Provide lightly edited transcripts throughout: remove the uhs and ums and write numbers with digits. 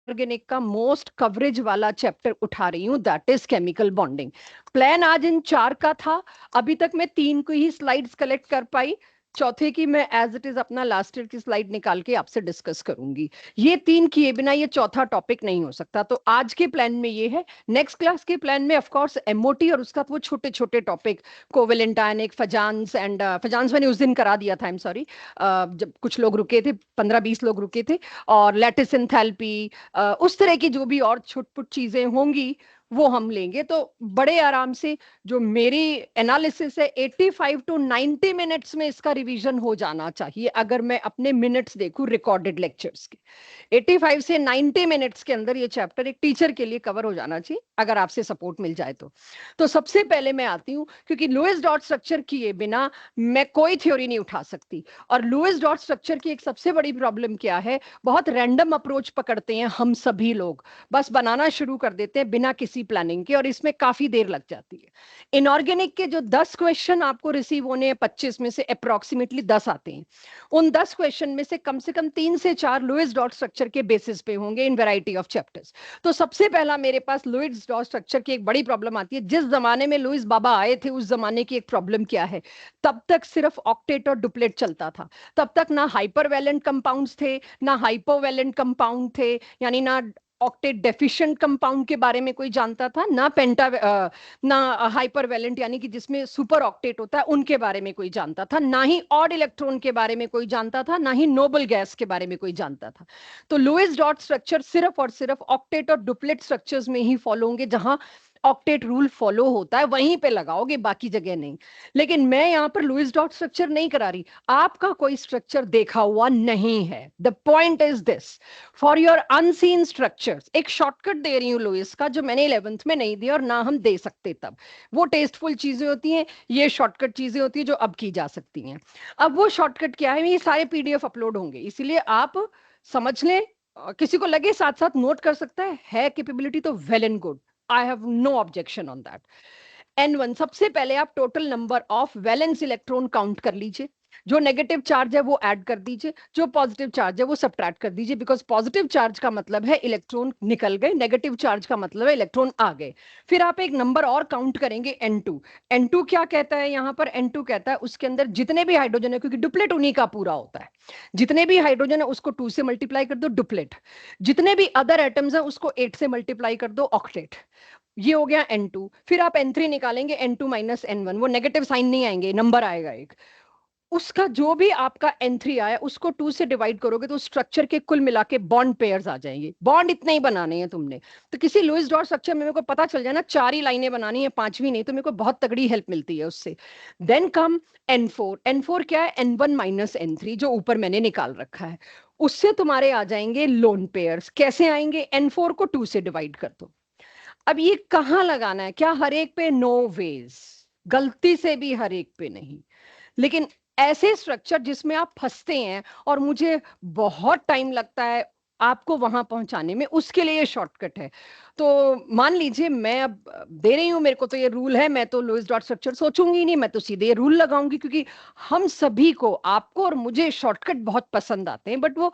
Organic का most coverage वाला chapter उठा रही हूँ, that is chemical bonding. Plan आज इन 4 का था, अभी तक मैं 3 को ही स्लाइड्स कलेक्ट कर पाई। चौथे की मैं एज इट इज अपना लास्ट ईयर की स्लाइड निकाल के आपसे डिस्कस करूंगी। ये 3 किए बिना ये चौथा टॉपिक नहीं हो सकता, तो आज के प्लान में ये है। नेक्स्ट क्लास के प्लान में ऑफ कोर्स एमओटी और उसका वो छोटे छोटे topic, covalent ionic, Fajans and Fajans मैंने उस दिन करा दिया था, आई एम सॉरी, जब कुछ लोग रुके थे, 15-20 लोग रुके थे। और लैटिस एंथैल्पी, उस तरह की जो भी और छुटपुट चीजें होंगी वो हम लेंगे, तो बड़े आराम से। जो मेरी एनालिसिस है 85 टू 90 मिनट्स में इसका रिवीजन हो जाना चाहिए, अगर मैं अपने मिनट्स देखूं रिकॉर्डेड लेक्चर्स के। 85 से 90 मिनट्स के अंदर ये चैप्टर एक टीचर के लिए कवर हो जाना चाहिए, अगर आपसे सपोर्ट मिल जाए तो सबसे पहले मैं आती हूँ, क्योंकि लुईस डॉट स्ट्रक्चर किए बिना मैं कोई थ्योरी नहीं उठा सकती। और लुईस डॉट स्ट्रक्चर की एक सबसे बड़ी प्रॉब्लम क्या है, बहुत रैंडम अप्रोच पकड़ते हैं हम सभी लोग, बस बनाना शुरू कर देते हैं बिना किसी प्लानिंग के, और इसमें काफी देर लग जाती है। इनऑर्गेनिक के जो 10 क्वेश्चन आपको रिसीव होने हैं, 25 में से अप्रोक्सीमेटली 10 आते हैं। उन 10 क्वेश्चन में से कम 3 से 4 लुईस डॉट स्ट्रक्चर के बेसिस पे होंगे इन वैरायटी ऑफ चैप्टर्स। तो सबसे पहला मेरे पास लुईस डॉट स्ट्रक्चर की एक बड़ी प्रॉब्लम आती है। जिस जमाने में लुईस बाबा आए थे, उस जमाने की एक प्रॉब्लम क्या है, तब तक सिर्फ ऑक्टेट और डुप्लेट चलता था। तब तक ना हाइपरवैलेंट कंपाउंड्स थे, ना हाइपोवैलेंट कंपाउंड थे, यानी ना ऑक्टेट डेफिशिएंट कंपाउंड के बारे में कोई जानता था, ना ना हाइपरवैलेंट यानी कि जिसमें सुपर ऑक्टेट होता है उनके बारे में कोई जानता था, ना ही ऑड इलेक्ट्रॉन के बारे में कोई जानता था, ना ही नोबल गैस के बारे में कोई जानता था। तो लुईस डॉट स्ट्रक्चर सिर्फ और सिर्फ ऑक्टेट और डुप्लेट स्ट्रक्चर्स में ही फॉलो होंगे, जहां ऑक्टेट रूल फॉलो होता है वहीं पे लगाओगे, बाकी जगह नहीं। लेकिन मैं यहां पर लुईस डॉट स्ट्रक्चर नहीं करा रही, आपका कोई स्ट्रक्चर देखा हुआ नहीं है। The point is this, for your unseen structures एक शॉर्टकट दे रही हूं लुईस का, जो मैंने 11th में नहीं दिया और ना हम दे सकते तब। वो टेस्टफुल चीजें होती हैं, ये शॉर्टकट चीजें होती हैं जो अब की जा सकती हैं। अब वो शॉर्टकट क्या है, ये सारे पीडीएफ अपलोड होंगे, इसीलिए आप समझ लें। किसी को लगे साथ साथ नोट कर सकता है कैपेबिलिटी तो well and good, I have no objection on that. N1, सबसे पहले आप total number of valence electron count कर लीजिए। जो नेगेटिव चार्ज है वो ऐड कर दीजिए, जो पॉजिटिव चार्ज है वो सब्ट्रैक्ट कर दीजिए, बिकॉज पॉजिटिव चार्ज का मतलब है इलेक्ट्रॉन निकल गए, नेगेटिव चार्ज का मतलब है इलेक्ट्रॉन आ गए। फिर आप एक नंबर और काउंट करेंगे, N2। N2 क्या कहता है यहाँ पर, N2 कहता है उसके अंदर जितने भी हाइड्रोजन है, क्योंकि डुप्लेट उन्हीं का पूरा होता है, जितने भी हाइड्रोजन है उसको 2 से मल्टीप्लाई कर दो डुप्लेट, जितने भी अदर एटम्स हैं उसको 8 से मल्टीप्लाई कर दो ऑक्टेट। ये हो गया N2। फिर आप N3 निकालेंगे, N2 माइनस N1, वो नेगेटिव साइन नहीं आएंगे, नंबर आएगा एक। उसका जो भी आपका N3 आया उसको 2 से डिवाइड करोगे तो स्ट्रक्चर के कुल मिला के बॉन्ड पेयर्स आ जाएंगे। बॉन्ड इतने ही बनाने हैं तुमने, तो किसी लुईस डॉट स्ट्रक्चर में मेरे को पता चल जाए ना 4 ही लाइनें बनानी है, 5वीं नहीं, तो मेरे को बहुत तगड़ी हेल्प मिलती है उससे। Then come N4। N4 क्या है, N1 माइनस N3 जो ऊपर मैंने निकाल रखा है, उससे तुम्हारे आ जाएंगे लोन पेयर्स। कैसे आएंगे, N4 को 2 से डिवाइड कर दो। अब ये कहाँ लगाना है, क्या हर एक पे, नो वेज, गलती से भी हर एक पे नहीं, लेकिन ऐसे स्ट्रक्चर जिसमें आप फंसते हैं और मुझे बहुत टाइम लगता है आपको वहां पहुंचाने में, उसके लिए ये शॉर्टकट है। तो मान लीजिए मैं अब दे रही हूं, मेरे को तो ये रूल है, मैं तो लुईस डॉट स्ट्रक्चर सोचूंगी नहीं, मैं तो सीधे ये रूल लगाऊंगी, क्योंकि हम सभी को, आपको और मुझे शॉर्टकट बहुत पसंद आते हैं, बट वो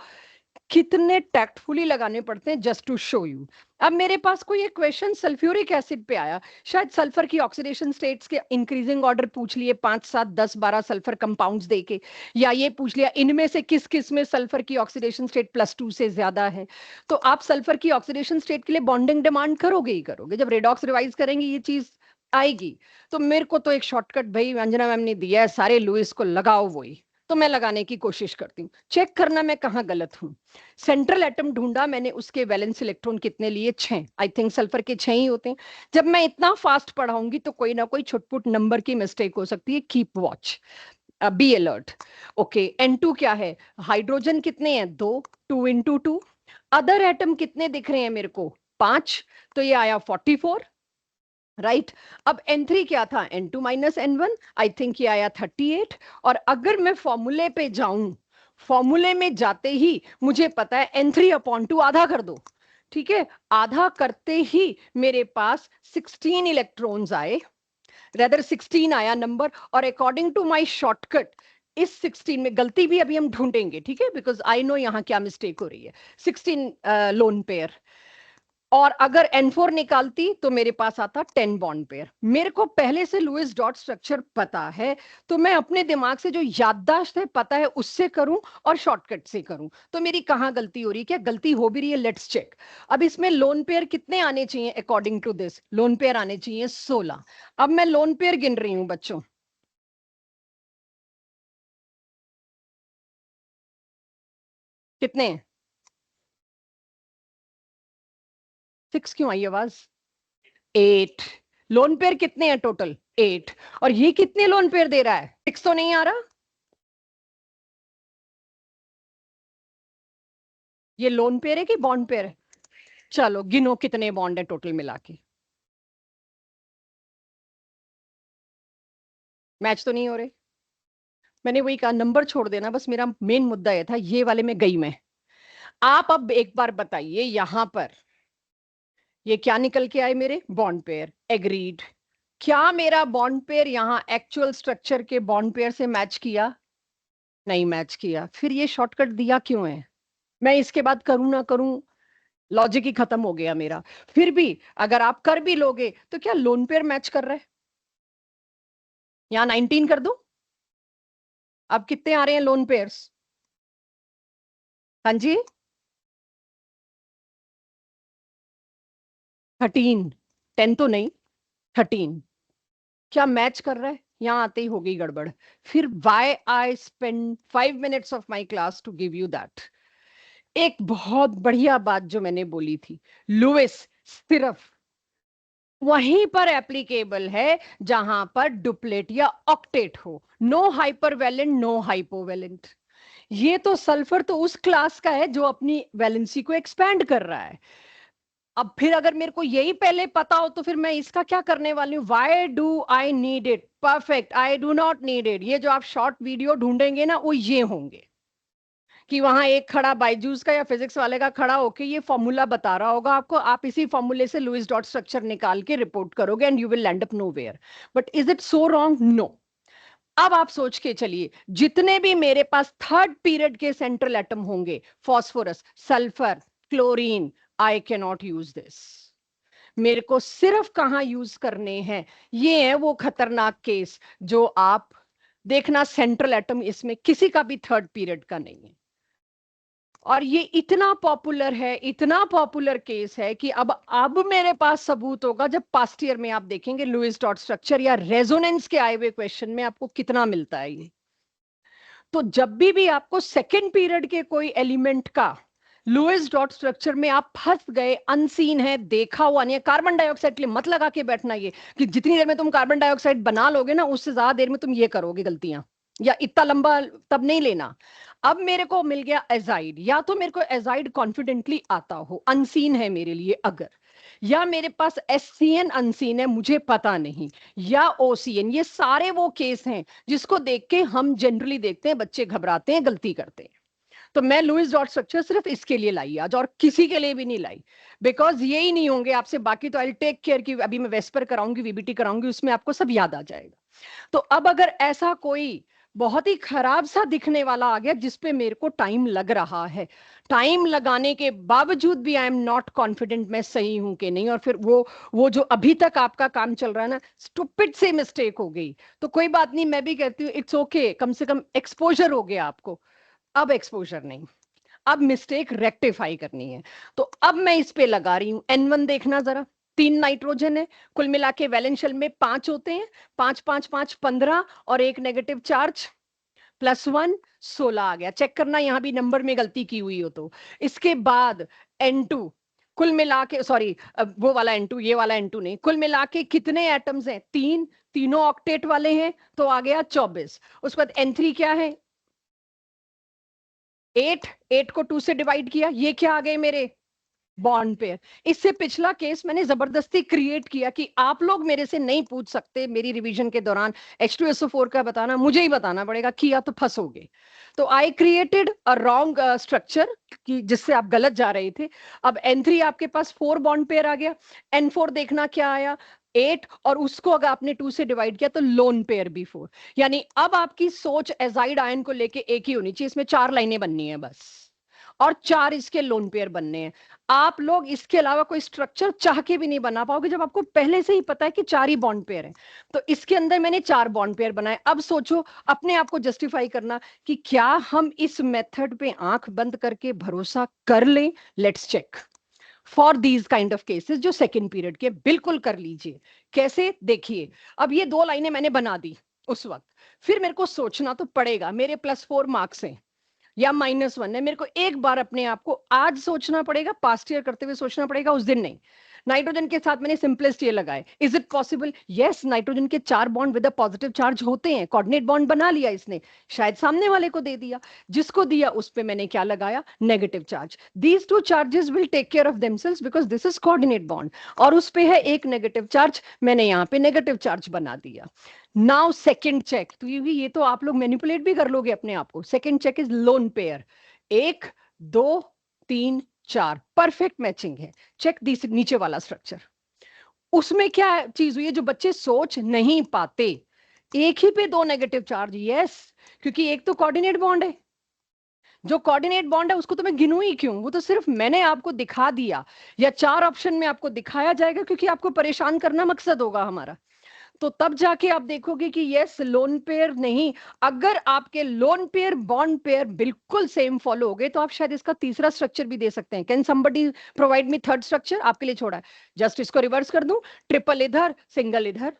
कितने टैक्टफुली लगाने पड़ते हैं, जस्ट टू शो यू। अब मेरे पास कोई एक क्वेश्चन सल्फ्यूरिक एसिड पे आया, शायद सल्फर की ऑक्सीडेशन स्टेट्स के इंक्रीजिंग ऑर्डर पूछ लिए, 5 7 10 12 सल्फर कंपाउंड्स देके, या ये पूछ लिया इनमें से किस किस में सल्फर की ऑक्सीडेशन स्टेट +2 से ज्यादा है। तो आप सल्फर की ऑक्सीडेशन स्टेट के लिए बॉन्डिंग डिमांड करोगे ही करोगे, जब रेडॉक्स रिवाइज करेंगे ये चीज आएगी। तो मेरे को तो एक शॉर्टकट भाई अंजना मैम ने दिया है, सारे लुईस को लगाओ वही, तो मैं लगाने की कोशिश करती हूँ। चेक करना मैं कहाँ गलत हूँ। सेंट्रल एटम ढूंढा मैंने, उसके वैलेंस इलेक्ट्रॉन कितने लिए, 6, आई थिंक सल्फर के 6 ही होते हैं। जब मैं इतना फास्ट पढ़ाऊंगी तो कोई ना कोई छुटपुट नंबर की मिस्टेक हो सकती है, keep watch, be alert. Okay, N2 क्या है, हाइड्रोजन कितने हैं, 2, 2 इंटू 2। अदर एटम कितने दिख रहे हैं मेरे को, 5, तो ये आया 44, राइट। अब N3 क्या था, N2 minus N1, I think ये आया 38। और अगर मैं फॉर्मूले पे जाऊं, फॉर्मूले में जाते ही मुझे पता है N3/2 आधा कर दो, ठीक है, आधा करते ही मेरे पास 16 इलेक्ट्रॉन्स आए, रेदर 16 आया नंबर, और अकॉर्डिंग टू माय शॉर्टकट इस 16 में गलती भी अभी हम ढूंढेंगे, ठीक है, बिकॉज आई नो यहाँ क्या मिस्टेक हो रही है। 16 लोन पेयर, और अगर N4 निकालती तो मेरे पास आता 10 बॉन्ड पेयर। मेरे को पहले से लुईस डॉट स्ट्रक्चर पता है, तो मैं अपने दिमाग से जो याददाश्त है पता है उससे करूं और शॉर्टकट से करूं। तो मेरी कहां गलती हो रही है, क्या गलती हो भी रही है, लेट्स चेक। अब इसमें लोन पेयर कितने आने चाहिए according to this, lone pair आने चाहिए 16। अब मैं लोन पेयर गिन रही हूं बच्चों, कितने, 6 क्यों आई आवाज, 8। लोन पेयर कितने हैं टोटल, 8। और ये कितने लोन पेयर दे रहा है, 6 तो नहीं आ रहा। ये लोन पेयर है कि बॉन्ड पेयर है, चलो गिनो कितने बॉन्ड है टोटल मिला के। मैच तो नहीं हो रहे। मैंने वही कहा नंबर छोड़ देना, बस मेरा मेन मुद्दा ये था, ये वाले में गई मैं। आप अब एक बार बताइए यहां पर ये क्या निकल के आए मेरे, बॉन्ड पेयर, एग्रीड। क्या मेरा बॉन्ड पेयर यहां एक्चुअल स्ट्रक्चर के बॉन्ड पेयर से मैच किया, नहीं मैच किया, फिर ये शॉर्टकट दिया क्यों है। मैं इसके बाद करूं ना करूं, लॉजिक ही खत्म हो गया मेरा। फिर भी अगर आप कर भी लोगे तो क्या लोन पेयर मैच कर रहा है, यहां 19 कर दो। अब कितने आ रहे हैं लोन पेयर्स, हाँ जी 13, 10 तो नहीं, 13। क्या मैच कर रहा है, यहां आते ही हो गई गड़बड़। फिर why I spend 5 minutes of my class to give you that. एक बहुत बढ़िया बात जो मैंने बोली थी, लुइस सिर्फ वहीं पर एप्लीकेबल है जहां पर डुप्लेट या ऑक्टेट हो, नो हाइपरवेलेंट नो हाइपोवेलेंट। ये तो सल्फर तो उस क्लास का है जो अपनी वैलेंसी को एक्सपैंड कर रहा है। अब फिर अगर मेरे को यही पहले पता हो तो फिर मैं इसका क्या करने वाली हूँ, why do I need it, perfect, I do not need it. ये जो आप शॉर्ट वीडियो ढूंढेंगे ना वो ये होंगे कि वहां एक खड़ा बायजूस का या फिजिक्स वाले का खड़ा होके ये फॉर्मूला बता रहा होगा आपको, आप इसी फॉर्मूले से लुईस डॉट स्ट्रक्चर निकाल के रिपोर्ट करोगे and you will land up nowhere. But is it so wrong, no. अब आप सोच के चलिए, जितने भी मेरे पास थर्ड पीरियड के सेंट्रल एटम होंगे, phosphorus, sulphur, chlorine, I can not use this. मेरे को सिर्फ कहां यूज करने हैं, ये है वो खतरनाक केस जो आप देखना, सेंट्रल एटम इसमें किसी का भी थर्ड पीरियड का नहीं है। और ये इतना पॉपुलर है, इतना पॉपुलर केस है कि अब मेरे पास सबूत होगा जब पास्ट ईयर में आप देखेंगे लुईस डॉट स्ट्रक्चर या रेजोनेंस के आए हुए क्वेश्चन में आपको कितना मिलता है ये। तो जब भी आपको सेकेंड पीरियड के कोई एलिमेंट का लुईस डॉट स्ट्रक्चर में आप फंस गए, अनसीन है, देखा हुआ नहीं है, कार्बन डाइऑक्साइड के लिए मत लगा के बैठना ये कि जितनी देर में तुम कार्बन डाइऑक्साइड बना लोगे ना उससे ज्यादा देर में तुम ये करोगे गलतियां, या इतना लंबा तब नहीं लेना। अब मेरे को मिल गया एजाइड, या तो मेरे को एजाइड कॉन्फिडेंटली आता हो, अनसीन है मेरे लिए अगर, या मेरे पास एससीएन अनसीन है मुझे पता नहीं, या ओसीएन। ये सारे वो केस हैं जिसको देख के हम जनरली देखते हैं बच्चे घबराते हैं, गलती करते हैं। तो मैं लुईस डॉट स्ट्रक्चर सिर्फ इसके लिए लाई आज, और किसी के लिए भी नहीं लाई, बिकॉज यही नहीं होंगे आपसे बाकी तो आई टेक केयर की अभी मैं वेस्पर कराऊंगी, वीबीटी कराऊंगी, उसमें आपको सब याद आ जाएगा। तो अब अगर ऐसा कोई बहुत ही खराब सा दिखने वाला आ गया जिसपे मेरे को टाइम लग रहा है, टाइम लगाने के बावजूद भी आई एम नॉट कॉन्फिडेंट मैं सही हूं कि नहीं, और फिर वो जो अभी तक आपका काम चल रहा है ना, स्टूपिड से मिस्टेक हो गई, तो कोई बात नहीं, मैं भी कहती हूँ इट्स ओके, कम से कम एक्सपोजर हो गया आपको। अब एक्सपोजर नहीं, अब मिस्टेक रेक्टिफाई करनी है। तो अब मैं इस पे लगा रही हूं N1, देखना जरा, 3 नाइट्रोजन है, कुल मिला के वैलेंस शेल में 5 होते हैं, 5 5 5 15, और एक नेगेटिव चार्ज, +1, 16 आ गया। चेक करना यहां भी नंबर में गलती की हुई हो तो। इसके बाद N2, कुल मिला के, सॉरी वो वाला N2, ये वाला N2 नहीं, कुल मिला के कितने एटम्स हैं, 3, तीनों ऑक्टेट वाले हैं, तो आ गया 24। उसके बाद N3 क्या है, 8, 8 को 2 से डिवाइड किया, ये क्या आ गए मेरे, बॉन्ड पेयर। इससे पिछला केस मैंने जबरदस्ती क्रिएट किया कि आप लोग मेरे से नहीं पूछ सकते मेरी रिवीजन के दौरान H2SO4 का बताना, मुझे ही बताना पड़ेगा, किया तो फंसोगे। तो I created a wrong structure कि जिससे आप गलत जा रहे थे। अब N3 आपके पास 4 बॉन्ड पेयर आ गया, N4 देखना क्या आया, 8 और उसको अगर आपने 2 से डिवाइड किया तो लोन पेयर भी 4। यानी अब आपकी सोच एजाइड आयन को लेके एक ही होनी चाहिए, इसमें 4 लाइनें बननी है बस, और 4 इसके लोन पेयर बनने हैं। आप लोग इसके अलावा कोई स्ट्रक्चर चाह के भी नहीं बना पाओगे जब आपको पहले से ही पता है कि 4 ही बॉन्ड पेयर हैं। तो इसके अंदर मैंने 4 बॉन्ड पेयर बनाए। अब सोचो, अपने आप को जस्टिफाई करना कि क्या हम इस मेथड पे आंख बंद करके भरोसा कर लें। Let's check for these kind of cases जो सेकेंड पीरियड के, बिल्कुल कर लीजिए। कैसे, देखिए। अब ये 2 लाइनें मैंने बना दी उस वक्त, फिर मेरे को सोचना तो पड़ेगा, मेरे +4 मार्क्स हैं या -1 है, मेरे को एक बार अपने आप को आज सोचना पड़ेगा, पास्ट ईयर करते हुए सोचना पड़ेगा, उस दिन नहीं। नाइट्रोजन के साथ मैंने सिंपलेस्ट ये लगाए, is it possible? Yes, nitrogen के 4 bond with a positive charge होते हैं, कोऑर्डिनेट बॉन्ड बना लिया इसने, शायद सामने वाले को दे दिया, जिसको दिया उस पे मैंने क्या लगाया, negative charge. These 2 charges will take care of themselves because this is coordinate bond, और उस पे है एक नेगेटिव चार्ज, मैंने यहाँ पे नेगेटिव चार्ज बना दिया। नाउ सेकंड चेक, तो ये तो आप लोग मैनिपुलेट भी कर लोगे अपने आप को। Second check is lone pair, 1 2 3 4, perfect matching है। चेक दिस नीचे वाला स्ट्रक्चर, उसमें क्या चीज हुई है जो बच्चे सोच नहीं पाते। एक ही पे 2 नेगेटिव चार्ज, यस, क्योंकि एक तो कोऑर्डिनेट बॉन्ड है। जो कोऑर्डिनेट बॉन्ड है उसको तो मैं गिनूं ही क्यों, वो तो सिर्फ मैंने आपको दिखा दिया, या 4 ऑप्शन में आपको दिखाया जाएगा क्योंकि आपको परेशान करना मकसद होगा हमारा। तो तब जाके आप देखोगे कि यस, लोन पेयर नहीं। अगर आपके लोन पेयर बॉन्ड पेयर बिल्कुल सेम फॉलो हो गए तो आप शायद इसका तीसरा स्ट्रक्चर भी दे सकते हैं। Can somebody provide me third structure? आपके लिए छोड़ा है, जस्ट इसको रिवर्स कर दूं, ट्रिपल इधर, सिंगल इधर,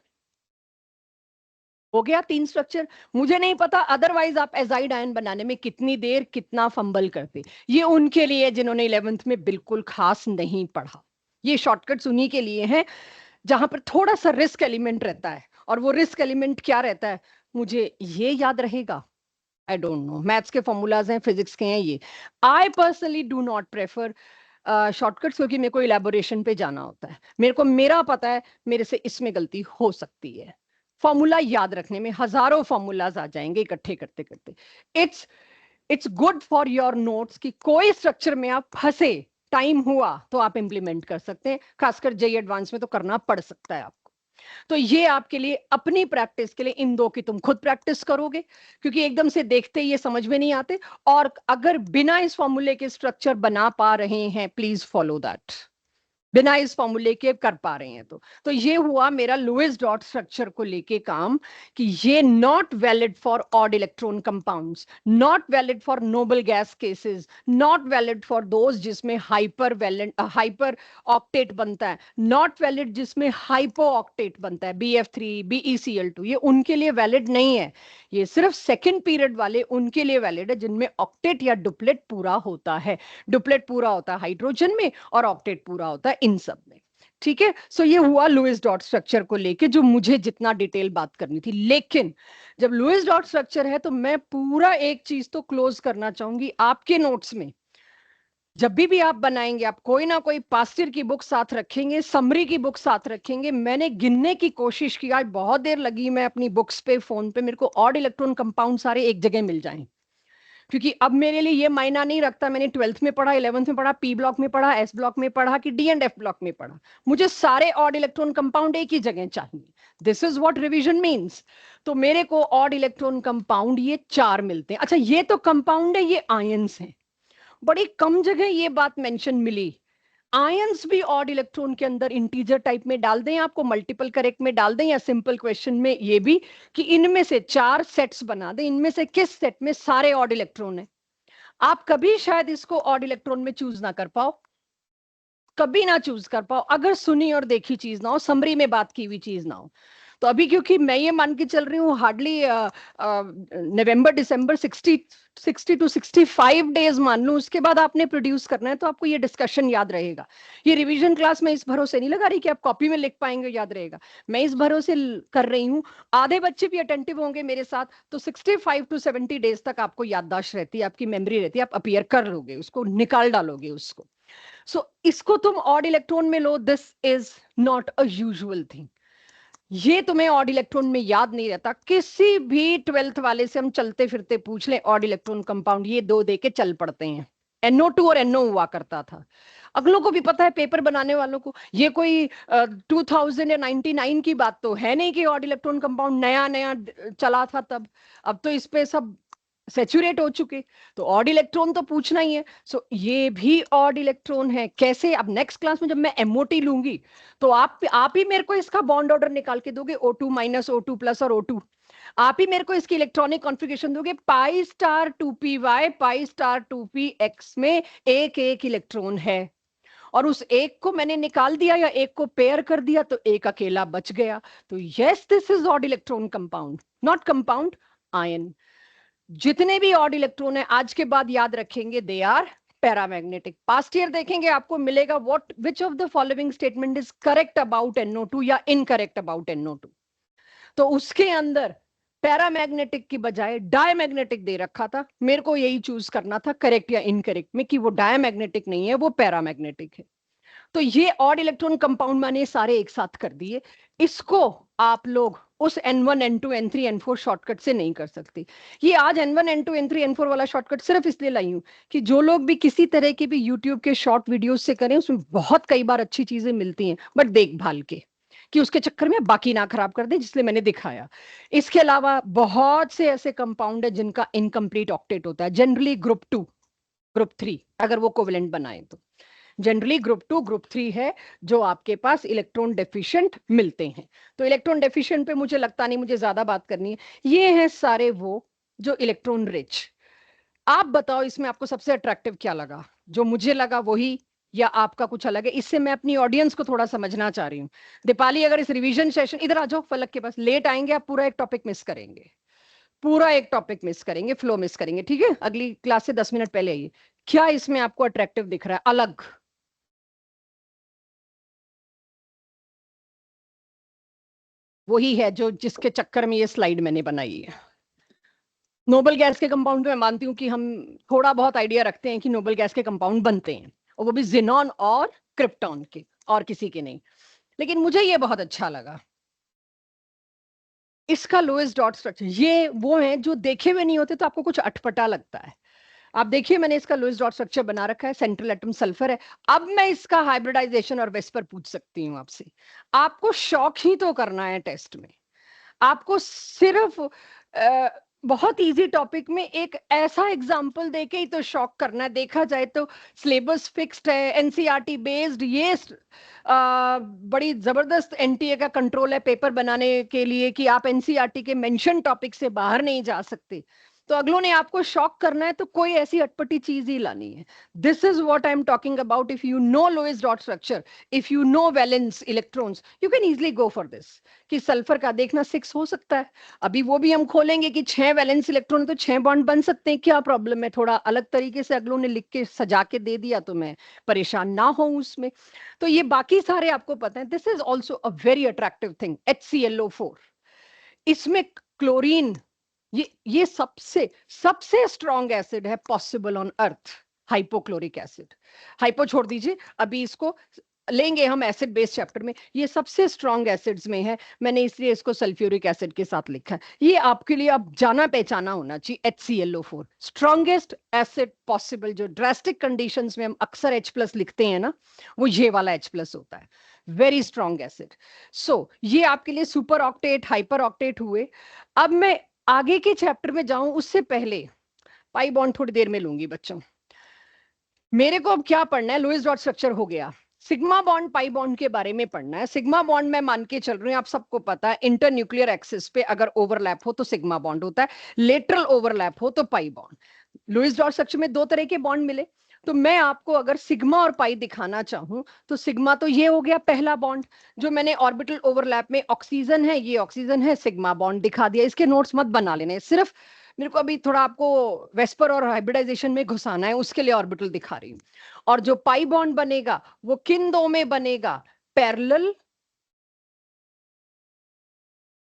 हो गया 3 स्ट्रक्चर। मुझे नहीं पता अदरवाइज आप एजाइड आयन बनाने में कितनी देर कितना फंबल करते। ये उनके लिए जिन्होंने 11th में बिल्कुल खास नहीं पढ़ा, ये शॉर्टकट्स उन्हीं के लिए हैं जहां पर थोड़ा सा रिस्क एलिमेंट रहता है। और वो रिस्क एलिमेंट क्या रहता है, मुझे ये याद रहेगा, आई डोंट नो, मैथ्स के फॉर्मूलाज हैं, फिजिक्स के हैं ये। I personally do not prefer shortcuts, क्योंकि मेरे को इलेबोरेशन पे जाना होता है, मेरे को मेरा पता है मेरे से इसमें गलती हो सकती है। फॉर्मूला याद रखने में हजारों फॉर्मूलाज आ जाएंगे इकट्ठे करते करते। It's it's good for your notes कि कोई स्ट्रक्चर में आप फंसे, टाइम हुआ तो आप इंप्लीमेंट कर सकते हैं, खासकर जेई एडवांस में तो करना पड़ सकता है आपको। तो ये आपके लिए अपनी प्रैक्टिस के लिए, इन 2 की तुम खुद प्रैक्टिस करोगे क्योंकि एकदम से देखते ये समझ में नहीं आते। और अगर बिना इस फॉर्मूले के स्ट्रक्चर बना पा रहे हैं, प्लीज फॉलो दैट, बिना इस फॉर्मूले के कर पा रहे हैं तो ये हुआ मेरा लुईस डॉट स्ट्रक्चर को लेके काम, कि ये not valid for odd electron compounds, not valid for noble gas cases, not valid for those जिसमें हाइपर ऑक्टेट बनता है, नॉट वैलिड जिसमें हाइपो ऑक्टेट बनता है, BF3 BeCl2, ये उनके लिए वैलिड नहीं है। ये सिर्फ सेकेंड पीरियड वाले उनके लिए वैलिड है जिनमें ऑक्टेट या डुप्लेट पूरा होता है। डुप्लेट पूरा होता है हाइड्रोजन में और ऑक्टेट पूरा होता है इन सब में। ठीक है, सो ये हुआ लुईस डॉट स्ट्रक्चर को लेके जो मुझे जितना डिटेल बात करनी थी। लेकिन जब लुईस डॉट स्ट्रक्चर है तो मैं पूरा एक चीज तो क्लोज करना चाहूंगी आपके नोट्स में। जब भी आप बनाएंगे, आप कोई ना कोई पास्ट ईयर की बुक साथ रखेंगे, समरी की बुक साथ रखेंगे। मैंने गिनने की कोशिश की, आज बहुत देर लगी, मैं अपनी बुक्स पे फोन पे, मेरे को ऑड इलेक्ट्रॉन कंपाउंड सारे एक जगह मिल जाएं, क्योंकि अब मेरे लिए ये मायना नहीं रखता मैंने 12th में पढ़ा, 11th में पढ़ा, पी ब्लॉक में पढ़ा, एस ब्लॉक में पढ़ा कि डी एंड एफ ब्लॉक में पढ़ा, मुझे सारे ऑड इलेक्ट्रॉन कंपाउंड एक ही जगह चाहिए। This is what revision means. तो मेरे को ऑड इलेक्ट्रॉन कंपाउंड ये 4 मिलते हैं। अच्छा, ये तो कंपाउंड है, ये आयंस हैं, बड़ी कम जगह ये बात मेंशन मिली। आयंस भी ऑड इलेक्ट्रॉन के अंदर इंटीजर टाइप में डाल दें, आपको मल्टीपल करेक्ट में डाल दें, या सिंपल क्वेश्चन में ये भी कि इनमें से 4 सेट्स बना दें, इनमें से किस सेट में सारे ऑड इलेक्ट्रॉन है। आप कभी शायद इसको ऑड इलेक्ट्रॉन में चूज ना कर पाओ, कभी ना चूज कर पाओ, अगर सुनी और देखी चीज ना हो, समरी में बात की हुई चीज ना हो। तो अभी क्योंकि मैं ये मान के चल रही हूँ hardly November December 60 to 65 days मान लूं, उसके बाद आपने प्रोड्यूस करना है, तो आपको ये डिस्कशन याद रहेगा। ये रिवीजन क्लास में इस भरोसे नहीं लगा रही कि आप कॉपी में लिख पाएंगे, याद रहेगा, मैं इस भरोसे कर रही हूँ। आधे बच्चे भी अटेंटिव होंगे मेरे साथ तो 65 to 70 डेज तक आपको याददाश्त रहती है, आपकी मेमोरी रहती है, आप अपीयर कर लोगे, उसको निकाल डालोगे उसको। सो इसको तुम ऑड इलेक्ट्रॉन में लो, this is not a usual thing. ये तुम्हें ऑड इलेक्ट्रॉन में याद नहीं रहता। किसी भी 12th वाले से हम चलते फिरते पूछ लें ऑड इलेक्ट्रॉन कंपाउंड, ये 2 दे के चल पड़ते हैं, NO2 और NO हुआ करता था। अगलों को भी पता है, पेपर बनाने वालों को, ये कोई 2099 की बात तो है नहीं कि ऑड इलेक्ट्रॉन कंपाउंड नया नया चला था तब। अब तो इस पे सब सेचुरेट हो चुके, तो ऑड इलेक्ट्रॉन तो पूछना ही है। सो ये भी ऑड इलेक्ट्रॉन है। कैसे? अब नेक्स्ट क्लास में जब मैं MOT लूंगी तो आप ही मेरे को इसका बॉन्ड ऑर्डर निकाल के दोगे, O2 माइनस, O2 प्लस और O2। आप ही मेरे को इसकी इलेक्ट्रॉनिक कॉन्फ़िगरेशन दोगे, pi star 2p pi star 2px में एक एक इलेक्ट्रॉन है, और उस एक को मैंने निकाल दिया या एक को पेयर कर दिया तो एक अकेला बच गया। तो yes, this is odd electron compound, not compound ion. जितने भी ऑड इलेक्ट्रॉन है आज के बाद याद रखेंगे, they are paramagnetic. Past year देखेंगे आपको मिलेगा, what which of the following statement is correct about NO2 या इनकरेक्ट अबाउट NO2। तो उसके अंदर पैरामैग्नेटिक की बजाय डायमैग्नेटिक दे रखा था। मेरे को यही चूज करना था करेक्ट या इनकरेक्ट में, कि वो डायमैग्नेटिक नहीं है, वो पैरामैग्नेटिक है। तो ये ऑड इलेक्ट्रॉन कंपाउंड मैंने सारे एक साथ कर दिए। इसको आप लोग उस N1 N2 N3 N4 shortcut से नहीं कर सकते। ये आज N1 N2 N3 N4 वाला शॉर्टकट सिर्फ इसलिए लाई हूं कि जो लोग भी किसी तरह के भी यूट्यूब के शॉर्ट वीडियोस से करें, उसमें बहुत कई बार अच्छी चीजें मिलती हैं, बट देखभाल के, कि उसके चक्कर में बाकी ना खराब कर दे, जिसलिए मैंने दिखाया। इसके अलावा बहुत से ऐसे कंपाउंड है जिनका इनकम्प्लीट ऑक्टेट होता है, जनरली ग्रुप 2 ग्रुप 3 अगर वो कोवेलेंट बनाए तो। जनरली ग्रुप 2 ग्रुप 3 है जो आपके पास इलेक्ट्रॉन डेफिशिएंट मिलते हैं। तो इलेक्ट्रॉन डेफिशिएंट पे मुझे लगता नहीं मुझे ज्यादा बात करनी है। ये हैं सारे वो जो इलेक्ट्रॉन रिच। आप बताओ इसमें आपको सबसे अट्रैक्टिव क्या लगा? जो मुझे लगा वही, या आपका कुछ अलग है? इससे मैं अपनी ऑडियंस को थोड़ा समझना चाह रही हूँ। दीपाली, अगर इस रिवीजन सेशन, इधर आ जाओ फलक के पास, लेट आएंगे आप पूरा एक टॉपिक मिस करेंगे, पूरा एक टॉपिक मिस करेंगे, फ्लो मिस करेंगे, ठीक है? अगली क्लास से 10 मिनट पहले आइए। क्या इसमें आपको अट्रैक्टिव दिख रहा है अलग? वही है जो जिसके चक्कर में ये स्लाइड मैंने बनाई है। नोबल गैस के कंपाउंड में मानती हूँ कि हम थोड़ा बहुत आइडिया रखते हैं कि नोबल गैस के कंपाउंड बनते हैं, और वो भी जिनॉन और क्रिप्टॉन के, और किसी के नहीं। लेकिन मुझे ये बहुत अच्छा लगा, इसका लोएस्ट डॉट स्ट्रक्चर। ये वो है जो देखे हुए नहीं होते तो आपको कुछ अटपटा लगता है। आप देखिए मैंने इसका लोएस्ट डॉट स्ट्रक्चर बना रखा है, सेंट्रल एटम सल्फर है। अब मैं इसका हाइब्रिडाइजेशन और वेस्पर पूछ सकती हूँ आपसे। आपको शौक ही तो करना है टेस्ट में, आपको सिर्फ बहुत इजी टॉपिक में एक ऐसा एग्जाम्पल देके ही तो शॉक करना है। देखा जाए तो सिलेबस फिक्स्ड है, एनसीईआरटी बेस्ड, ये बड़ी जबरदस्त एनटीए का कंट्रोल है पेपर बनाने के लिए कि आप एनसीईआरटी के मेंशन टॉपिक से बाहर नहीं जा सकते। तो अगलों ने आपको शॉक करना है तो कोई ऐसी अटपटी चीज ही लानी है। This is what I am talking about. If you know lowest dot structure, if you know valence electrons, you can easily go for this. कि सल्फर का देखना 6 हो सकता है, अभी वो भी हम खोलेंगे कि 6 वैलेंस इलेक्ट्रॉन तो 6 बॉन्ड बन सकते हैं, क्या प्रॉब्लम है? थोड़ा अलग तरीके से अगलों ने लिख के सजा के दे दिया तो मैं परेशान ना हो उसमें। तो ये बाकी सारे आपको पता है। This is also a very attractive thing, HClO4। इसमें क्लोरीन, ये सबसे सबसे स्ट्रॉन्ग एसिड है possible on earth, hypochloric acid. Hypo छोड़ दीजिए, अभी इसको लेंगे हम एसिड बेस चैप्टर में। ये सबसे स्ट्रॉन्ग एसिड्स में है, मैंने इसलिए इसको सल्फ्यूरिक एसिड के साथ लिखा है। ये आपके लिए अब जाना पहचाना होना चाहिए। HClO4 strongest acid possible. जो ड्रास्टिक कंडीशंस में हम अक्सर H+ लिखते हैं ना, वो ये वाला H+ होता है, वेरी स्ट्रॉन्ग एसिड। सो ये आपके लिए सुपर ऑक्टेट, हाइपर ऑक्टेट हुए। अब मैं आगे के चैप्टर में जाऊं उससे पहले पाई बॉन्ड थोड़ी देर में लूंगी बच्चों। मेरे को अब क्या पढ़ना है? लोएस्ट डॉट स्ट्रक्चर हो गया, सिग्मा बॉन्ड पाई बॉन्ड के बारे में पढ़ना है। सिग्मा बॉन्ड मैं मान के चल रही हूँ आप सबको पता है, इंटर न्यूक्लियर एक्सिस पे अगर ओवरलैप हो तो सिग्मा बॉन्ड होता है, लेटरल ओवरलैप हो तो pi bond. Lowest dot structure में 2 तरह के बॉन्ड मिले, तो मैं आपको अगर सिग्मा और पाई दिखाना चाहूं तो सिग्मा तो ये हो गया पहला बॉन्ड जो मैंने ऑर्बिटल ओवरलैप में, ऑक्सीजन है, ये ऑक्सीजन है, सिग्मा बॉन्ड दिखा दिया। इसके नोट्स मत बना लेने, सिर्फ मेरे को अभी थोड़ा आपको वेस्पर और हाइब्रिडाइजेशन में घुसाना है, उसके लिए ऑर्बिटल दिखा रही हूँ। और जो पाई बॉन्ड बनेगा वो किन दो में बनेगा? पैरेलल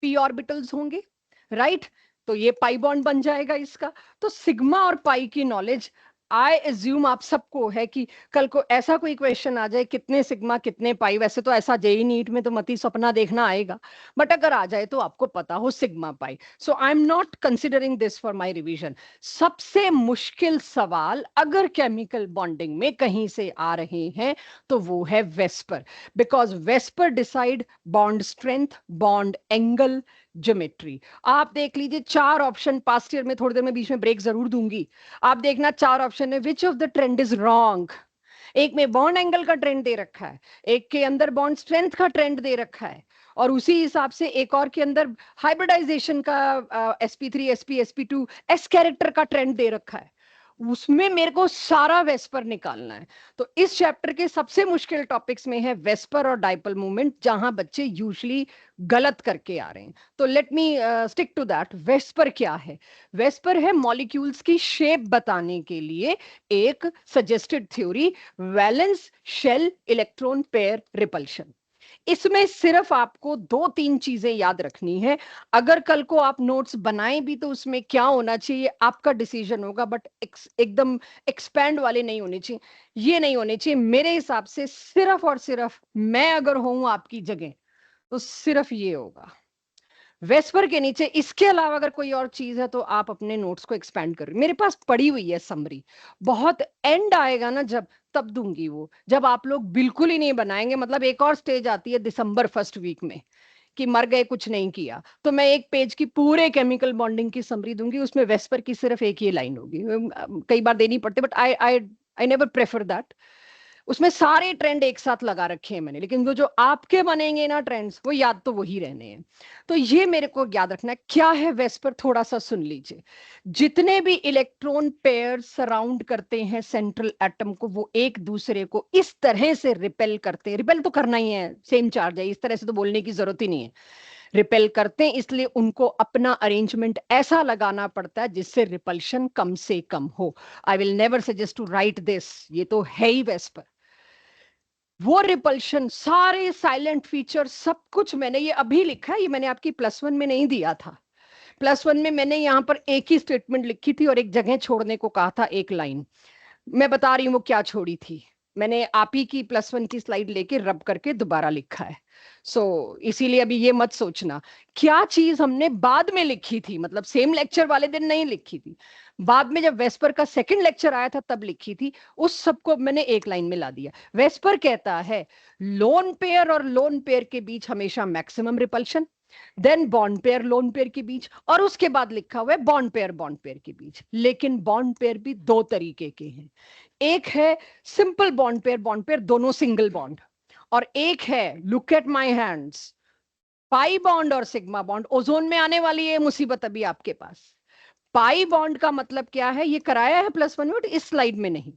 पी ऑर्बिटल्स होंगे, राइट? तो ये पाई बॉन्ड बन जाएगा इसका। तो सिग्मा और पाई की नॉलेज आई एज्यूम आप सबको है कि कल को ऐसा कोई क्वेश्चन आ जाए कितने सिग्मा कितने पाई, वैसे तो ऐसा जेई नीट में तो मती सपना देखना आएगा, बट अगर आ जाए तो आपको पता हो sigma pi. So I am not considering this for my revision. सबसे मुश्किल सवाल अगर केमिकल बॉन्डिंग में कहीं से आ रहे हैं तो वो है VSEPR, because VSEPR decide bond strength, bond angle, geometry. आप देख लीजिए 4 ऑप्शन पास्ट ईयर में, थोड़ी देर में बीच में ब्रेक जरूर दूंगी, आप देखना 4 ऑप्शन है, विच of the trend is wrong. एक में बॉन्ड एंगल का ट्रेंड दे रखा है, एक के अंदर बॉन्ड स्ट्रेंथ का ट्रेंड दे रखा है, और उसी हिसाब से एक और के अंदर हाइब्रिडाइजेशन का sp3 sp2 एस कैरेक्टर का ट्रेंड दे रखा है। उसमें मेरे को सारा वेस्पर निकालना है। तो इस चैप्टर के सबसे मुश्किल टॉपिक्स में है वेस्पर और डाइपोल मूवमेंट, जहां बच्चे यूजुअली गलत करके आ रहे हैं। तो let me stick to that. VSEPR क्या है? वेस्पर है मॉलिक्यूल्स की शेप बताने के लिए एक suggested theory, valence shell electron pair repulsion. इसमें सिर्फ आपको 2-3 चीजें याद रखनी है। अगर कल को आप नोट्स बनाएं भी तो उसमें क्या होना चाहिए आपका डिसीजन होगा, बट एकदम एक्सपैंड वाले नहीं होने चाहिए, ये नहीं होने चाहिए मेरे हिसाब से। सिर्फ और सिर्फ मैं अगर हूं आपकी जगह तो सिर्फ ये होगा वेस्पर के नीचे। इसके अलावा अगर कोई और चीज है तो आप अपने नोट्स को एक्सपैंड कर, मेरे पास पड़ी हुई है समरी, बहुत एंड आएगा ना जब, तब दूंगी वो, जब आप लोग बिल्कुल ही नहीं बनाएंगे। मतलब एक और स्टेज आती है दिसंबर फर्स्ट वीक में कि मर गए कुछ नहीं किया, तो मैं 1 पेज की पूरे केमिकल बॉन्डिंग की समरी दूंगी, उसमें वेस्पर की सिर्फ एक ही लाइन होगी। कई बार देनी पड़ती, but I I I never prefer that. उसमें सारे ट्रेंड एक साथ लगा रखे हैं मैंने, लेकिन वो जो आपके बनेंगे ना ट्रेंड्स, वो याद तो वही रहने हैं। तो ये मेरे को याद रखना है। क्या है वेस्पर, थोड़ा सा सुन लीजिए। जितने भी इलेक्ट्रॉन पेयर सराउंड करते हैं सेंट्रल एटम को, वो एक दूसरे को इस तरह से रिपेल करते हैं। रिपेल तो करना ही है, सेम चार्ज है, इस तरह से तो बोलने की जरूरत ही नहीं है। रिपेल करते हैं, इसलिए उनको अपना अरेंजमेंट ऐसा लगाना पड़ता है जिससे रिपल्शन कम से कम हो। I will never suggest to write this, ये तो है ही वेस्पर। वो रिपल्शन, सारे साइलेंट फीचर, सब कुछ मैंने ये अभी लिखा है, ये मैंने आपकी +1 में नहीं दिया था। +1 में मैंने यहां पर एक ही स्टेटमेंट लिखी थी और एक जगह छोड़ने को कहा था, एक लाइन। मैं बता रही हूँ वो क्या छोड़ी थी, मैंने आप ही की +1 की स्लाइड लेके रब करके दोबारा लिखा है। इसीलिए अभी ये मत सोचना क्या चीज हमने बाद में लिखी थी, मतलब सेम लेक्चर वाले दिन नहीं लिखी थी, बाद में जब वेस्पर का सेकंड लेक्चर आया था तब लिखी थी। उस सबको मैंने एक लाइन में ला दिया। वेस्पर कहता है लोन पेयर और लोन पेयर के बीच हमेशा maximum repulsion, then bond pair lone pair के बीच, और उसके बाद लिखा हुआ है बॉन्ड पेयर के बीच। लेकिन बॉन्ड पेयर भी 2 तरीके के हैं, एक है सिंपल बॉन्ड पेयर दोनों सिंगल बॉन्ड, और एक है look at my hands, pi bond और सिग्मा बॉन्ड। ओजोन में आने वाली है मुसीबत अभी आपके पास। पाई बॉन्ड का मतलब क्या है, ये कराया है +1 में, इस स्लाइड में नहीं।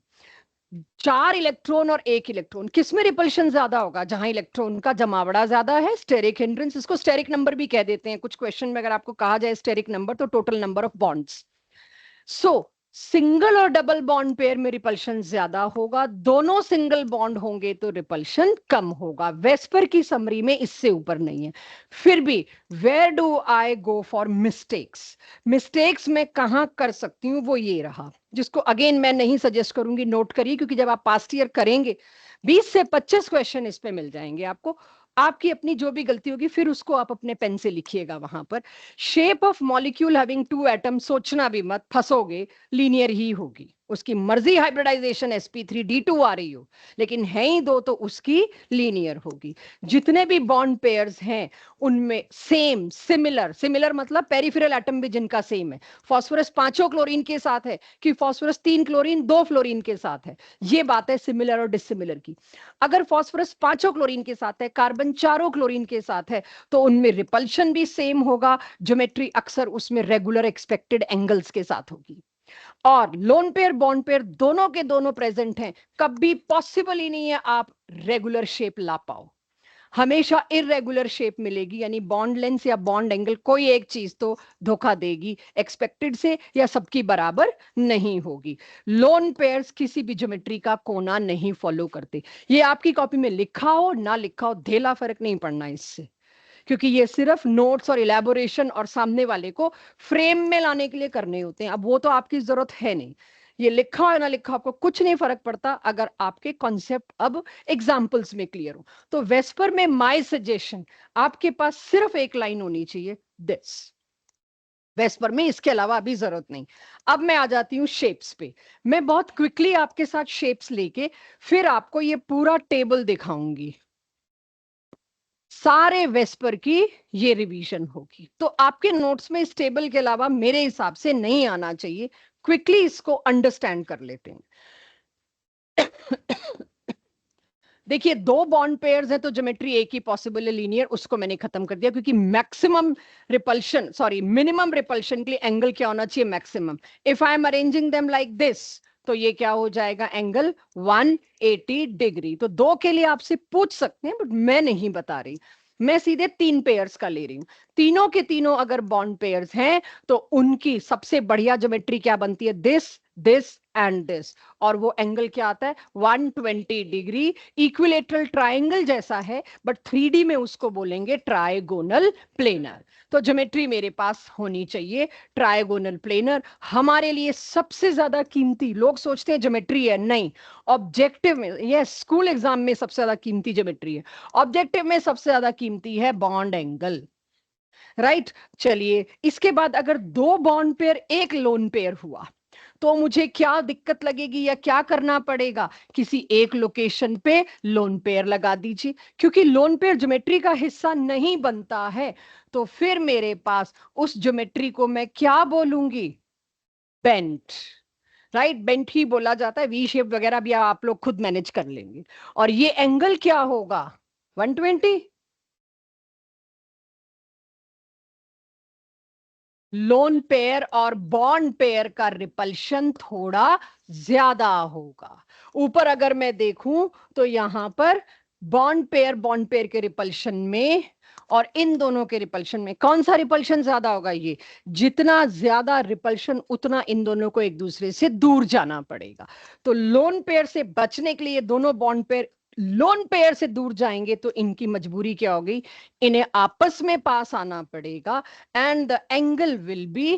4 इलेक्ट्रॉन और 1 इलेक्ट्रॉन, किसमें रिपल्शन ज्यादा होगा? जहां इलेक्ट्रॉन का जमावड़ा ज्यादा है, स्टेरिक हिंड्रेंस, इसको स्टेरिक नंबर भी कह देते हैं। कुछ क्वेश्चन में अगर आपको कहा जाए स्टेरिक नंबर, तो total number of bonds. So single और डबल बॉन्ड पेयर में रिपल्शन ज्यादा होगा, दोनों सिंगल बॉन्ड होंगे तो रिपल्शन कम होगा। वेस्पर की समरी में इससे ऊपर नहीं है। फिर भी where do I go for mistakes? Mistakes में कहां कर सकती हूं, वो ये रहा, जिसको अगेन मैं नहीं सजेस्ट करूंगी, नोट करिए, क्योंकि जब आप पास्ट ईयर करेंगे 20 से 25 क्वेश्चन इस पे मिल जाएंगे आपको। आपकी अपनी जो भी गलती होगी फिर उसको आप अपने पेन से लिखिएगा वहां पर। Shape of molecule having 2 atom, सोचना भी मत, फंसोगे, लीनियर ही होगी। उसकी मर्जी हाइब्रिडाइजेशन sp3d2 आ रही हो, लेकिन है ही 2 तो उसकी लीनियर होगी। जितने भी बॉन्ड पेयर्स हैं उनमें सेम, सिमिलर, सिमिलर मतलब पेरिफेरल एटम भी जिनका सेम है। फास्फोरस 5 क्लोरीन के साथ है कि फास्फोरस 3 क्लोरीन 2 फ्लोरीन के साथ है, ये बात है सिमिलर और डिसिमिलर की। अगर फास्फोरस 5 क्लोरीन के साथ है, कार्बन 4 क्लोरीन के साथ है, तो उनमें रिपल्शन भी सेम होगा, ज्योमेट्री अक्सर उसमें रेगुलर एक्सपेक्टेड एंगल्स के साथ होगी। और लोन पेयर बॉन्ड पेयर दोनों के दोनों प्रेजेंट हैं, कभी पॉसिबल ही नहीं है आप रेगुलर शेप ला पाओ, हमेशा इरेगुलर शेप मिलेगी, यानी बॉन्ड लेंथ या बॉन्ड एंगल कोई एक चीज तो धोखा देगी एक्सपेक्टेड से, या सबकी बराबर नहीं होगी। लोन पेयर्स किसी भी ज्योमेट्री का कोना नहीं फॉलो करते। ये आपकी कॉपी में लिखा हो ना लिखा हो, ढेला फर्क नहीं पड़ना इससे, क्योंकि ये सिर्फ नोट्स और इलेबोरेशन और सामने वाले को फ्रेम में लाने के लिए करने होते हैं। अब वो तो आपकी जरूरत है नहीं, ये लिखा हो या ना लिखा, आपको कुछ नहीं फर्क पड़ता अगर आपके कॉन्सेप्ट अब एग्जाम्पल्स में क्लियर हो। तो वेस्पर में माय सजेशन, आपके पास सिर्फ एक लाइन होनी चाहिए, दिस। वेस्पर में इसके अलावा अभी जरूरत नहीं। अब मैं आ जाती हूँ शेप्स पे। मैं बहुत क्विकली आपके साथ शेप्स लेके फिर आपको ये पूरा टेबल दिखाऊंगी, सारे वेस्पर की ये रिवीजन होगी। तो आपके नोट्स में इस टेबल के अलावा मेरे हिसाब से नहीं आना चाहिए। क्विकली इसको अंडरस्टैंड कर लेते हैं। देखिए, दो बॉन्ड पेयर्स है तो ज्योमेट्री एक ही पॉसिबल है, लीनियर, उसको मैंने खत्म कर दिया, क्योंकि maximum repulsion, sorry minimum repulsion के लिए एंगल क्या होना चाहिए, maximum. If I am arranging them like this, तो ये क्या हो जाएगा, एंगल 180 डिग्री। तो दो के लिए आपसे पूछ सकते हैं, बट मैं नहीं बता रही, मैं सीधे तीन पेयर्स का ले रही हूं। तीनों के तीनों अगर बॉन्ड पेयर्स हैं तो उनकी सबसे बढ़िया ज्योमेट्री क्या बनती है, दिस, दिस एंड दिस। और वो एंगल क्या आता है, 120 डिग्री। इक्विलेटरल ट्राइंगल जैसा है, बट 3D में उसको बोलेंगे ट्राइगोनल प्लेनर। तो ज्योमेट्री मेरे पास होनी चाहिए ट्राइगोनल प्लेनर। हमारे लिए सबसे ज्यादा कीमती, लोग सोचते हैं ज्योमेट्री है, नहीं, ऑब्जेक्टिव में, यस, स्कूल एग्जाम में सबसे ज्यादा कीमती ज्योमेट्री है, ऑब्जेक्टिव में सबसे ज्यादा कीमती है बॉन्ड एंगल, राइट। चलिए, इसके बाद अगर दो बॉन्ड पेयर एक लोन पेयर हुआ तो मुझे क्या दिक्कत लगेगी या क्या करना पड़ेगा, किसी एक लोकेशन पे लोन पेयर लगा दीजिए, क्योंकि लोन पेयर ज्योमेट्री का हिस्सा नहीं बनता है। तो फिर मेरे पास उस ज्योमेट्री को मैं क्या बोलूंगी, बेंट, राइट, बेंट ही बोला जाता है। वी शेप वगैरह भी आप लोग खुद मैनेज कर लेंगे। और ये एंगल क्या होगा, 120। लोन पेयर और बॉन्ड पेयर का रिपल्शन थोड़ा ज्यादा होगा। ऊपर अगर मैं देखूं तो यहां पर बॉन्ड पेयर के रिपल्शन में और इन दोनों के रिपल्शन में कौन सा रिपल्शन ज्यादा होगा, ये। जितना ज्यादा रिपल्शन उतना इन दोनों को एक दूसरे से दूर जाना पड़ेगा। तो लोन पेयर से बचने के लिए दोनों बॉन्ड पेयर लोन पेयर से दूर जाएंगे तो इनकी मजबूरी क्या होगी, इन्हें आपस में पास आना पड़ेगा, and the angle will be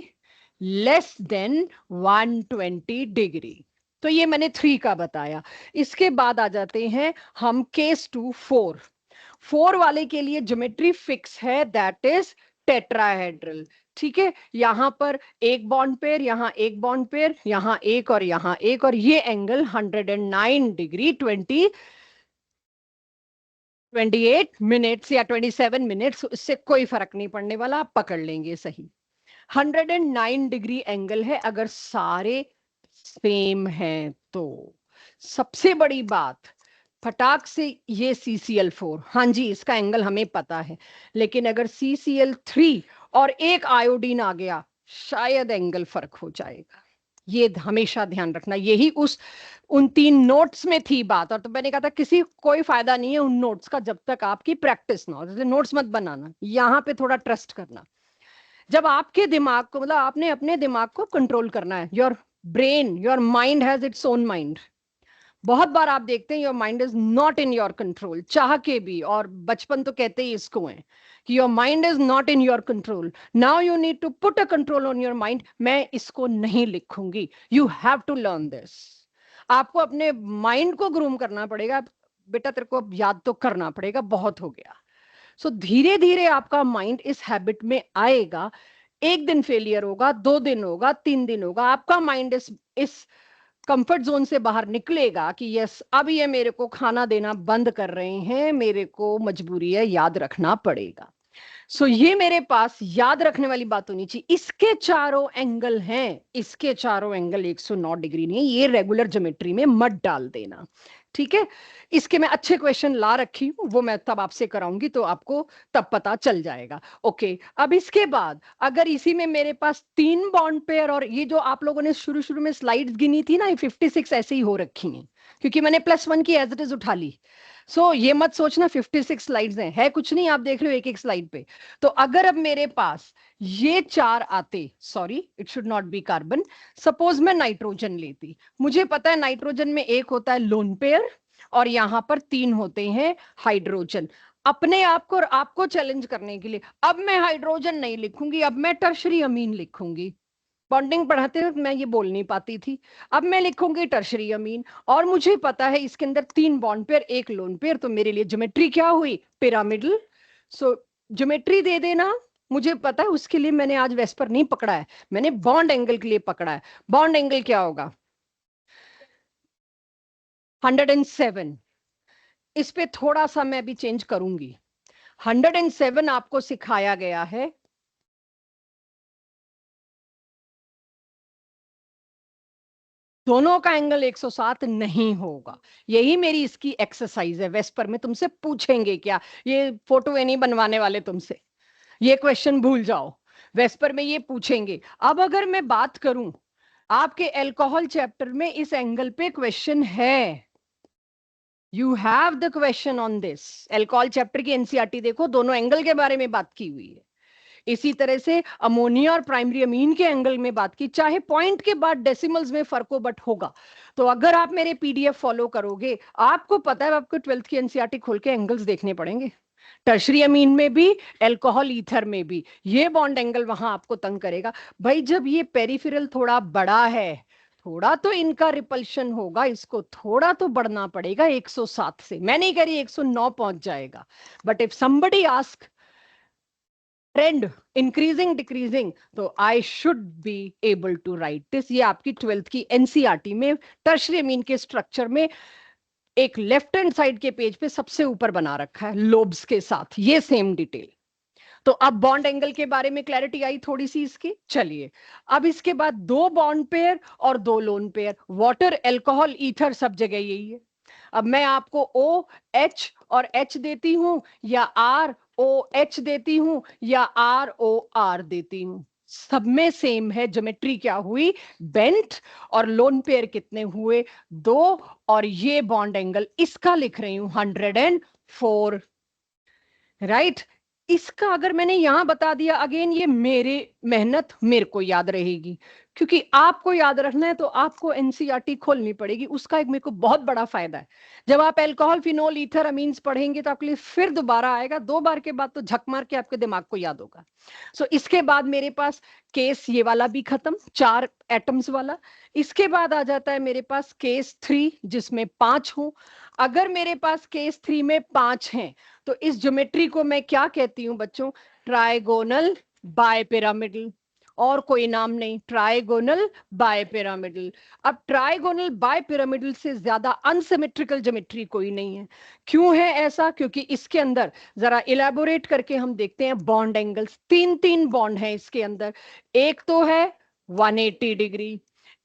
less than 120 degree. तो ये मैंने 3 का बताया। इसके बाद आ जाते हैं हम केस 2, 4। 4 वाले के लिए ज्योमेट्री फिक्स है, दैट इज टेट्राहेड्रल। ठीक है, यहां पर एक बॉन्ड पेयर, यहां एक बॉन्ड पेयर, यहां एक और यहां एक, और ये एंगल 109 डिग्री, 28 मिनट्स या 27 मिनट्स, इससे कोई फर्क नहीं पड़ने वाला, आप पकड़ लेंगे सही। 109 डिग्री एंगल है अगर सारे सेम हैं तो। सबसे बड़ी बात, फटाक से ये CCl4, हाँ जी इसका एंगल हमें पता है, लेकिन अगर CCl3 और एक आयोडीन आ गया, शायद एंगल फर्क हो जाएगा। ये हमेशा ध्यान रखना, यही उस उन 3 नोट्स में थी बात। और तो मैंने कहा था किसी कोई फायदा नहीं है उन नोट्स का जब तक आपकी प्रैक्टिस ना हो, जैसे नोट्स मत बनाना, यहाँ पे थोड़ा ट्रस्ट करना। जब आपके दिमाग को, मतलब आपने अपने दिमाग को कंट्रोल करना है, your brain, your mind has its own mind. बहुत बार आप देखते हैं your mind is not in your control, चाह के भी, और बचपन तो कहते ही इसको है कि your mind is not in your control, now you need to put a control on your mind. मैं इसको नहीं लिखूंगी, you have to learn this. आपको अपने माइंड को ग्रूम करना पड़ेगा, बेटा तेरे को याद तो करना पड़ेगा, बहुत हो गया। सो धीरे धीरे आपका माइंड इस हैबिट में आएगा। एक दिन फेलियर होगा, 2 दिन होगा, 3 दिन होगा, आपका माइंड इस कंफर्ट जोन से बाहर निकलेगा कि यस अब ये मेरे को खाना देना बंद कर रहे हैं, मेरे को मजबूरी है, याद रखना पड़ेगा। सो ये मेरे पास याद रखने वाली बात होनी चाहिए। इसके चारों एंगल हैं, इसके चारों एंगल 109 डिग्री नहीं है, ये रेगुलर ज्योमेट्री में मत डाल देना, ठीक है। इसके मैं अच्छे क्वेश्चन ला रखी हूं, वो मैं तब आपसे कराऊंगी तो आपको तब पता चल जाएगा। ओके, अब इसके बाद अगर इसी में मेरे पास 3 बॉन्ड पेयर, और ये जो आप लोगों ने शुरू शुरू में स्लाइड्स गिनी थी ना, ये 56 ऐसे ही हो रखी हैं, क्योंकि मैंने +1 की एज इट इज उठा ली। ये मत सोचना 56 स्लाइड्स हैं, है कुछ नहीं, आप देख रहे हो एक एक स्लाइड पे। तो अगर अब मेरे पास ये 4 आते, sorry it should not be carbon, suppose मैं नाइट्रोजन लेती, मुझे पता है नाइट्रोजन में एक होता है लोन पेयर और यहां पर 3 होते हैं हाइड्रोजन। अपने आप को और आपको चैलेंज करने के लिए अब मैं हाइड्रोजन नहीं लिखूंगी, अब मैं टर्शरी अमीन लिखूंगी। बॉन्डिंग पढ़ाते वक्त मैं ये बोल नहीं पाती थी। अब मैं लिखूंगी टर्शरी अमीन, और मुझे पता है इसके अंदर 3 बॉन्ड पेयर 1 लोन पेयर, तो मेरे लिए ज्योमेट्री क्या हुई? पिरामिडल। सो ज्योमेट्री दे देना, मुझे पता है उसके लिए मैंने आज वेस्पर नहीं पकड़ा है, मैंने बॉन्ड एंगल के लिए पकड़ा है। बॉन्ड एंगल क्या होगा? 107। इस पे थोड़ा सा मैं भी चेंज करूंगी। 107 आपको सिखाया गया है, दोनों का एंगल 107 नहीं होगा। यही मेरी इसकी एक्सरसाइज है। वेस्पर में तुमसे पूछेंगे क्या, ये फोटो नहीं बनवाने वाले तुमसे, ये क्वेश्चन भूल जाओ। वेस्पर में ये पूछेंगे। अब अगर मैं बात करूं, आपके अल्कोहल चैप्टर में इस एंगल पे क्वेश्चन है, you have the question on this. Alcohol chapter की एनसीईआरटी देखो, दोनों एंगल के बारे में बात की हुई है। इसी तरह से अमोनिया और प्राइमरी अमीन के एंगल में बात की, चाहे पॉइंट के बाद डेसिमल्स में फर्क हो, बट होगा। तो अगर आप मेरे पीडीएफ फॉलो करोगे, आपको पता है आपको 12th की एनसीईआरटी खोल के एंगल्स देखने पड़ेंगे। टर्शरी अमीन में भी, अल्कोहल ईथर में भी, ये बॉन्ड एंगल वहां आपको तंग करेगा। भाई जब ये पेरिफेरल थोड़ा बड़ा है, थोड़ा तो इनका रिपल्शन होगा, इसको थोड़ा तो बढ़ना पड़ेगा 107 से। मैं नहीं कह रही 109 पहुंच जाएगा, but if somebody ask trend increasing decreasing, तो I should be able to write this. ये आपकी 12th की एनसीईआरटी में टर्शरी अमीन के स्ट्रक्चर में एक लेफ्ट हैंड साइड के पेज पे सबसे ऊपर बना रखा है लोब्स के साथ, ये सेम डिटेल। तो अब बॉन्ड एंगल के बारे में क्लैरिटी आई थोड़ी सी इसकी। चलिए अब इसके बाद 2 बॉन्ड पेयर और 2 lone pair, water alcohol ether सब जगह यही है। अब मैं आपको ओ एच और एच देती हूं, या आर ओ एच देती हूं, या आर ओ आर देती हूं, सब में सेम है। ज्योमेट्री क्या हुई? बेंट। और लोन पेयर कितने हुए? 2। और ये बॉन्ड एंगल इसका लिख रही हूं 104, राइट। इसका अगर मैंने यहां बता दिया, अगेन ये मेरे मेहनत मेरे को याद रहेगी, क्योंकि आपको याद रखना है तो आपको एनसीईआरटी खोलनी पड़ेगी। उसका एक मेरे को बहुत बड़ा फायदा है, जब आप अल्कोहल फिनोल ईथर अमीन्स पढ़ेंगे तो आपके लिए फिर दोबारा आएगा, 2 बार के बाद तो झक मार के आपके दिमाग को याद होगा। सो इसके बाद मेरे पास केस ये वाला भी खत्म, 4 एटम्स वाला। इसके बाद आ जाता है मेरे पास केस 3 जिसमें 5 हो। अगर मेरे पास केस 3 में 5 हैं, तो इस ज्योमेट्री को मैं क्या कहती हूं बच्चों? Trigonal bipyramidal. और कोई नाम नहीं, ट्राइगोनल बायपिरामिडल। अब ट्राइगोनल बायपिरामिडल से ज्यादा अनसिमेट्रिकल ज्योमेट्री कोई नहीं है। क्यों है ऐसा? क्योंकि इसके अंदर, जरा इलेबोरेट करके हम देखते हैं, बॉन्ड एंगल्स 3 बॉन्ड हैं इसके अंदर। एक तो है 180 डिग्री,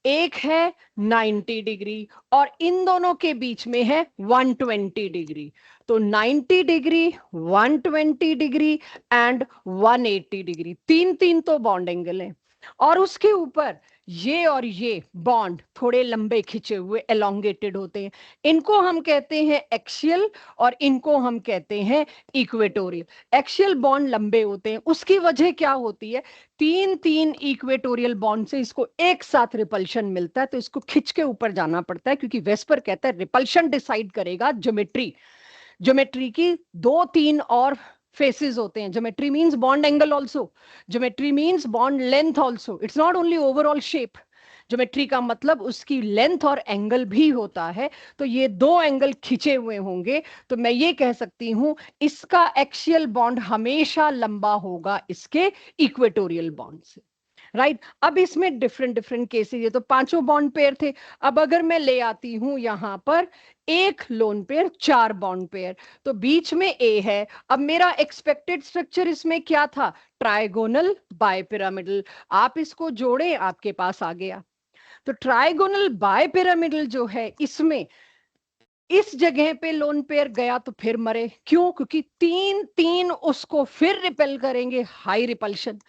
एक है 90 डिग्री, और इन दोनों के बीच में है 120 डिग्री। तो 90 डिग्री, 120 डिग्री एंड 180 डिग्री, 3 तो बॉन्ड एंगल है। और उसके ऊपर ये और ये बॉन्ड थोड़े लंबे खिंचे हुए एलोंगेटेड होते हैं, इनको हम कहते हैं एक्सियल, और इनको हम कहते हैं इक्वेटोरियल। एक्सियल बॉन्ड लंबे होते हैं, उसकी वजह क्या होती है? 3 इक्वेटोरियल बॉन्ड से इसको एक साथ रिपल्शन मिलता है, तो इसको खिंच के ऊपर जाना पड़ता है, क्योंकि वेस्पर कहता है रिपल्शन डिसाइड करेगा ज्योमेट्री। ज्योमेट्री की 2-3 और फेसेस होते हैं। Geometry means bond angle also, geometry means bond length also, it's not only overall shape. Geometry का मतलब उसकी लेंथ और एंगल भी होता है। तो ये 2 एंगल खिंचे हुए होंगे, तो मैं ये कह सकती हूं इसका एक्सियल बॉन्ड हमेशा लंबा होगा इसके इक्वेटोरियल बॉन्ड से, राइट। अब इसमें डिफरेंट डिफरेंट केसेस, ये तो 5 बॉन्ड पेयर थे। अब अगर मैं ले आती हूं यहां पर एक लोन पेयर, 4 बॉन्ड पेयर, तो बीच में ए है। अब मेरा एक्सपेक्टेड स्ट्रक्चर इसमें क्या था? Trigonal bipyramidal. आप इसको जोड़े, आपके पास आ गया। तो ट्राइगोनल बायपिरामिडल जो है, इसमें इस जगह पे लोन पेयर गया तो फिर मरे। क्यों? क्योंकि 3 उसको फिर रिपेल करेंगे, हाई रिपल्शन।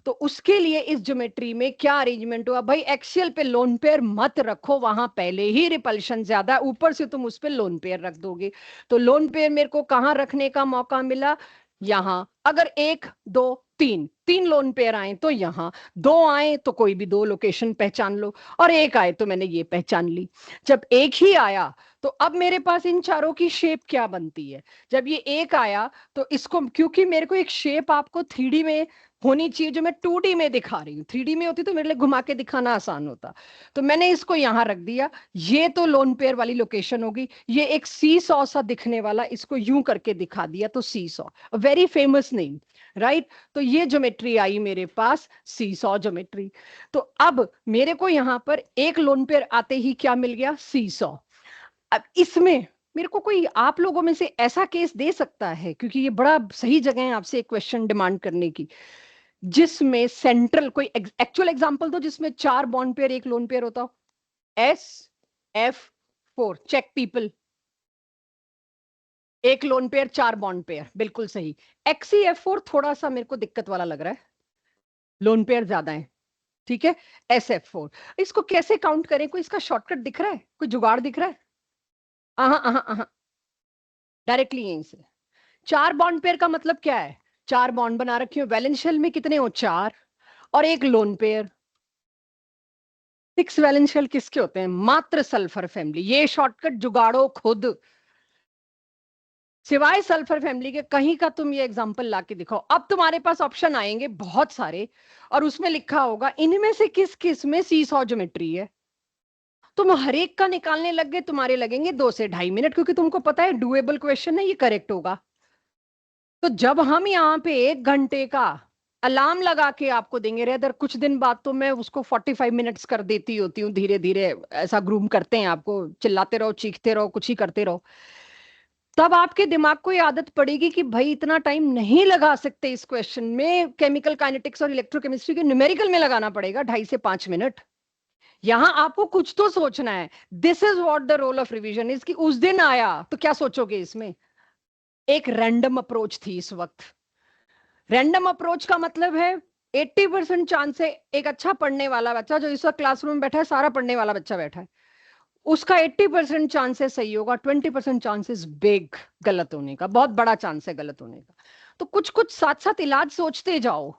तो उसके लिए इस ज्योमेट्री में क्या अरेंजमेंट हुआ? भाई एक्सियल पे लोन पेयर मत रखो, वहां पहले ही रिपल्शन ज्यादा, ऊपर से तुम उस पे लोन पेयर रख दोगे। तो लोन पेयर मेरे को कहां रखने का मौका मिला? यहां। अगर 1 2 3 लोन पेयर आए तो यहां, 2 आए तो कोई भी 2 लोकेशन पहचान लो, और 1 आए तो मैंने ये पहचान ली। जब 1 ही आया, तो अब मेरे पास इन चारों की शेप क्या बनती है? जब ये 1 आया, तो इसको, क्योंकि मेरे को एक शेप आपको 3D में होनी चाहिए जो मैं 2D में दिखा रही हूँ। 3D में होती तो मेरे लिए घुमा के दिखाना आसान होता। तो मैंने इसको यहां रख दिया। ये तो लोन पेयर वाली लोकेशन होगी। ये एक सी सॉ सा दिखने वाला, इसको यूं करके दिखा दिया तो seesaw, very famous name, right. तो ये ज्योमेट्री आई मेरे पास, सी सॉ ज्योमेट्री। तो अब मेरे को यहां पर एक लोन पेयर आते ही क्या मिल गया, सी सॉ। अब इसमें मेरे को कोई आप लोगों में से ऐसा केस दे सकता है, क्योंकि ये बड़ा सही जगह है आपसे एक क्वेश्चन डिमांड करने की, जिसमें सेंट्रल कोई एक्चुअल एग्जांपल दो जिसमें 4 बॉन्ड पेयर 1 लोन पेयर होता हो। SF4, check people. 1 lone pair 4 bond pair, बिल्कुल सही। XeF4 थोड़ा सा मेरे को दिक्कत वाला लग रहा है, लोन पेयर ज्यादा है, ठीक है। SF4 इसको कैसे काउंट करें, कोई इसका शॉर्टकट दिख रहा है, कोई जुगाड़ दिख रहा है? डायरेक्टली यहीं से। 4 बॉन्ड पेयर का मतलब क्या है, 4 बॉन्ड बना रखे हो, वैलेंस शेल में कितने हो, 4, और 1 लोन पेयर। 6 वैलेंस शेल किसके होते हैं, मात्र सल्फर फैमिली। ये शॉर्टकट जुगाड़ो खुद, सिवाय सल्फर फैमिली के कहीं का तुम ये एग्जांपल लाके दिखाओ। अब तुम्हारे पास ऑप्शन आएंगे बहुत सारे, और उसमें लिखा होगा इनमें से किस किस में सी सॉ ज्योमेट्री है। तुम हर एक का निकालने लग गए, तुम्हारे लगेंगे 2 से 2.5 मिनट, क्योंकि तुमको पता है डुएबल क्वेश्चन है, ये करेक्ट होगा। तो जब हम यहाँ पे 1 घंटे का अलार्म लगा के आपको देंगे, रेदर कुछ दिन बाद तो मैं उसको 45 मिनट्स कर देती होती हूँ, धीरे धीरे ऐसा ग्रूम करते हैं आपको, चिल्लाते रहो, चीखते रहो, कुछ ही करते रहो, तब आपके दिमाग को ये आदत पड़ेगी कि भाई इतना टाइम नहीं लगा सकते इस क्वेश्चन में, केमिकल काइनेटिक्स और इलेक्ट्रोकेमिस्ट्री के न्यूमेरिकल में लगाना पड़ेगा 2.5 से 5 मिनट। यहां आपको कुछ तो सोचना है। This is what the role of revision is, कि उस दिन आया तो क्या सोचोगे इसमें। एक रैंडम अप्रोच थी इस वक्त। रैंडम अप्रोच का मतलब है 80% चांस है एक अच्छा पढ़ने वाला बच्चा जो इस वक्त क्लासरूम में बैठा है, सारा पढ़ने वाला बच्चा बैठा है, उसका 80% चांसेस सही होगा, 20% चांसेस बिग गलत होने का, बहुत बड़ा चांस है गलत होने का। तो कुछ कुछ साथ साथ इलाज सोचते जाओ,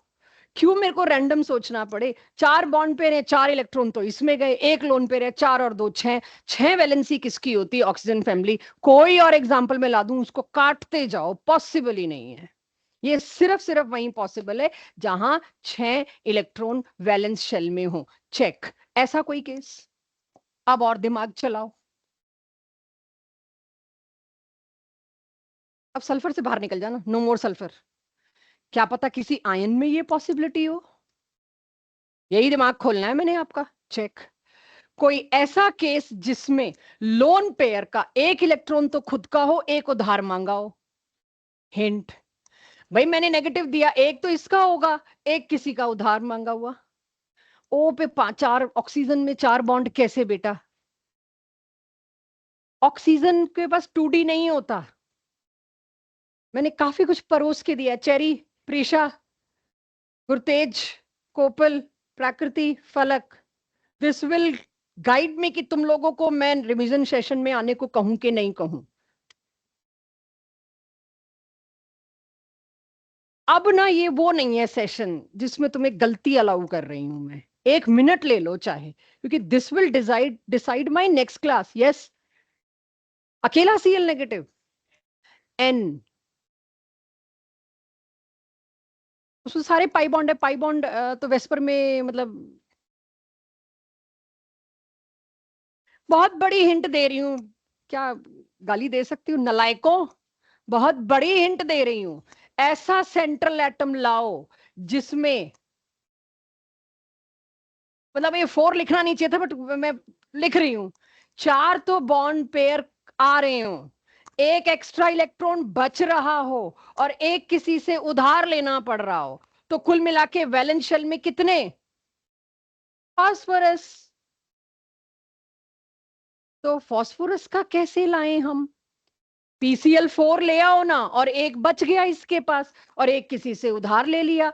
क्यों मेरे को रैंडम सोचना पड़े। 4 बॉन्ड पेयर है, 4 इलेक्ट्रॉन तो इसमें गए, 1 लोन पेयर है, 4 और 2 6, 6 वैलेंसी किसकी होती है, ऑक्सीजन फैमिली। कोई और एग्जाम्पल में ला दूं, उसको काटते जाओ, पॉसिबल ही नहीं है। ये सिर्फ सिर्फ वहीं पॉसिबल है जहां 6 इलेक्ट्रॉन वैलेंस शेल में हो, चेक। ऐसा कोई केस? अब और दिमाग चलाओ। अब सल्फर से बाहर निकल जाना, नो मोर सल्फर। क्या पता किसी आयन में ये पॉसिबिलिटी हो, यही दिमाग खोलना है मैंने आपका, चेक। कोई ऐसा केस जिसमें लोन पेयर का 1 इलेक्ट्रॉन तो खुद का हो, 1 उधार मांगा हो। हिंट, भाई मैंने नेगेटिव दिया, 1 तो इसका होगा, 1 किसी का उधार मांगा हुआ। ओ पे 4 ऑक्सीजन में 4 बॉन्ड कैसे बेटा, ऑक्सीजन के पास 2D नहीं होता। मैंने काफी कुछ परोस के दिया, चेरी, प्रीशा, गुरतेज, कोपल, प्राकृति, फलक। दिस विल गाइड मी कि तुम लोगों को मैं रिवीजन सेशन में आने को कहूं कि नहीं कहूं। अब ना ये वो नहीं है सेशन जिसमें तुम्हें गलती अलाउ कर रही हूं मैं, 1 मिनट ले लो चाहे, क्योंकि this will decide my next class. Yes, अकेला Cl नेगेटिव, N, उसमें सारे पाई बॉन्ड है। पाई बॉन्ड तो वेस्पर में मतलब, बहुत बड़ी हिंट दे रही हूँ, क्या गाली दे सकती हूँ नलायकों, बहुत बड़ी हिंट दे रही हूं। ऐसा सेंट्रल एटम लाओ जिसमें, मतलब ये 4 लिखना नहीं चाहिए था बट मैं लिख रही हूं, 4 तो बॉन्ड पेयर आ रहे हो, 1 एक्स्ट्रा इलेक्ट्रॉन बच रहा हो, और 1 किसी से उधार लेना पड़ रहा हो, तो कुल मिला के वैलेंस शेल में कितने, फास्फोरस। तो फास्फोरस का कैसे लाएं हम, PCl4 ले आओ ना, और 1 बच गया इसके पास, और 1 किसी से उधार ले लिया।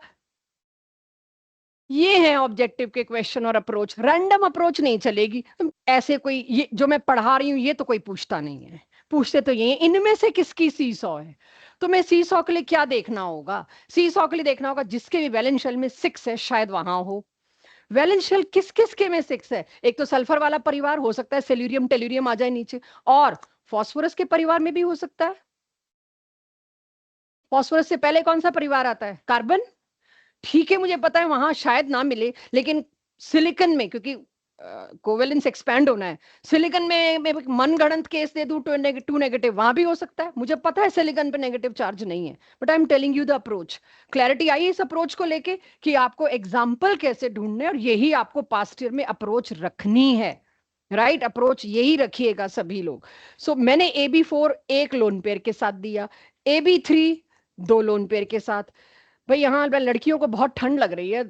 ये है ऑब्जेक्टिव के क्वेश्चन और अप्रोच, रैंडम अप्रोच नहीं चलेगी। ऐसे कोई ये जो मैं पढ़ा रही हूं ये तो कोई पूछता नहीं है, पूछते तो ये इनमें से किसकी सी सॉ है। तो मैं सी सॉ के लिए क्या देखना होगा, सी सॉ के लिए देखना होगा जिसके भी वैलेंस शेल में 6 है शायद वहां हो। वैलेंस शेल किस किस के में 6 है, एक तो सल्फर वाला परिवार हो सकता है, सेल्यूरियम टेल्यूरियम आ जाए नीचे, और फास्फोरस के परिवार में भी हो सकता है। फास्फोरस से पहले कौन सा परिवार आता है, कार्बन, ठीक है, मुझे पता है वहां शायद ना मिले, लेकिन सिलिकॉन में क्योंकि कोवेलेंस एक्सपैंड होना है, सिलिकॉन में मैं मनगढ़ंत केस दे दूं टू नेगेटिव, वहां भी हो सकता है। मुझे पता है सिलिकॉन पे नेगेटिव चार्ज नहीं है, but I am telling you the approach. Clarity आई इस अप्रोच को लेके कि आपको एग्जाम्पल कैसे ढूंढने, और यही आपको पास्ट ईयर में अप्रोच रखनी है, राइट? अप्रोच यही रखिएगा सभी लोग। सो मैंने AB4 एक लोन पेयर के साथ दिया, AB3 दो लोन पेयर के साथ। भाई यहाँ लड़कियों को बहुत ठंड लग रही है,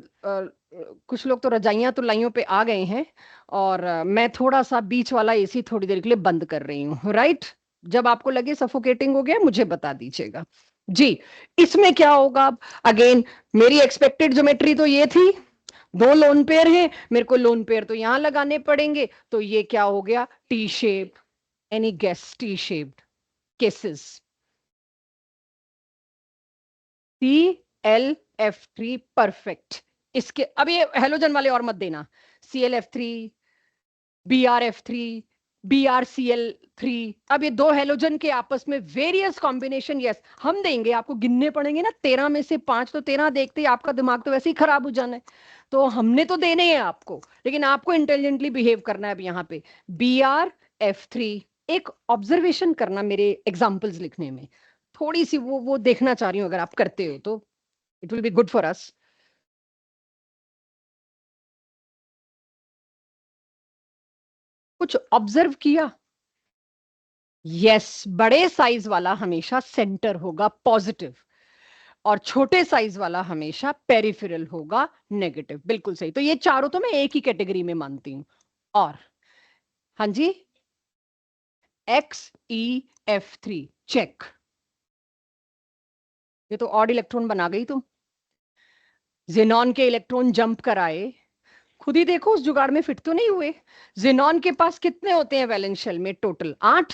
कुछ लोग तो रजाइयां तो लाइयों पे आ गए हैं, और मैं थोड़ा सा बीच वाला एसी थोड़ी देर के लिए बंद कर रही हूँ, राइट? जब आपको लगे सफोकेटिंग हो गया मुझे बता दीजिएगा जी। इसमें क्या होगा अब? अगेन मेरी एक्सपेक्टेड ज्योमेट्री तो ये थी, दो लोन पेयर है, मेरे को लोन पेयर तो यहां लगाने पड़ेंगे, तो ये क्या हो गया? T shape. Any guess? T shaped cases. ClF3 perfect. इसके अब ये हेलोजन वाले और मत देना, ClF3, BrF3, BrCl3। अब ये दो हेलोजन के आपस में वेरियस कॉम्बिनेशन, यस हम देंगे आपको, गिनने पड़ेंगे ना 13 में से 5, तो 13 देखते ही आपका दिमाग तो वैसे ही खराब हो जाना है, तो हमने तो देने हैं आपको, लेकिन आपको इंटेलिजेंटली बिहेव करना है अब यहाँ पे। BrF3। एक ऑब्जर्वेशन करना मेरे एग्जाम्पल्स लिखने में, थोड़ी सी वो देखना चाह रही हूँ, अगर आप करते हो तो it will be good for us. कुछ ऑब्जर्व किया? यस, बड़े साइज वाला हमेशा सेंटर होगा पॉजिटिव, और छोटे साइज वाला हमेशा पेरिफेरल होगा नेगेटिव। बिल्कुल सही। तो ये चारों तो मैं एक ही कैटेगरी में मानती हूं। और हाँ जी, XeF3 चेक। ये तो ऑड इलेक्ट्रॉन बना गई तुम। जेनॉन के इलेक्ट्रॉन जंप कराए, खुद ही देखो उस जुगाड़ में फिट तो नहीं हुए। जेनॉन के पास कितने होते हैं वैलेंस शेल में? टोटल 8।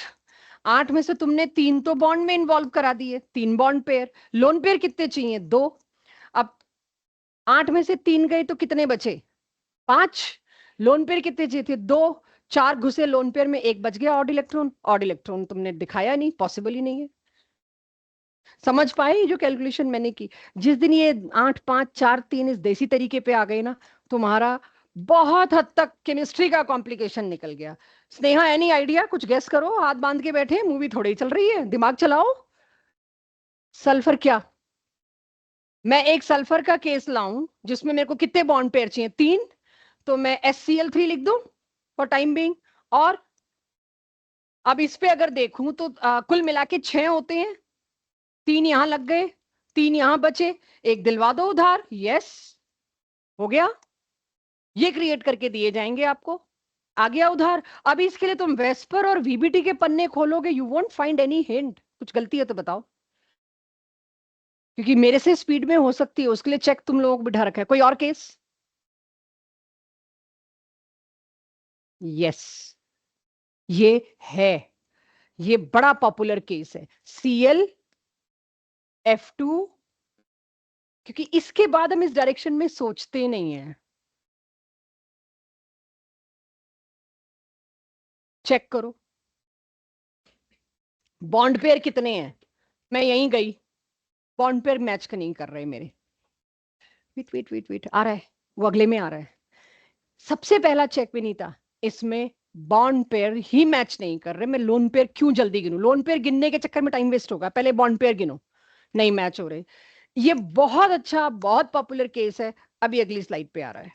8 में से तुमने 3 तो बॉन्ड में इन्वॉल्व करा दिए, 3 बॉन्ड पेयर। लोन पेयर कितने चाहिए? 2। अब 8 में से 3 गए तो कितने बचे? 5। लोन पेयर कितने चाहिए थे? 2। 4 घुसे लोन पेयर में, एक बच गया ऑड इलेक्ट्रॉन। ऑड इलेक्ट्रॉन तुमने दिखाया नहीं, पॉसिबल ही नहीं है। समझ पाए जो कैलकुलेशन मैंने की? जिस दिन ये 8 5 4 3 इस देसी तरीके पे आ गए ना, तुम्हारा बहुत हद तक केमिस्ट्री का कॉम्प्लिकेशन निकल गया। Sneha, any idea? कुछ गेस करो, हाथ बांध के बैठे, मूवी थोड़ी चल रही है, दिमाग चलाओ। सल्फर क्या? मैं एक सल्फर का केस लाऊं जिसमें मेरे को कितने बॉन्ड पेयर चाहिए? 3। तो मैं SCl3 लिख दूं फॉर टाइम बिंग। और अब इस पे अगर देखूं तो कुल मिला के 6 होते हैं। 3 यहां लग गए, 3 यहां बचे, एक दिलवा दो उधार। यस, हो गया। ये क्रिएट करके दिए जाएंगे आपको, आ गया उधार। अभी इसके लिए तुम वेस्पर और VBT के पन्ने खोलोगे, you won't find any hint. कुछ गलती है तो बताओ, क्योंकि मेरे से स्पीड में हो सकती है, उसके लिए चेक तुम लोगों को बिठा रखा है। कोई और केस? यस, ये है, ये बड़ा पॉपुलर केस है, ClF2। क्योंकि इसके बाद हम इस डायरेक्शन में सोचते नहीं है। चेक करो बॉन्ड पेयर कितने हैं। मैं यहीं गई, बॉन्ड पेयर मैच नहीं कर रहे मेरे। वेट वेट वेट वेट, आ रहा है, वो अगले में आ रहा है। सबसे पहला चेक विनीता, इसमें बॉन्ड पेयर ही मैच नहीं कर रहे। मैं लोन पेयर क्यों जल्दी गिनूं? लोन पेयर गिनने के चक्कर में टाइम वेस्ट होगा, पहले बॉन्ड पेयर गिनो। नहीं मैच हो रहे। ये बहुत अच्छा, बहुत पॉपुलर केस है। अभी अगली स्लाइड पे आ रहा है।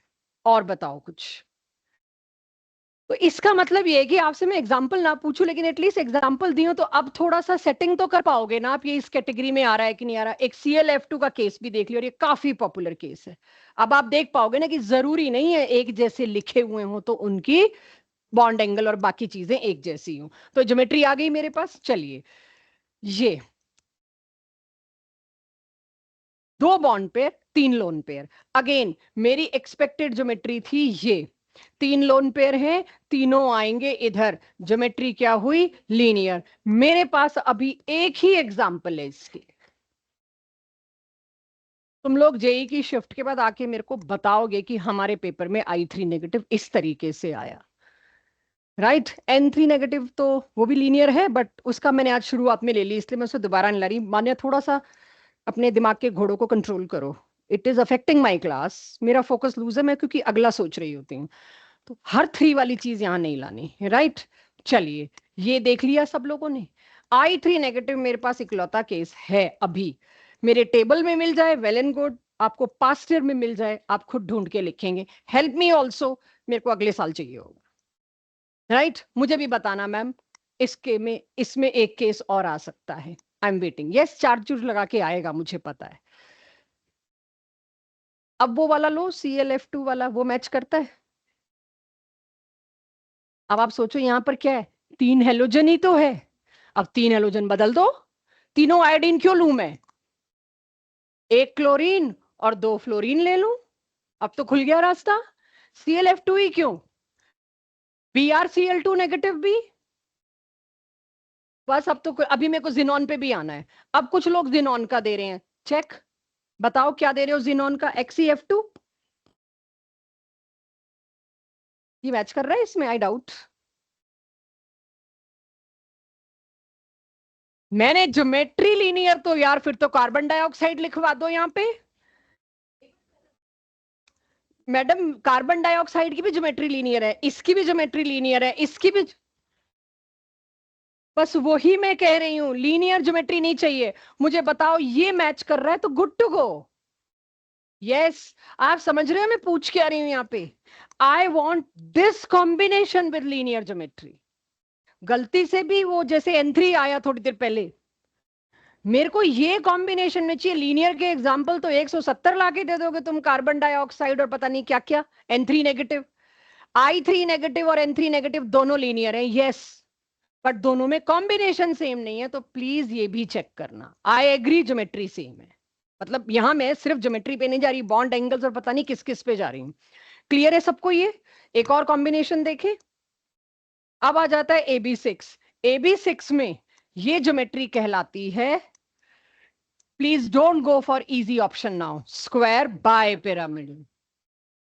और बताओ कुछ। तो इसका मतलब ये है कि आपसे मैं एग्जांपल ना पूछूं, लेकिन एटलीस्ट एग्जांपल दी हो, तो अब थोड़ा सा सेटिंग तो कर पाओगे ना आप, ये इस कैटेगरी में आ रहा है कि नहीं आ रहा। एक ClF2 का केस भी देख लियो, और ये काफी पॉपुलर केस है। अब आप देख पाओगे ना कि जरूरी नहीं है एक जैसे लिखे हुए हो तो उनकी बॉन्ड एंगल और बाकी चीजें एक जैसी हो। तो ज्योमेट्री आ गई मेरे पास। चलिए, ये 2 bond pair, 3 lone pair. Again मेरी एक्सपेक्टेड ज्योमेट्री थी ये, 3 लोन पेयर हैं, तीनों आएंगे इधर। ज्योमेट्री क्या हुई? लीनियर। मेरे पास अभी एक ही एग्जांपल है इसके। तुम लोग जेई की शिफ्ट के बाद आके मेरे को बताओगे कि हमारे पेपर में I3 नेगेटिव इस तरीके से आया, राइट? N3 नेगेटिव तो वो भी लीनियर है, बट उसका मैंने आज शुरुआत में ले ली, इसलिए मैं उसे दोबारा नहीं ला रही। मान्य, थोड़ा सा अपने दिमाग के घोड़ों को कंट्रोल करो। It is affecting my class, मेरा फोकस लूज है, मैं क्योंकि अगला सोच रही होती हूँ, तो हर 3 वाली चीज यहाँ नहीं लानी, राइट? चलिए, ये देख लिया सब लोगों ने। I3 नेगेटिव मेरे पास इकलौता केस है अभी, मेरे टेबल में मिल जाए वेल एंड गुड, आपको पास्ट ईयर में मिल जाए आप खुद ढूंढ के लिखेंगे। हेल्प मी ऑल्सो, मेरे को अगले साल चाहिए होगा, राइट? मुझे भी बताना मैम, इसके में इसमें एक केस और आ सकता है। आई एम वेटिंग। यस, चार्ज लगा के आएगा, मुझे पता है। अब वो वाला लो, ClF2 वाला, वो मैच करता है। अब आप सोचो यहाँ पर क्या है, 3 हेलोजन ही तो है। अब 3 हेलोजन बदल दो, तीनों आयोडीन क्यों लूं मैं? 1 क्लोरीन और 2 फ्लोरीन ले लूं, अब तो खुल गया रास्ता। ClF2 ही क्यों, BrCl2 नेगेटिव भी। बस अब तो अभी मेरे को जिनॉन पे भी आना है। अब कुछ लोग जिनॉन का दे रहे हैं, चेक, बताओ क्या दे रहे हो जिनॉन का? XeF2, ये मैच कर रहा है इसमें? I doubt. मैंने ज्योमेट्री लीनियर, तो यार फिर तो कार्बन डाइऑक्साइड लिखवा दो यहाँ पे। मैडम, कार्बन डाइऑक्साइड की भी ज्योमेट्री लीनियर है, इसकी भी ज्योमेट्री लीनियर है, इसकी भी। बस वही मैं कह रही हूं, लीनियर ज्योमेट्री नहीं चाहिए मुझे। बताओ ये मैच कर रहा है तो गुड टू गो। यस, आप समझ रहे हो मैं पूछ के आ रही हूं यहाँ पे। I want this combination with linear geometry. गलती से भी वो जैसे N3 आया थोड़ी देर पहले, मेरे को ये कॉम्बिनेशन में चाहिए। लीनियर के एग्जाम्पल तो 170 लाके दे दोगे तुम, कार्बन डाइऑक्साइड और पता नहीं क्या क्या। N3 नेगेटिव, I3 नेगेटिव और N3 नेगेटिव दोनों लीनियर है, यस, बट दोनों में कॉम्बिनेशन सेम नहीं है, तो प्लीज ये भी चेक करना। आई एग्री, ज्योमेट्री सेम है, मतलब यहां मैं सिर्फ ज्योमेट्री पे नहीं जा रही, बॉन्ड एंगल्स और पता नहीं किस किस पे जा रही हूं। क्लियर है सबको ये? एक और कॉम्बिनेशन देखें। अब आ जाता है AB6। AB6 में ये ज्योमेट्री कहलाती है, please don't go for easy option now, square by pyramidal.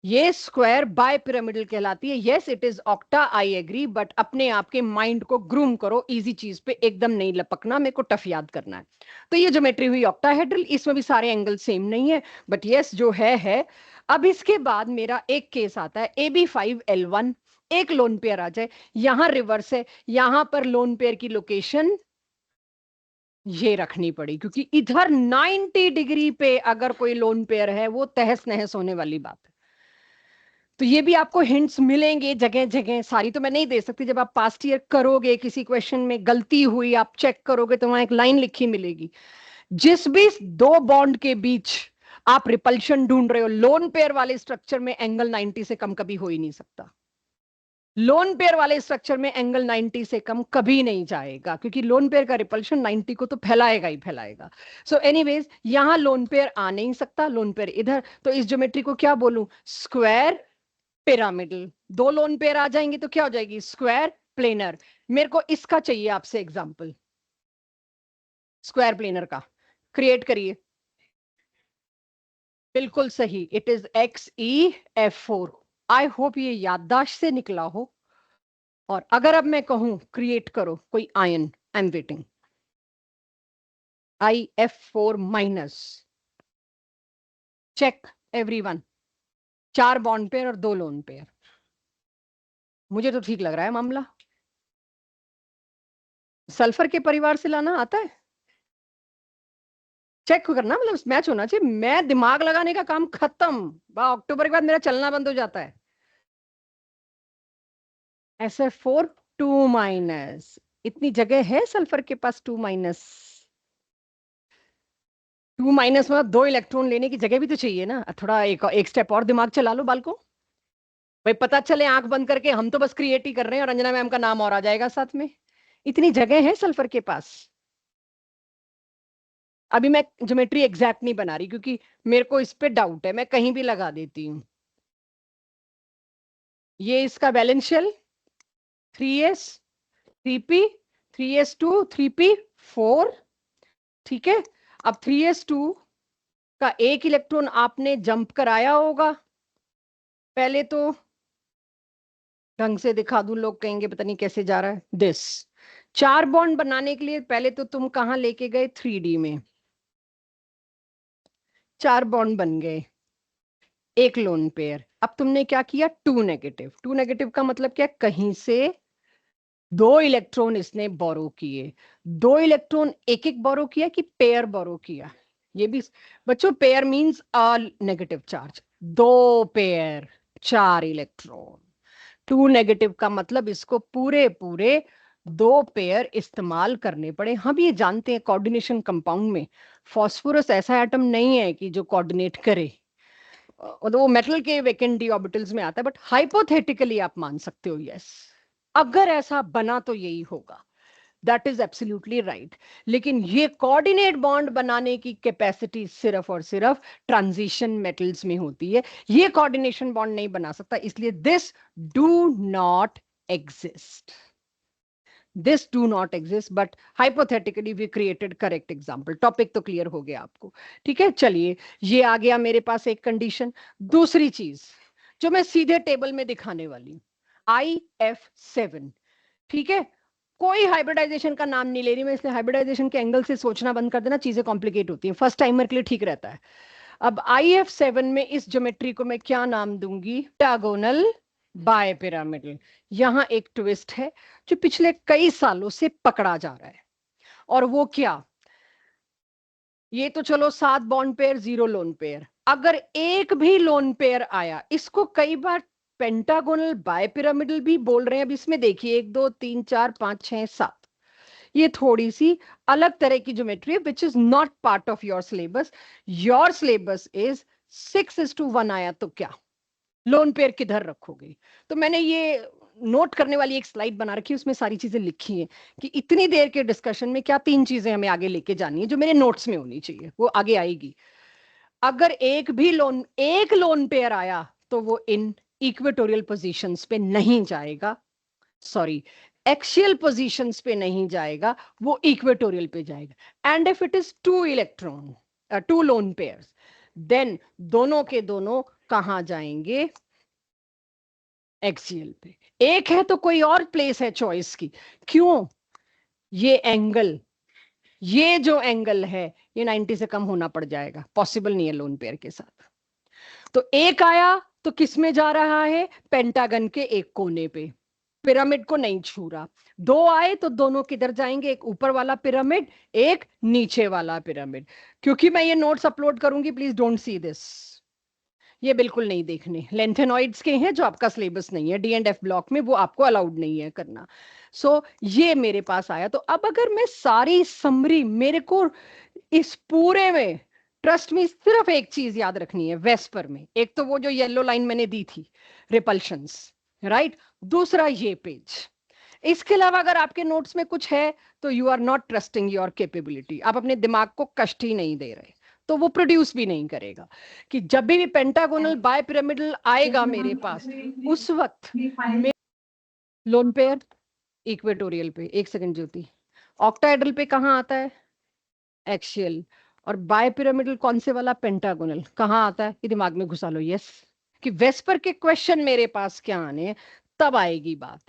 ये स्क्वायर बाय पिरामिडल कहलाती है। Yes, it is octa, I agree, but अपने आप के माइंड को ग्रूम करो, इजी चीज पे एकदम नहीं लपकना, मेरे को टफ याद करना है। तो ये ज्योमेट्री हुई ऑक्टाहेड्रल, इसमें भी सारे एंगल सेम नहीं है, बट यस जो है। अब इसके बाद मेरा एक केस आता है AB5L1, एक लोन पेयर आ जाए, यहां रिवर्स है, यहां पर लोन पेयर की लोकेशन ये रखनी पड़ी, क्योंकि इधर 90 डिग्री पे अगर कोई लोन पेयर है वो तहस नहस होने वाली बात है। तो ये भी आपको हिंट्स मिलेंगे जगह जगह, सारी तो मैं नहीं दे सकती। जब आप पास्ट ईयर करोगे, किसी क्वेश्चन में गलती हुई आप चेक करोगे तो वहां एक लाइन लिखी मिलेगी, जिस भी 2 बॉन्ड के बीच आप रिपल्शन ढूंढ रहे हो, लोन पेयर वाले स्ट्रक्चर में एंगल 90 से कम कभी हो ही नहीं सकता। लोन पेयर वाले स्ट्रक्चर में एंगल 90 से कम कभी नहीं जाएगा, क्योंकि लोन पेयर का रिपल्शन 90 को तो फैलाएगा ही फैलाएगा। सो एनीवेज, यहां लोन पेयर आ नहीं सकता, लोन पेयर इधर, तो इस ज्योमेट्री को क्या बोलूं? Square pyramidal. 2 लोन पेयर आ जाएंगे तो क्या हो जाएगी? Square planar. मेरे को इसका चाहिए आपसे एग्जांपल, स्क्वायर प्लेनर का। क्रिएट करिए। बिल्कुल सही, it is XeF4। I hope ये याददाश्त से निकला हो। और अगर अब मैं कहूं क्रिएट करो कोई ion, I am waiting. IF4 minus, check everyone, 4 bond pair और 2 लोन पेयर। मुझे तो ठीक लग रहा है मामला। सल्फर के परिवार से लाना आता है, चेक करना, मतलब मैच होना चाहिए। मैं दिमाग लगाने का काम खत्म, अक्टूबर के बाद मेरा चलना बंद हो जाता है। SF4 2 माइनस, इतनी जगह है सल्फर के पास 2 माइनस। 2 माइनस में 2 इलेक्ट्रॉन लेने की जगह भी तो चाहिए ना, थोड़ा एक स्टेप और दिमाग चला लो बालको। भाई पता चले आंख बंद करके हम तो बस क्रिएट ही कर रहे हैं और रंजना मैम का नाम और आ जाएगा साथ में। इतनी जगह है सल्फर के पास। अभी मैं ज्योमेट्री एग्जैक्ट नहीं बना रही, क्योंकि मेरे को इस पे डाउट है, मैं कहीं भी लगा देती हूँ। ये इसका balance shell 3s 3p 3s2 3p4, ठीक है। अब 3s2 का एक इलेक्ट्रॉन आपने जंप कराया होगा। पहले तो ढंग से दिखा दूं, लोग कहेंगे पता नहीं कैसे जा रहा है। दिस 4 बॉन्ड बनाने के लिए पहले तो तुम कहां लेके गए? 3D में। 4 बॉन्ड बन गए, एक लोन पेयर। अब तुमने क्या किया, 2 नेगेटिव। 2 नेगेटिव का मतलब क्या, कहीं से 2 इलेक्ट्रॉन इसने बोरो किए। 2 इलेक्ट्रॉन एक एक बोरो किया कि पेयर बोरो किया? ये भी बच्चों, pair means a negative charge, 2 pair 4 electron. 2 negative का मतलब इसको पूरे पूरे 2 पेयर इस्तेमाल करने पड़े। हम ये जानते हैं कोऑर्डिनेशन कंपाउंड में फास्फोरस ऐसा एटम नहीं है कि जो कोऑर्डिनेट करे, तो वो मेटल के वैकेंट डी ऑर्बिटल्स में आता है, बट हाइपोथेटिकली आप मान सकते हो यस, अगर ऐसा बना तो यही होगा। That is absolutely right. लेकिन ये कोऑर्डिनेट बॉन्ड बनाने की कैपेसिटी सिर्फ और सिर्फ ट्रांजिशन मेटल्स में होती है। ये कोऑर्डिनेशन बॉन्ड नहीं बना सकता, इसलिए this do not exist. This do not exist, but hypothetically we created correct example. Topic तो क्लियर हो गया आपको, ठीक है। चलिए, ये आ गया मेरे पास एक कंडीशन। दूसरी चीज जो मैं सीधे टेबल में दिखाने वाली हूं, IF7, ठीक है। कोई हाइब्रिडाइजेशन का नाम नहीं ले रही मैं, इसलिए हाइब्रिडाइजेशन के एंगल से सोचना बंद कर देना, चीजें कॉम्प्लिकेट होती हैं, फर्स्ट टाइमर के लिए ठीक रहता है। अब IF7 में इस ज्योमेट्री को मैं क्या नाम दूंगी, पेंटागोनल बायपिरामिडल। यहां एक ट्विस्ट है जो पिछले कई सालों से पकड़ा जा रहा है, और वो क्या, ये तो चलो 7 बॉन्ड पेयर 0 लोन पेयर, अगर एक भी लोन पेयर आया, इसको कई बार पेंटागोनल बायपिरामिडल भी बोल रहे हैं। अब इसमें देखिए 1 2 3 4 5 6 7, ये थोड़ी सी अलग तरह की ज्योमेट्री है, which is not part of your syllabus. Your syllabus is 6:1 आया तो क्या, लोन पेयर किधर रखोगे? तो मैंने ये नोट करने वाली एक स्लाइड बना रखी है, उसमें सारी चीजें लिखी हैं कि इतनी देर के डिस्कशन में क्या 3 चीजें हमें आगे लेके जानी है, जो मेरे नोट्स में होनी चाहिए, वो आगे आएगी। अगर एक लोन पेयर आया तो वो इन इक्वेटोरियल पोजीशंस पे नहीं जाएगा, सॉरी एक्सियल पोजीशंस पे नहीं जाएगा, वो इक्वेटोरियल पे जाएगा। And if it is 2 electron 2 lone pairs, then दोनों के दोनों कहां जाएंगे, एक्सियल पे। एक है तो कोई और प्लेस है चॉइस की, क्यों, ये जो एंगल है ये 90 से कम होना पड़ जाएगा, पॉसिबल नहीं है लोन पेयर के साथ। तो एक आया तो किस में जा रहा है, पेंटागन के एक कोने पे, पिरामिड को नहीं छू रहा। 2 आए तो दोनों किधर जाएंगे, एक ऊपर वाला पिरामिड, एक नीचे वाला पिरामिड। क्योंकि मैं ये नोट्स अपलोड करूंगी, प्लीज डोंट सी दिस, ये बिल्कुल नहीं देखने, लेंथेनॉइड्स के हैं जो आपका सिलेबस नहीं है, D&F ब्लॉक में वो आपको अलाउड नहीं है करना। ये मेरे पास आया, तो अब अगर मैं सारी समरी, मेरे को इस पूरे में ट्रस्ट में सिर्फ एक चीज याद रखनी है, वेस्पर में एक तो वो जो येलो लाइन मैंने दी थी, रिपल्शंस, राइट, दूसरा ये पेज। इसके अलावा अगर आपके नोट्स में कुछ है तो you are not trusting your capability, आप अपने दिमाग को कष्ट ही नहीं दे रहे, तो वो प्रोड्यूस भी नहीं करेगा। कि जब भी पेंटागोनल बाय पिरामिडल आएगा मेरे पास, उस वक्त लोन पेयर इक्वेटोरियल पे, एक सेकंड ज्योति, ऑक्टाहेड्रल पे कहाँ आता है, एक्सियल, और बाय पिरामिडल कौन से वाला, पेंटागोनल, कहाँ आता है, ये दिमाग में घुसा लो। यस, कि वेस्पर के क्वेश्चन मेरे पास क्या आने हैं, तब आएगी बात।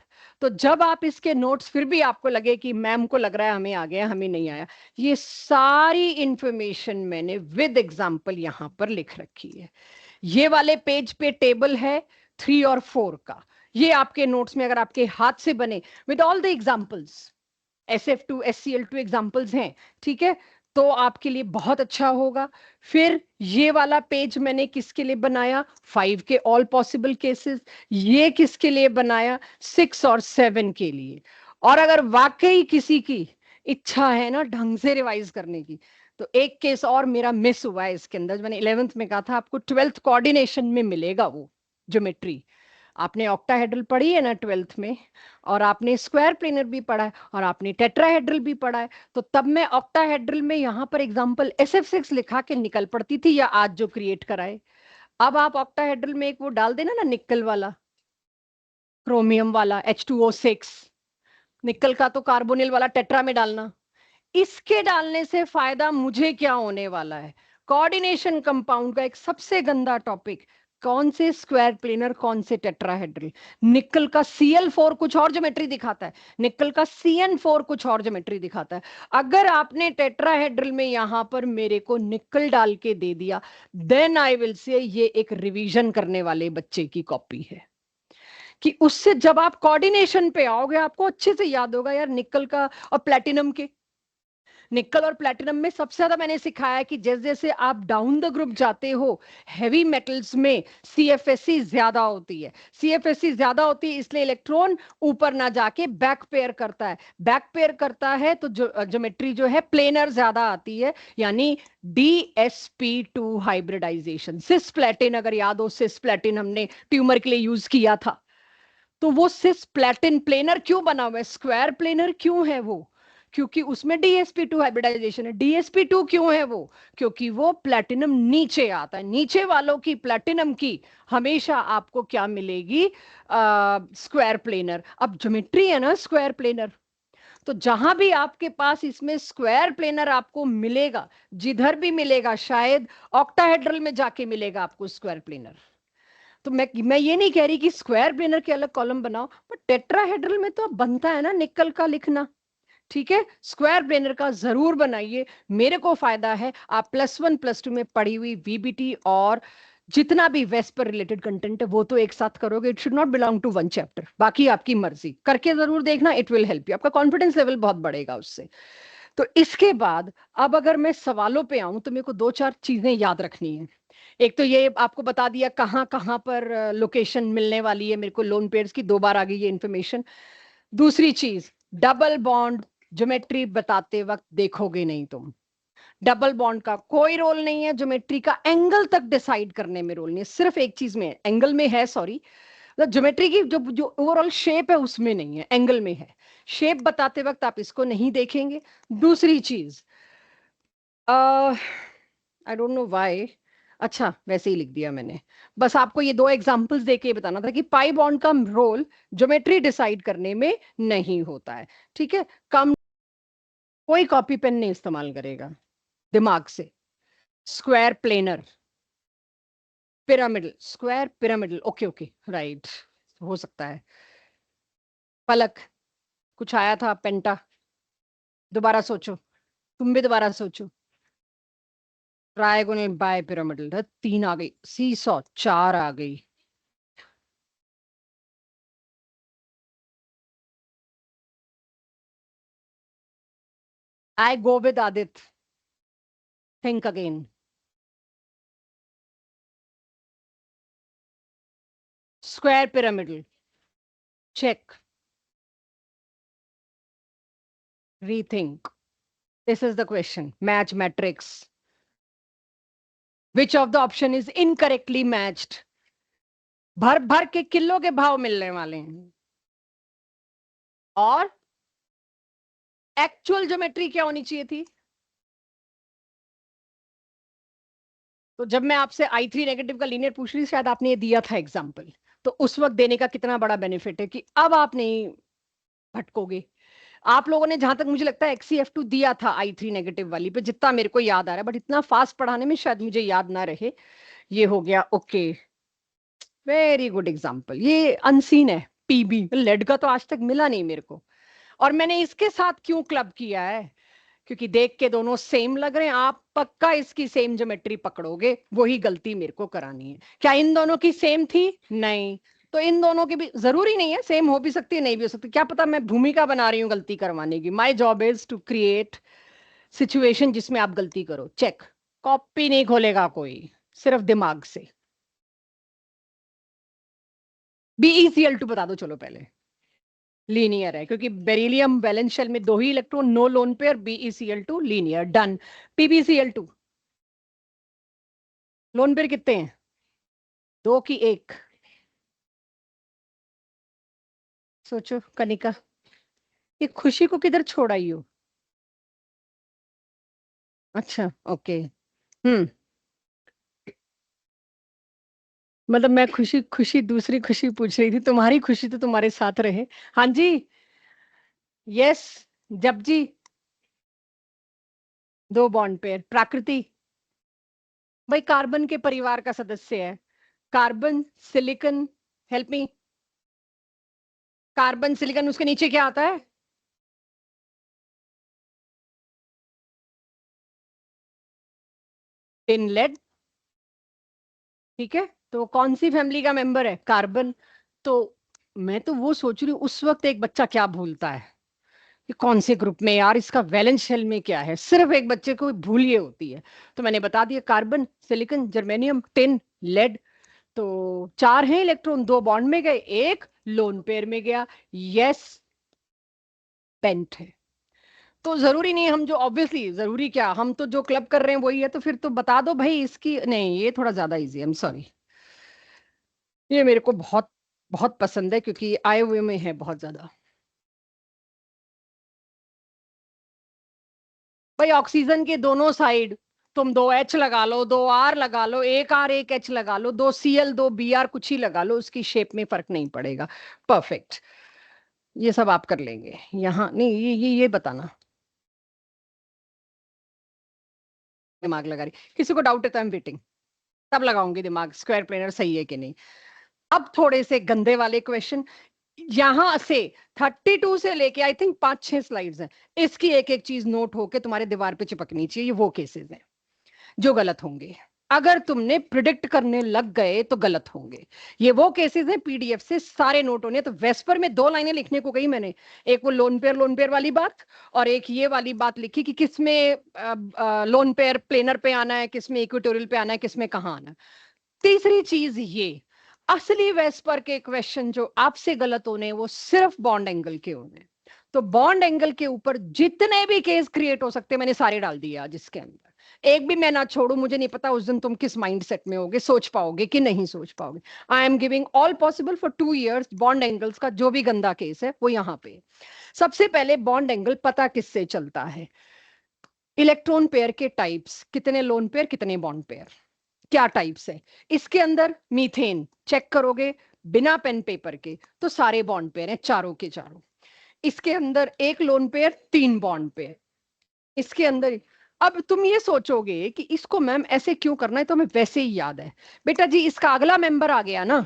तो जब आप इसके नोट्स फिर भी आपको लगे कि मैम को लग रहा है हमें आ गया, हमें नहीं आया, ये सारी इंफॉर्मेशन मैंने विद एग्जांपल यहां पर लिख रखी है। ये वाले पेज पे टेबल है 3 और 4 का, ये आपके नोट्स में अगर आपके हाथ से बने with all the examples, SF2 SCL2 examples हैं, ठीक है, तो आपके लिए बहुत अच्छा होगा। फिर ये वाला पेज मैंने किसके लिए बनाया, 5 के ऑल पॉसिबल केसेस, ये किसके लिए बनाया, 6 और 7 के लिए। और अगर वाकई किसी की इच्छा है ना ढंग से रिवाइज करने की, तो एक केस और मेरा मिस हुआ है इसके अंदर, मैंने 11th में कहा था आपको 12th कोऑर्डिनेशन में मिलेगा वो ज्योमेट्री। आपने ऑक्टाहेड्रल पढ़ी है ना 12th में, और आपने स्क्वायर प्लेनर भी पढ़ा है, और आपने टेट्राहेड्रल भी पढ़ा है। तो तब मैं ऑक्टाहेड्रल में यहां पर एग्जांपल SF6 लिखा के निकल पड़ती थी, या आज जो क्रिएट कराए। अब आप ऑक्टाहेड्रल में एक वो डाल देना ना, निकल वाला, क्रोमियम वाला H2O6, निकल का तो कार्बोनिल वाला टेट्रा में डालना। इसके डालने से फायदा मुझे क्या होने वाला है, कोऑर्डिनेशन कंपाउंड का एक सबसे गंदा टॉपिक, कौन से स्क्वायर प्लेनर, कौन से टेट्राहेड्रल। निकल का Cl4 कुछ और ज्योमेट्री दिखाता है, निकल का CN4 कुछ और ज्योमेट्री दिखाता है। अगर आपने टेट्राहेड्रल में यहां पर मेरे को निकल डाल के दे दिया, देन आई विल से ये एक रिवीजन करने वाले बच्चे की कॉपी है, कि उससे जब आप कोऑर्डिनेशन पे आओगे आपको अच्छे से याद होगा यार निकल का और प्लेटिनम के। निकल और प्लैटिनम में सबसे ज्यादा मैंने सिखाया है कि जैसे जैसे आप डाउन द ग्रुप जाते हो हैवी मेटल्स में CFSE ज्यादा होती है। CFSE ज्यादा होती है इसलिए इलेक्ट्रॉन ऊपर ना जाके बैक पेयर करता है, बैक पेयर करता है तो ज्योमेट्री जो है प्लेनर ज्यादा आती है, यानी DsP2 हाइब्रिडाइजेशन। सिस प्लेटिन, अगर याद हो सिस प्लेटिन हमने ट्यूमर के लिए यूज किया था, तो वो सिस प्लेटिन प्लेनर क्यों बना हुआ है, स्क्वायर प्लेनर क्यों है वो, क्योंकि उसमें DsP2 हाइब्रिडाइजेशन है। DsP2 क्यों है वो, क्योंकि वो प्लेटिनम नीचे आता है, नीचे वालों की प्लेटिनम की हमेशा आपको क्या मिलेगी, स्क्वायर प्लेनर। अब ज्योमेट्री है ना स्क्वायर प्लेनर, तो जहां भी आपके पास इसमें स्क्वायर प्लेनर आपको मिलेगा, जिधर भी मिलेगा, शायद ऑक्टाहेड्रल में जाके मिलेगा आपको स्क्वायर प्लेनर। तो मैं ये नहीं कह रही कि स्क्वायर प्लेनर के अलग कॉलम बनाओ, पर टेट्राहेड्रल में तो अब बनता है ना निकल का लिखना, ठीक है। स्क्वायर प्लेनर का जरूर बनाइए, मेरे को फायदा है। आप +1 +2 में पढ़ी हुई VBT और जितना भी वेस्ट पर रिलेटेड कंटेंट है वो तो एक साथ करोगे, it should not belong to one chapter. बाकी आपकी मर्जी, करके जरूर देखना, इट विल हेल्प यू, आपका कॉन्फिडेंस लेवल बहुत बढ़ेगा उससे। तो इसके बाद अब अगर मैं सवालों पे आऊं तो मेरे को 2-4 चीजें याद रखनी है। एक तो ये आपको बता दिया कहाँ कहाँ पर लोकेशन मिलने वाली है मेरे को लोन पेयर्स की, 2 बार आ गई ये इन्फॉर्मेशन। दूसरी चीज, डबल बॉन्ड ज्योमेट्री बताते वक्त देखोगे नहीं तुम, डबल बॉन्ड का कोई रोल नहीं है, ज्योमेट्री का एंगल तक डिसाइड करने में रोल नहीं है, सिर्फ एक चीज में है, एंगल में है, सॉरी, मतलब ज्योमेट्री की जो जो ओवरऑल शेप है उसमें नहीं है, एंगल में है। शेप बताते वक्त आप इसको नहीं देखेंगे। दूसरी चीज, आई डोंट नो व्हाई, अच्छा वैसे ही लिख दिया मैंने, बस आपको ये 2 एग्जांपल्स देके बताना था कि पाई बॉन्ड का रोल ज्योमेट्री डिसाइड करने में नहीं होता है, ठीक है। कम, कोई कॉपी पेन नहीं इस्तेमाल करेगा, दिमाग से। Square planar, pyramidal, square pyramidal, okay okay right, हो सकता है। पलक, कुछ आया था पेंटा, दोबारा सोचो, तुम भी दोबारा सोचो। ट्रायगोनल बाय पिरामिडल, 3 आ गई, सीसॉ 4 आ गई। I go with Aditya, think again. Square pyramidal, check, rethink, this is the question, match matrix, which of the option is incorrectly matched. भर भर के किलो के भाव मिलने वाले हैं, और एक्चुअल ज्योमेट्री क्या होनी चाहिए थी। तो जब मैं आपसे I3 नेगेटिव का लीनियर पूछ रही, शायद आपने ये दिया था एग्जाम्पल, तो उस वक्त देने का कितना बड़ा बेनिफिट है कि अब आप नहीं भटकोगे। आप लोगों ने जहां तक मुझे लगता है XCF2 दिया था I3 नेगेटिव वाली पे, जितना मेरे को याद आ रहा है, बट इतना फास्ट पढ़ाने में शायद मुझे याद ना रहे। ये हो गया, ओके, वेरी गुड एग्जाम्पल। ये अनसीन है, PB लेड का तो आज तक मिला नहीं मेरे को। और मैंने इसके साथ क्यों क्लब किया है, क्योंकि देख के दोनों सेम लग रहे हैं, आप पक्का इसकी सेम ज्योमेट्री पकड़ोगे, वही गलती मेरे को करानी है। क्या इन दोनों की सेम थी, नहीं, तो इन दोनों की भी जरूरी नहीं है, सेम हो भी सकती है नहीं भी हो सकती, क्या पता मैं भूमिका बना रही हूँ गलती करवाने की। My job is to create situation जिसमें आप गलती करो। चेक, कॉपी नहीं खोलेगा कोई, सिर्फ दिमाग से। BeCl2 बता दो चलो पहले। लीनियर है, क्योंकि बेरिलियम वैलेंस शेल में 2 ही electron, no lone pair, BeCl2 linear, done. PbCl2 lone pair कितने हैं, 2 की 1, सोचो कनिका। ये खुशी को किधर छोड़ आई हो, अच्छा ओके। हम्म, मतलब मैं खुशी खुशी दूसरी खुशी पूछ रही थी, तुम्हारी खुशी तो तुम्हारे साथ रहे। हाँ जी, यस, जब जी, 2 बॉन्ड पेयर, प्राकृति भाई कार्बन के परिवार का सदस्य है, carbon silicon, help me, carbon silicon, उसके नीचे क्या आता है? टिन लेड, ठीक है। तो कौन सी फैमिली का मेंबर है? कार्बन। तो मैं तो वो सोच रही हूँ उस वक्त एक बच्चा क्या भूलता है कि कौन से ग्रुप में यार, इसका वैलेंस शेल में क्या है, सिर्फ एक बच्चे को भूल ये होती है। तो मैंने बता दिया, carbon silicon germanium tin lead. तो चार हैं इलेक्ट्रॉन, दो बॉन्ड में गए, एक लोन पेयर में गया। यस, पेंट है। तो जरूरी नहीं, हम जो ऑब्वियसली जरूरी क्या, हम तो जो क्लब कर रहे हैं वही है, तो फिर तो बता दो भाई इसकी। नहीं, ये थोड़ा ज्यादा इजी है, सॉरी। ये मेरे को बहुत बहुत पसंद है क्योंकि आए हुए में है बहुत ज्यादा। भाई ऑक्सीजन के दोनों साइड तुम दो एच लगा लो, दो आर लगा लो, एक आर एक एच लगा लो, दो सी एल दो बी आर, कुछ ही लगा लो, उसकी शेप में फर्क नहीं पड़ेगा। परफेक्ट। ये सब आप कर लेंगे यहाँ, नहीं ये बताना। दिमाग लगा रही, किसी को डाउट है तो आई एम वेटिंग, तब लगाऊंगी दिमाग स्क्वायर प्लेनर सही है कि नहीं। अब थोड़े से गंदे वाले क्वेश्चन, यहां से 32 से लेके आई थिंक 5-6 स्लाइड्स हैं, इसकी एक एक चीज नोट होके तुम्हारे दीवार पे चिपकनी चाहिए। ये वो केसेस हैं जो गलत होंगे, अगर तुमने प्रिडिक्ट करने लग गए तो गलत होंगे। ये वो केसेस हैं, पीडीएफ से सारे नोट होने। तो वेस्पर में 2 लाइनें लिखने को कही मैंने, एक वो लोन पेयर वाली बात, और एक ये वाली बात लिखी कि किसमें लोन पेयर प्लेनर पे आना है, किसमें इक्वेटोरियल पे आना है, किसमें कहाँ आना है। तीसरी चीज ये, असली वेस्पर के क्वेश्चन जो आपसे गलत होने वो सिर्फ बॉन्ड एंगल के होने। तो बॉन्ड एंगल के ऊपर जितने भी केस क्रिएट हो सकते मैंने सारे डाल दिए आज इसके अंदर, एक भी मैं ना छोड़ू। मुझे नहीं पता उस दिन तुम किस माइंड सेट में होगे, सोच पाओगे कि नहीं सोच पाओगे। I am giving all possible for 2 years। Bond angles का जो भी गंदा केस है वो यहाँ पे। सबसे पहले बॉन्ड एंगल पता किससे चलता है? इलेक्ट्रॉन पेयर के टाइप्स, कितने लोन पेयर कितने बॉन्ड पेयर, क्या टाइप्स है। इसके अंदर मीथेन चेक करोगे बिना पेन पेपर के तो सारे बॉन्ड पेयर हैं, चारों के चारों। इसके अंदर एक लोन पेयर, 3 बॉन्ड पेयर इसके अंदर। अब तुम ये सोचोगे कि इसको मैम ऐसे क्यों करना है, तो हमें वैसे ही याद है। बेटा जी इसका अगला मेंबर आ गया ना,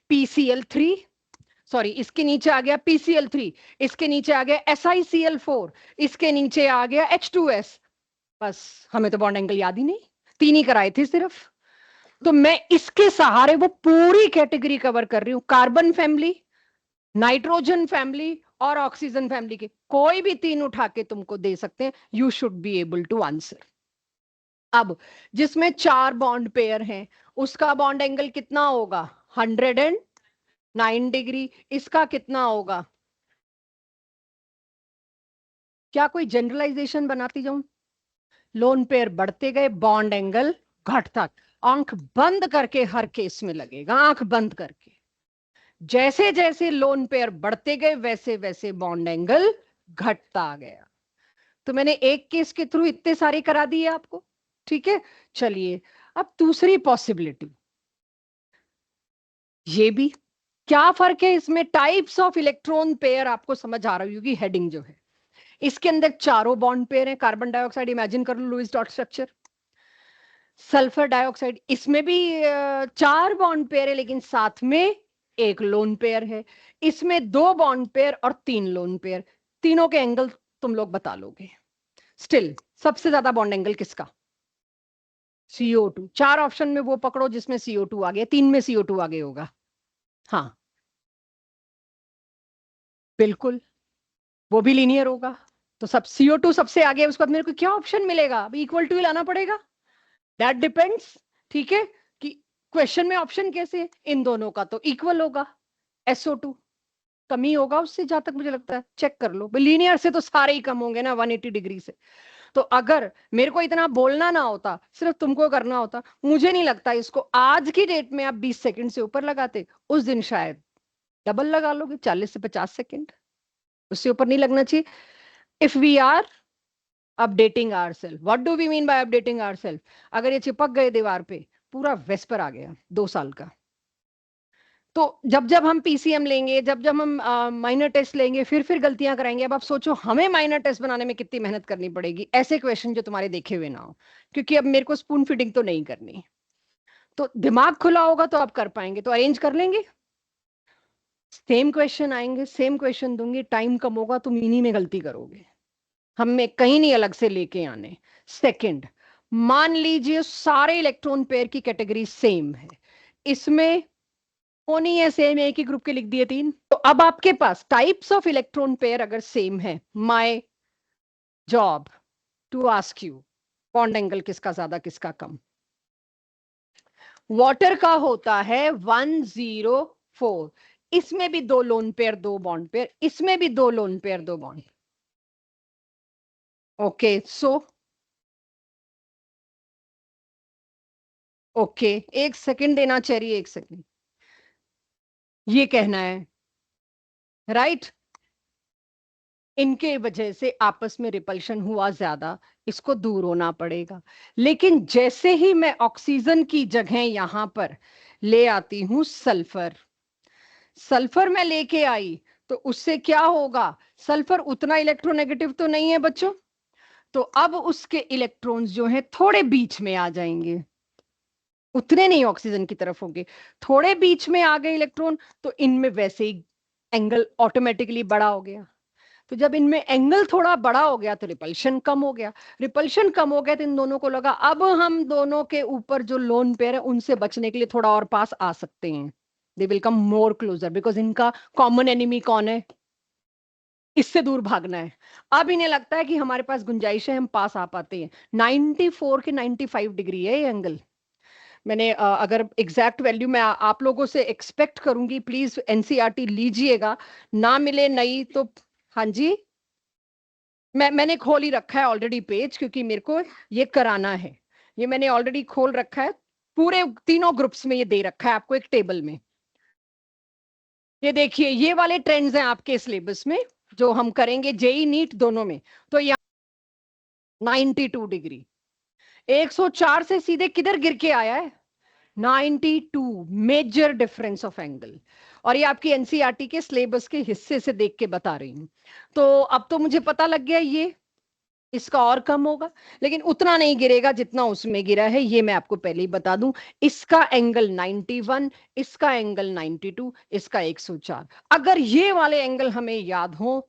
PCl3, सॉरी इसके नीचे आ गया PCl3, इसके नीचे आ गया SiCl4, इसके नीचे आ गया H2S। बस, हमें तो बॉन्ड एंगल याद ही नहीं, 3 ही कराए थे सिर्फ। तो मैं इसके सहारे वो पूरी कैटेगरी कवर कर रही हूं, कार्बन फैमिली, नाइट्रोजन फैमिली और ऑक्सीजन फैमिली के कोई भी 3 उठा के तुमको दे सकते हैं। You should be able to answer. अब जिसमें 4 बॉन्ड पेयर हैं उसका बॉन्ड एंगल कितना होगा? 109 डिग्री। इसका कितना होगा? क्या कोई जनरलाइजेशन बनाती जाऊं? लोन पेयर बढ़ते गए, बॉन्ड एंगल घटता। आंख बंद करके हर केस में लगेगा, आंख बंद करके। जैसे जैसे लोन पेयर बढ़ते गए वैसे वैसे बॉन्ड एंगल घटता गया। तो मैंने एक केस के थ्रू इतने सारे करा दिए आपको, ठीक है। चलिए अब दूसरी पॉसिबिलिटी, ये भी। क्या फर्क है इसमें? टाइप्स ऑफ इलेक्ट्रॉन पेयर आपको समझ आ रही होगी, हेडिंग जो है। इसके अंदर चारों बॉन्ड पेयर है, कार्बन डाइऑक्साइड इमेजिन कर लो, Lewis dot structure. Sulphur dioxide, इसमें भी 4 बॉन्ड पेयर है लेकिन साथ में एक लोन पेयर है। इसमें 2 बॉन्ड पेयर और 3 लोन पेयर। तीनों के एंगल तुम लोग बता लोगे। स्टिल सबसे ज्यादा बॉन्ड एंगल किसका? CO2। 4 ऑप्शन में वो पकड़ो जिसमें CO2 आ गया, 3 में CO2 आगे होगा। हाँ बिल्कुल, वो भी लीनियर होगा। तो सब CO2 सबसे आगे, उसके बाद मेरे को क्या ऑप्शन मिलेगा? अब इक्वल टू ही लाना पड़ेगा। दैट डिपेंड्स, ठीक है, कि क्वेश्चन में ऑप्शन कैसे है। इन दोनों का तो इक्वल होगा, SO2 कमी होगा उससे, जहां तक मुझे लगता है। चेक कर लो, लीनियर से तो सारे ही कम होंगे ना 180 डिग्री से। तो अगर मेरे को इतना बोलना ना होता, सिर्फ तुमको करना होता, मुझे नहीं लगता इसको आज की डेट में आप 20 सेकंड से ऊपर लगाते। उस दिन शायद डबल लगा लोगे, 40 से 50 सेकंड, उससे ऊपर नहीं लगना चाहिए। If we are updating our self, what do we mean by updating our self? अगर ये चिपक गए दीवार पे, पूरा वेस्पर आ गया 2 साल का, तो जब जब हम PCM लेंगे, जब जब हम माइनर टेस्ट लेंगे, फिर गलतियां कराएंगे। अब आप सोचो हमें माइनर टेस्ट बनाने में कितनी मेहनत करनी पड़ेगी, ऐसे क्वेश्चन जो तुम्हारे देखे हुए ना हो, क्योंकि अब मेरे को स्पून फीडिंग तो नहीं करनी। तो दिमाग खुला होगा तो आप कर पाएंगे, तो अरेंज कर लेंगे। सेम क्वेश्चन आएंगे, सेम क्वेश्चन दूंगी, टाइम कम होगा, तुम इन्हीं में गलती करोगे, हमें कहीं नहीं अलग से लेके आने। सेकंड, मान लीजिए सारे इलेक्ट्रॉन पेयर की कैटेगरी सेम है, इसमें होनी है सेम, एक ही ग्रुप के लिख दिए 3, तो अब आपके पास टाइप्स ऑफ इलेक्ट्रॉन पेयर अगर सेम है, my job to ask you bond angle किसका ज्यादा किसका कम। वाटर का होता है 104, इसमें भी 2 लोन पेयर 2 बॉन्ड पेयर, इसमें भी 2 lone pair 2 bond. Okay so okay, एक सेकंड देना चाहिए, एक सेकंड, ये कहना है राइट, इनके वजह से आपस में रिपल्शन हुआ ज्यादा, इसको दूर होना पड़ेगा। लेकिन जैसे ही मैं ऑक्सीजन की जगह यहां पर ले आती हूं सल्फर, सल्फर में लेके आई, तो उससे क्या होगा, सल्फर उतना इलेक्ट्रोनेगेटिव तो नहीं है बच्चों, तो अब उसके इलेक्ट्रॉन्स जो हैं थोड़े बीच में आ जाएंगे, उतने नहीं ऑक्सीजन की तरफ होंगे, थोड़े बीच में आ गए इलेक्ट्रॉन, तो इनमें वैसे ही एंगल ऑटोमेटिकली बड़ा हो गया। तो जब इनमें एंगल थोड़ा बड़ा हो गया तो रिपल्शन कम हो गया, रिपल्शन कम हो गया तो इन दोनों को लगा अब हम दोनों के ऊपर जो लोन पेयर है उनसे बचने के लिए थोड़ा और पास आ सकते हैं, they will come more closer, because इनका कॉमन एनिमी कौन है, इससे दूर भागना है। अब इन्हें लगता है कि हमारे पास गुंजाइश है, हम पास आ पाते हैं। 94 के 95 डिग्री है ये एंगल। मैंने अगर एग्जैक्ट वैल्यू मैं आप लोगों से एक्सपेक्ट करूंगी, प्लीज एनसीईआरटी लीजिएगा, ना मिले नहीं तो। हाँ जी, मैंने खोल ही रखा है ऑलरेडी पेज, क्योंकि मेरे को ये कराना है, ये मैंने ऑलरेडी खोल रखा है, पूरे तीनों ग्रुप्स में ये दे रखा है आपको एक टेबल में। ये देखिए, ये वाले ट्रेंड्स हैं आपके सिलेबस में जो हम करेंगे जेई नीट दोनों में। तो यहाँ 92 डिग्री, 104 से सीधे किधर गिर के आया है, 92, मेजर डिफरेंस ऑफ एंगल। और ये आपकी एनसीईआरटी के सिलेबस के हिस्से से देख के बता रही हूं। तो अब तो मुझे पता लग गया ये इसका और कम होगा, लेकिन उतना नहीं गिरेगा जितना उसमें गिरा है, ये मैं आपको पहले ही बता दूं। इसका एंगल 91, इसका एंगल 92, इसका 104। अगर ये वाले एंगल हमें याद हो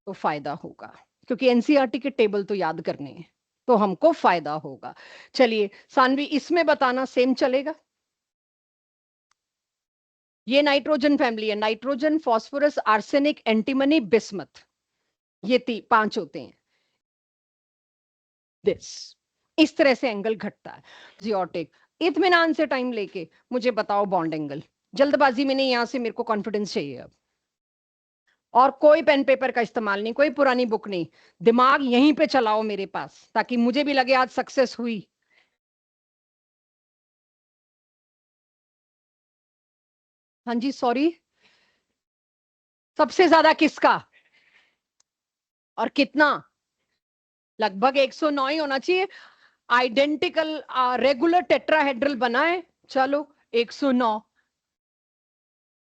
तो फायदा होगा, क्योंकि एनसीईआरटी के टेबल तो याद करने हैं, तो हमको फायदा होगा। चलिए सानवी, इसमें बताना सेम चलेगा। ये नाइट्रोजन फैमिली है, nitrogen, phosphorus, arsenic, antimony, bismuth, ये 5 होते हैं। दिस, इस तरह से एंगल घटता है। जियोटिक, इत्मीनान से टाइम लेके मुझे बताओ बॉन्ड एंगल, जल्दबाजी में नहीं, यहां से मेरे को कॉन्फिडेंस चाहिए अब। और कोई पेन पेपर का इस्तेमाल नहीं, कोई पुरानी बुक नहीं, दिमाग यहीं पे चलाओ मेरे पास, ताकि मुझे भी लगे आज सक्सेस हुई। हाँ जी, सॉरी, सबसे ज्यादा किसका और कितना, लगभग 109 ही होना चाहिए। आइडेंटिकल रेगुलर टेट्राहेड्रल बना है, चलो 109,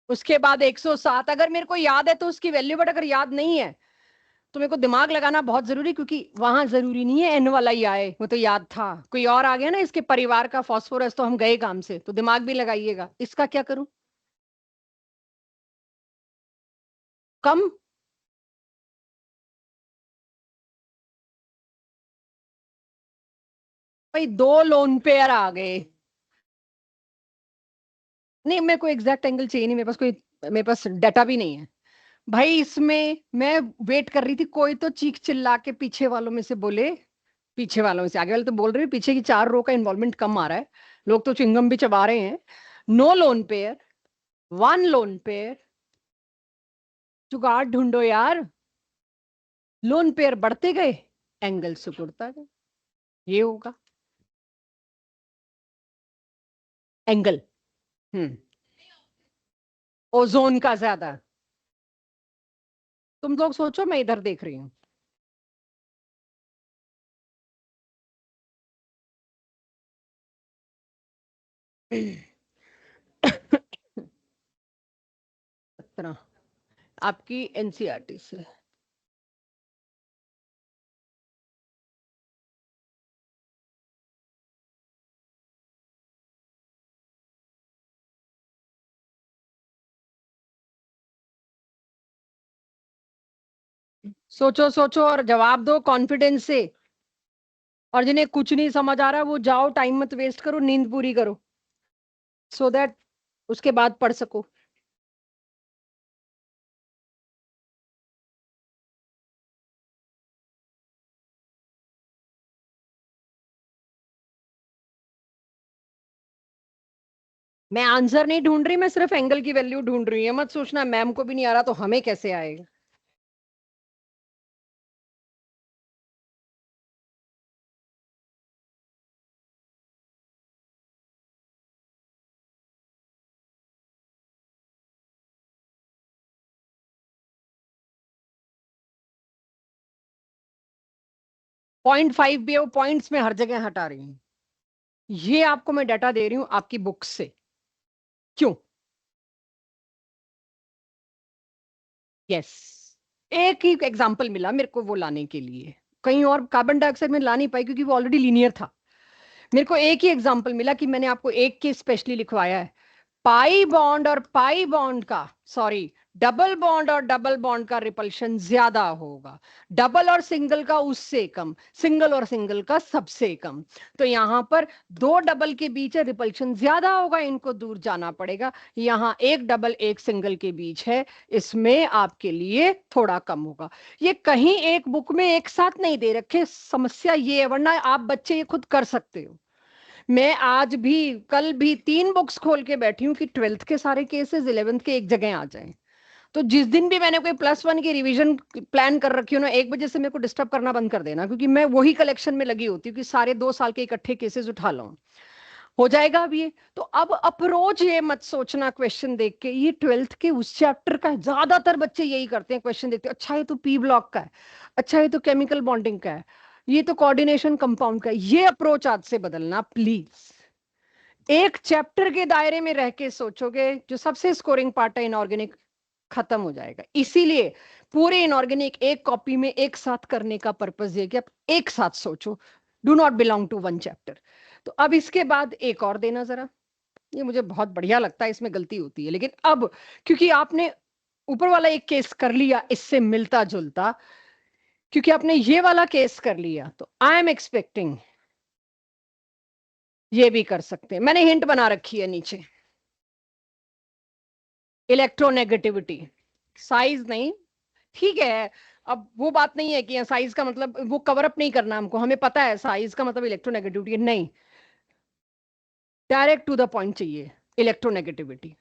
उसके बाद 107, अगर मेरे को याद है तो उसकी वैल्यू, बट अगर याद नहीं है तो मेरे को दिमाग लगाना बहुत जरूरी, क्योंकि वहां जरूरी नहीं है एन वाला ही आए, वो तो याद था, कोई और आ गया ना इसके परिवार का फास्फोरस तो हम गए काम से, तो दिमाग भी लगाइएगा। इसका क्या करूं, कम, भाई 2 लोन पेयर आ गए। नहीं, मेरे को एग्जैक्ट एंगल चाहिए नहीं, मेरे पास डाटा भी नहीं है भाई इसमें। मैं वेट कर रही थी कोई तो चीख चिल्ला के पीछे वालों में से बोले, पीछे वालों में से आगे वाले तो बोल रहे हैं पीछे की 4 रो का इन्वॉल्वमेंट कम आ रहा है, लोग तो चिंगम भी चबा रहे हैं। No lone pair, 1 lone pair, जुगाड़ ढूंढो यार। लोन पेयर बढ़ते गए, एंगल सिकुड़ता गया, ये होगा एंगल। हम्म, ओजोन का ज्यादा। तुम लोग सोचो, मैं इधर देख रही हूँ। सत्रह, आपकी एनसीईआरटी से। सोचो सोचो और जवाब दो कॉन्फिडेंस से। और जिन्हें कुछ नहीं समझ आ रहा वो जाओ, टाइम मत वेस्ट करो, नींद पूरी करो, सो दैट उसके बाद पढ़ सको। मैं आंसर नहीं ढूंढ रही, मैं सिर्फ एंगल की वैल्यू ढूंढ रही हूँ। मत सोचना मैम को भी नहीं आ रहा तो हमें कैसे आएगा। 0.5 भी है, वो पॉइंट्स में हर जगह हटा रही हूँ। ये आपको मैं डाटा दे रही हूँ आपकी बुक से। क्यों? यस। एक ही एग्जाम्पल मिला मेरे को वो लाने के लिए, कहीं और कार्बन डाइऑक्साइड में ला नहीं पाई क्योंकि वो ऑलरेडी लीनियर था। मेरे को एक ही एग्जाम्पल मिला कि मैंने आपको एक केस स्पेशली लिखवाया है। पाई बॉन्ड और पाई बॉन्ड का, सॉरी, डबल बॉन्ड और डबल बॉन्ड का रिपल्शन ज्यादा होगा, डबल और सिंगल का उससे कम, सिंगल और सिंगल का सबसे कम। तो यहां पर दो डबल के बीच है, रिपल्शन ज्यादा होगा, इनको दूर जाना पड़ेगा। यहां एक डबल एक सिंगल के बीच है, इसमें आपके लिए थोड़ा कम होगा। ये कहीं एक बुक में एक साथ नहीं दे रखे, समस्या ये है, वरना आप बच्चे ये खुद कर सकते हो। मैं आज भी कल भी 3 बुक्स खोल के बैठी हूँ कि 12th के सारे केसेस 11th के एक जगह आ जाएं। तो जिस दिन भी मैंने कोई +1 की रिवीजन प्लान कर रखी हो ना, 1 बजे से मेरे को डिस्टर्ब करना बंद कर देना, क्योंकि मैं वही कलेक्शन में लगी होती हूँ कि सारे 2 साल के इकट्ठे केसेस उठा लाऊं। हो जाएगा अब ये। तो अब अप्रोच ये मत सोचना क्वेश्चन देख के ये 12th के उस चैप्टर का है। ज्यादातर बच्चे यही करते हैं, क्वेश्चन देखते हैं, अच्छा ये तो पी ब्लॉक का है, अच्छा ये तो केमिकल बॉन्डिंग का है, ये तो कोऑर्डिनेशन कंपाउंड का है। ये अप्रोच आज से बदलना प्लीज। एक चैप्टर के दायरे में रह के सोचोगे, जो सबसे स्कोरिंग पार्ट है इनऑर्गेनिक, खत्म हो जाएगा। इसीलिए पूरे इनऑर्गेनिक एक कॉपी में एक साथ करने का पर्पज ये कि आप एक साथ सोचो, do not belong to one chapter. तो अब इसके बाद एक और देना जरा। ये मुझे बहुत बढ़िया लगता है, इसमें गलती होती है, लेकिन अब क्योंकि आपने ऊपर वाला एक केस कर लिया इससे मिलता जुलता, क्योंकि आपने ये वाला केस कर लिया, तो आई एम एक्सपेक्टिंग ये भी कर सकते हैं। मैंने हिंट बना रखी है नीचे, इलेक्ट्रोनेगेटिविटी, साइज नहीं। ठीक है, अब वो बात नहीं है कि साइज का मतलब वो कवर अप नहीं करना हमको, हमें पता है साइज का मतलब इलेक्ट्रोनेगेटिविटी नहीं, डायरेक्ट टू द पॉइंट चाहिए। इलेक्ट्रोनेगेटिविटी,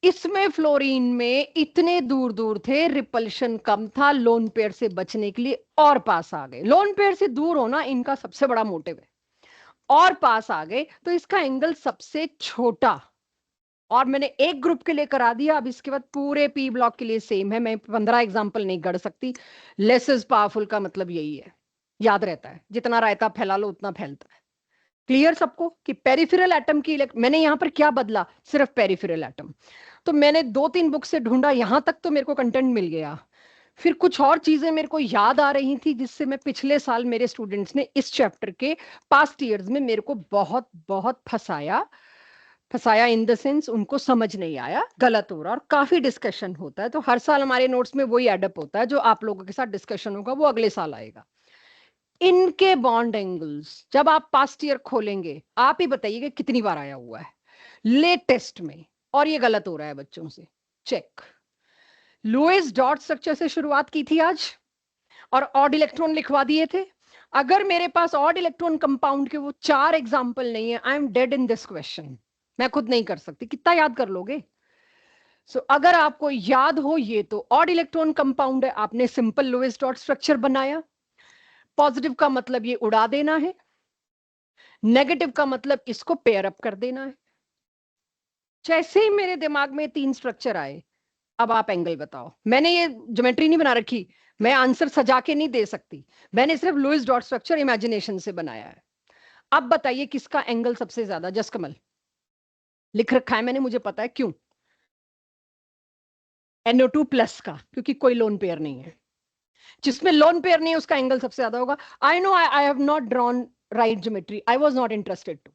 इसमें फ्लोरीन में इतने दूर दूर थे, रिपल्शन कम था, लोन पेयर से बचने के लिए और पास आ गए। लोन पेयर से दूर होना इनका सबसे बड़ा मोटिव है, और पास आ गए तो इसका एंगल सबसे छोटा। और मैंने एक ग्रुप के लिए करा दिया, अब इसके बाद पूरे पी ब्लॉक के लिए सेम है। मैं 15 एग्जाम्पल नहीं गढ़ सकती। लेस इज पावरफुल का मतलब यही है, याद रहता है, जितना रायता फैला लो उतना फैलता है। क्लियर सबको कि पेरिफेरल एटम की मैंने यहां पर क्या बदला, सिर्फ पेरिफेरल एटम। तो मैंने 2-3 बुक से ढूंढा, यहां तक तो मेरे को कंटेंट मिल गया। फिर कुछ और चीजें मेरे को याद आ रही थी, जिससे मैं पिछले साल मेरे स्टूडेंट्स ने इस चैप्टर के पास्ट ईयर्स में मेरे को बहुत बहुत फंसाया। फंसाया इन द सेंस उनको समझ नहीं आया, गलत हो रहा, और काफी डिस्कशन होता है। तो हर साल हमारे नोट्स में वही एडअप होता है, जो आप लोगों के साथ डिस्कशन होगा वो अगले साल आएगा। इनके बॉन्ड एंगल्स जब आप पास्ट ईयर खोलेंगे, आप ही बताइएगा कितनी बार आया हुआ है लेटेस्ट में, और ये गलत हो रहा है बच्चों से। चेक। लुईस डॉट स्ट्रक्चर से शुरुआत की थी आज, और ऑड इलेक्ट्रॉन लिखवा दिए थे। अगर मेरे पास ऑड इलेक्ट्रॉन कंपाउंड के वो 4 एग्जाम्पल नहीं है, I am dead in this question. मैं खुद नहीं कर सकती, कितना याद कर लोगे? अगर आपको याद हो ये, तो ऑड इलेक्ट्रॉन कंपाउंड है, आपने सिंपल लुईस डॉट स्ट्रक्चर बनाया। पॉजिटिव का मतलब ये उड़ा देना है, नेगेटिव का मतलब इसको पेयर अप कर देना है। जैसे ही मेरे दिमाग में 3 स्ट्रक्चर आए, अब आप एंगल बताओ। मैंने ये ज्योमेट्री नहीं बना रखी, मैं आंसर सजा के नहीं दे सकती, मैंने सिर्फ लुईस डॉट स्ट्रक्चर इमेजिनेशन से बनाया है। अब बताइए किसका एंगल सबसे ज्यादा? जसकमल लिख रखा है मैंने, मुझे पता है क्यों। NO2+ का, क्योंकि कोई लोन पेयर नहीं है। जिसमें लोन पेयर नहीं है उसका एंगल सबसे ज्यादा होगा। I know, I have not drawn right geometry, I was not interested to.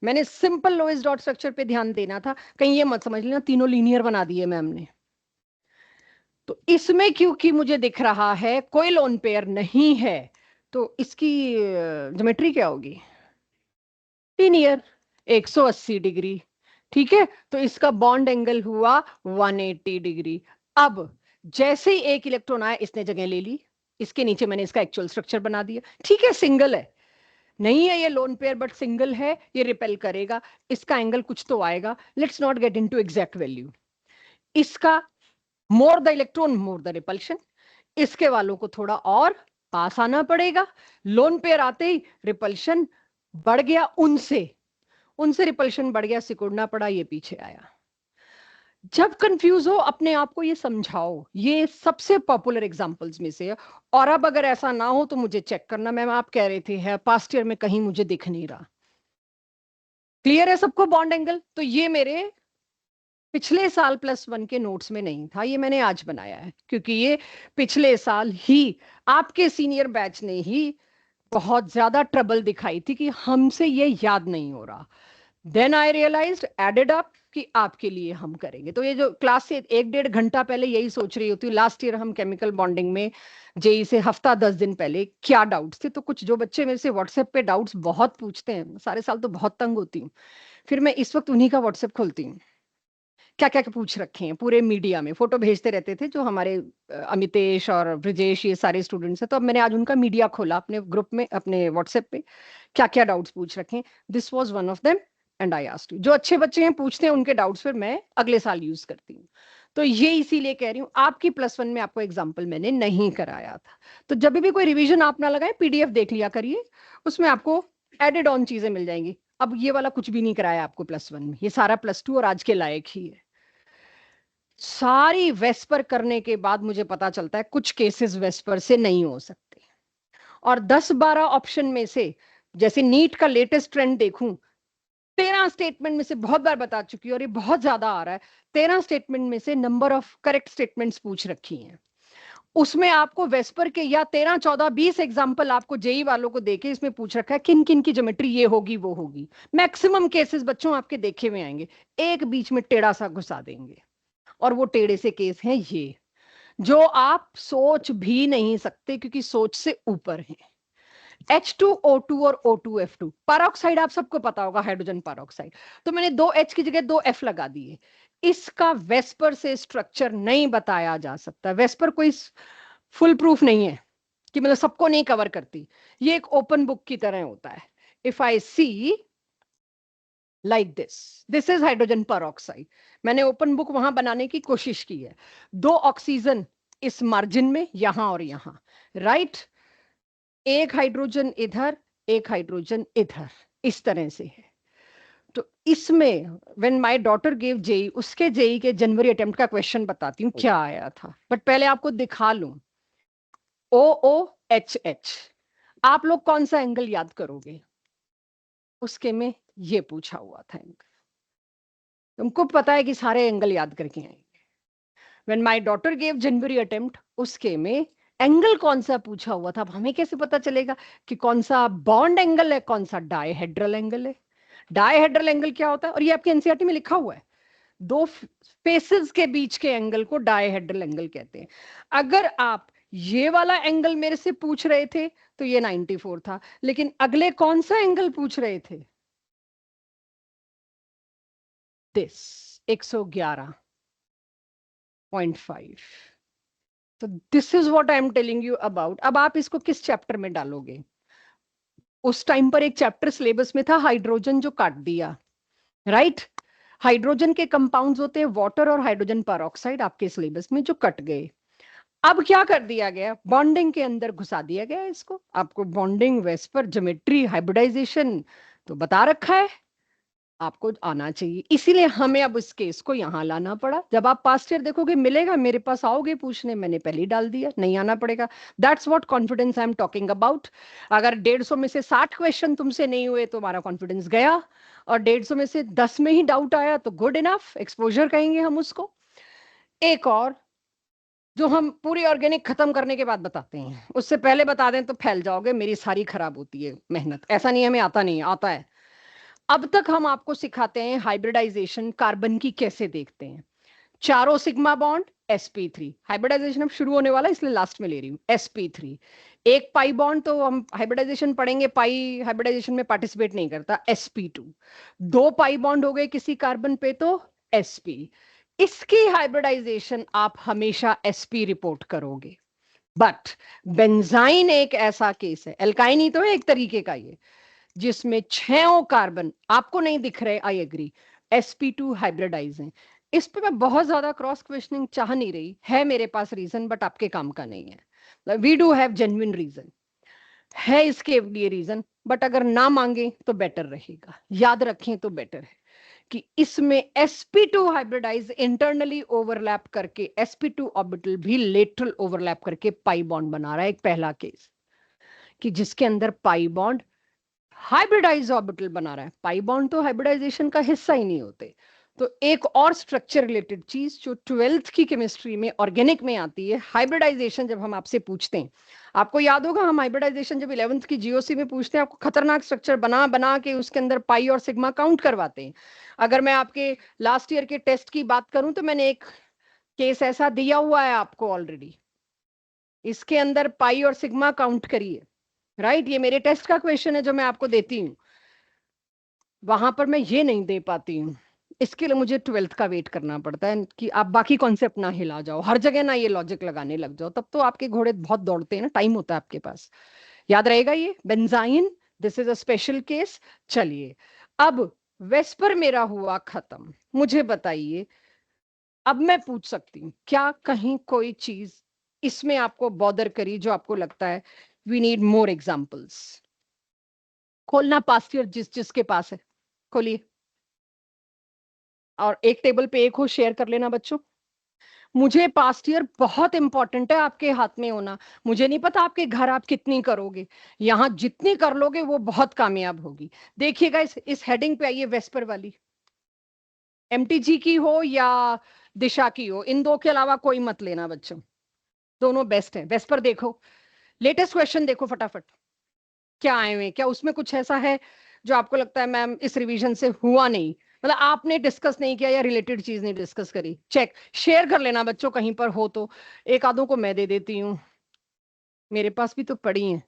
मैंने सिंपल लोएस्ट डॉट स्ट्रक्चर पे ध्यान देना था, कहीं ये मत समझ लेना तीनों लीनियर बना दिए मैम ने। तो इसमें क्योंकि मुझे दिख रहा है कोई लोन पेयर नहीं है, तो इसकी ज्योमेट्री क्या होगी? Linear, 180 degree. ठीक है, तो इसका बॉन्ड एंगल हुआ 180 डिग्री। अब जैसे ही एक इलेक्ट्रॉन आया, इसने जगह ले ली, इसके नीचे मैंने इसका एक्चुअल स्ट्रक्चर बना दिया। ठीक है, सिंगल है, नहीं है ये लोन पेयर बट सिंगल है, ये रिपेल करेगा, इसका एंगल कुछ तो आएगा। Let's not get into exact value. इसका more the electron more the repulsion, इसके वालों को थोड़ा और पास आना पड़ेगा। लोन पेयर आते ही रिपल्शन बढ़ गया, उनसे उनसे रिपल्शन बढ़ गया, सिकुड़ना पड़ा, ये पीछे आया। जब कंफ्यूज हो अपने आप को ये समझाओ, ये सबसे पॉपुलर एग्जांपल्स में से है। और अब अगर ऐसा ना हो तो मुझे चेक करना, मैम आप कह रहे थे है पास्ट ईयर में कहीं मुझे दिख नहीं रहा। क्लियर है सबको बॉन्ड एंगल? तो ये मेरे पिछले साल +1 के नोट्स में नहीं था, ये मैंने आज बनाया है, क्योंकि ये पिछले साल ही आपके सीनियर बैच ने ही बहुत ज्यादा ट्रबल दिखाई थी कि हमसे ये याद नहीं हो रहा। Then I realised, added up, कि आपके लिए हम करेंगे। तो ये जो क्लास से 1-1.5 घंटा पहले यही सोच रही होती हूँ, लास्ट ईयर हम केमिकल बॉन्डिंग में जेई से हफ्ता 10 दिन पहले क्या डाउट्स थे। तो कुछ जो बच्चे मेरे से व्हाट्सएप पे डाउट्स बहुत पूछते हैं, सारे साल तो बहुत तंग होती हूँ, फिर मैं इस वक्त उन्हीं का व्हाट्सएप खोलती हूँ। क्या क्या पूछ रखे हैं, पूरे मीडिया में फोटो भेजते रहते थे जो हमारे अमितेश और ब्रजेश, ये सारे स्टूडेंट्स हैं। तो अब मैंने आज उनका मीडिया खोला अपने ग्रुप में, अपने व्हाट्सएप पे, क्या क्या डाउट्स पूछ रखे हैं। This was one of them and I asked you. जो अच्छे बच्चे हैं पूछते हैं उनके डाउट्स फिर मैं अगले साल यूज करती हूँ। तो ये इसीलिए कह रही हूँ, आपकी +1 में आपको एग्जाम्पल मैंने नहीं कराया था, तो जब भी कोई रिवीजन आप ना लगाए पीडीएफ देख लिया करिए, उसमें आपको एडेड ऑन चीजें मिल जाएंगी। अब ये वाला कुछ भी नहीं कराया आपको +1 में, ये सारा +2 और आज के लायक ही है। सारी वेस्पर करने के बाद मुझे पता चलता है कुछ केसेस वेस्पर से नहीं हो सकते। और 10-12 ऑप्शन में से, जैसे नीट का लेटेस्ट ट्रेंड देखूं, 13 स्टेटमेंट में से, बहुत बार बता चुकी हूं और ये बहुत ज्यादा आ रहा है, 13 स्टेटमेंट में से नंबर ऑफ करेक्ट स्टेटमेंट्स पूछ रखी हैं। उसमें आपको वेस्पर के या 13, 14, 20 एग्जाम्पल आपको जेई वालों को देके इसमें पूछ रखा है किन किन की ज्योमेट्री ये होगी वो होगी। मैक्सिमम केसेस बच्चों आपके देखे हुए आएंगे, एक बीच में टेढ़ा सा घुसा देंगे, और वो टेढ़े से केस हैं ये, जो आप सोच भी नहीं सकते क्योंकि सोच से ऊपर है। H2O2 और O2F2 पैरोक्साइड आप सबको पता होगा, हाइड्रोजन पैरोक्साइड। तो मैंने 2H की जगह 2F लगा दिए। इसका वेस्पर से स्ट्रक्चर नहीं बताया जा सकता। वेस्पर कोई फुल प्रूफ नहीं है कि मतलब सबको नहीं कवर करती, ये एक ओपन बुक की तरह होता है। If I see like this is hydrogen peroxide. मैंने ओपन बुक वहां बनाने की कोशिश की है। 2 ऑक्सीजन इस मार्जिन में, यहां और यहां, राइट। एक हाइड्रोजन इधर, एक हाइड्रोजन इधर, इस तरह से है। तो इसमें when my daughter give JEE, उसके जेई के जनवरी अटेम्प्ट का क्वेश्चन बताती हूँ क्या आया था, बट पहले आपको दिखा लूं। OOHH, आप लोग कौन सा एंगल याद करोगे? उसके में ये पूछा हुआ था एंगल, तुमको पता है कि सारे एंगल याद करके आएंगे। When my daughter give January attempt, उसके में एंगल कौन सा पूछा हुआ था। अब हमें कैसे पता चलेगा कि कौन सा बॉन्ड एंगल है, कौन सा डायहेड्रल एंगल है? डायहेड्रल एंगल क्या होता है, और ये आपके एनसीईआरटी में लिखा हुआ है, दो फेसेस के बीच के एंगल को डायहेड्रल एंगल कहते हैं। अगर आप ये वाला एंगल मेरे से पूछ रहे थे तो ये 94 था, लेकिन अगले कौन सा एंगल पूछ रहे थे? दिस 111.5। तो this is what I am telling you about. अब आप इसको किस चैप्टर में डालोगे? उस टाइम पर एक चैप्टर सिलेबस में था हाइड्रोजन, जो काट दिया, राइट। हाइड्रोजन के कंपाउंड्स होते हैं वाटर और हाइड्रोजन पेरोक्साइड, आपके सिलेबस में जो कट गए। अब क्या कर दिया गया, बॉन्डिंग के अंदर घुसा दिया गया इसको। आपको बॉन्डिंग, वेस्पर, ज्योमेट्री, हाइब्रिडाइजेशन तो बता रखा है, आपको आना चाहिए, इसीलिए हमें अब इस केस को यहां लाना पड़ा। जब आप पास्ट ईयर देखोगे मिलेगा, मेरे पास आओगे पूछने, मैंने पहले ही डाल दिया, नहीं आना पड़ेगा। That's what confidence I am talking about. अगर 150 में से 60 क्वेश्चन तुमसे नहीं हुए तो हमारा कॉन्फिडेंस गया, और 150 में से 10 में ही डाउट आया तो गुड इनफ, एक्सपोजर कहेंगे हम उसको। एक और जो हम पूरी ऑर्गेनिक खत्म करने के बाद बताते हैं, उससे पहले बता दें तो फैल जाओगे, मेरी सारी खराब होती है मेहनत। ऐसा नहीं है हमें आता नहीं, आता है। अब तक हम आपको सिखाते हैं हाइब्रिडाइजेशन कार्बन की कैसे देखते हैं। चारों सिग्मा बॉन्ड sp3। हाइब्रिडाइजेशन अब शुरू होने वाला है इसलिए लास्ट में ले रही हूँ। sp3 एक पाई बॉन्ड, तो हम हाइब्रिडाइजेशन पढ़ेंगे, पाई हाइब्रिडाइजेशन में पार्टिसिपेट नहीं करता, sp2। दो पाई बॉन्ड हो गए किसी कार्बन पे तो sp। इसकी हाइब्रिडाइजेशन आप हमेशा sp रिपोर्ट करोगे। बट बेंजाइन एक ऐसा केस है, एल्काइन ही तो है एक तरीके का ये, जिसमें 6 कार्बन आपको नहीं दिख रहे, आई एग्री, sp2 हाइब्रिडाइज हैं। इस पे मैं बहुत ज्यादा क्रॉस क्वेश्चनिंग चाह नहीं रही है, मेरे पास रीजन बट आपके काम का नहीं है। We do have genuine reason है इसके लिए रीजन, बट अगर ना मांगे तो बेटर रहेगा, याद रखें तो बेटर है कि इसमें sp2 हाइब्रिडाइज इंटरनली ओवरलैप करके sp2 ऑर्बिटल भी लेटरल ओवरलैप करके पाई बॉन्ड बना रहा है। एक पहला केस कि जिसके अंदर पाई बॉन्ड हाइब्रिडाइज ऑर्बिटल बना रहा है, पाई बॉन्ड तो हाइब्रिडाइजेशन का हिस्सा ही नहीं होते। तो एक और स्ट्रक्चर रिलेटेड चीज जो 12th की केमिस्ट्री में ऑर्गेनिक में आती है, हाइब्रिडाइजेशन जब हम आपसे पूछते हैं, आपको याद होगा हम हाइब्रिडाइजेशन जब 11th की जीओसी में पूछते हैं, आपको खतरनाक स्ट्रक्चर बना बना के उसके अंदर पाई और सिग्मा काउंट करवाते हैं। अगर मैं आपके लास्ट ईयर के टेस्ट की बात करूं तो मैंने एक केस ऐसा दिया हुआ है आपको ऑलरेडी, इसके अंदर पाई और सिग्मा काउंट करिए, राइट? ये मेरे टेस्ट का क्वेश्चन है जो मैं आपको देती हूँ, वहां पर मैं ये नहीं दे पाती हूँ। इसके लिए मुझे 12th का वेट करना पड़ता है कि आप बाकी कॉन्सेप्ट ना हिला जाओ, हर जगह ना ये लॉजिक लगाने लग जाओ, तब तो आपके घोड़े बहुत दौड़ते हैं ना, टाइम होता है आपके पास। याद रहेगा ये benzene, this is a special case. चलिए अब वेस्पर मेरा हुआ खत्म, मुझे बताइए अब मैं पूछ सकती हूँ क्या कहीं कोई चीज इसमें आपको बॉदर करी जो आपको लगता है वी नीड मोर एग्जाम्पल्स? खोलना पास्ट ईयर जिस जिसके पास है, खोलिए, और एक टेबल पे एक हो, शेयर कर लेना बच्चों। मुझे पास्ट ईयर बहुत इंपॉर्टेंट है आपके हाथ में होना। मुझे नहीं पता आपके घर आप कितनी करोगे, यहां जितनी कर लोगे वो बहुत कामयाब होगी। देखिएगा इस हेडिंग पे आइए, वेस्पर वाली, एमटीजी की हो या दिशा की हो, इन दो के अलावा कोई मत लेना बच्चों, दोनों बेस्ट है। वेस्पर देखो, लेटेस्ट क्वेश्चन देखो फटाफट क्या आए हुए, क्या उसमें कुछ ऐसा है जो आपको लगता है मैम इस रिवीजन से हुआ नहीं, मतलब आपने डिस्कस नहीं किया या रिलेटेड चीज नहीं डिस्कस करी? चेक शेयर कर लेना बच्चों कहीं पर हो तो, एक आधों को मैं दे देती हूँ, मेरे पास भी तो पड़ी हैं।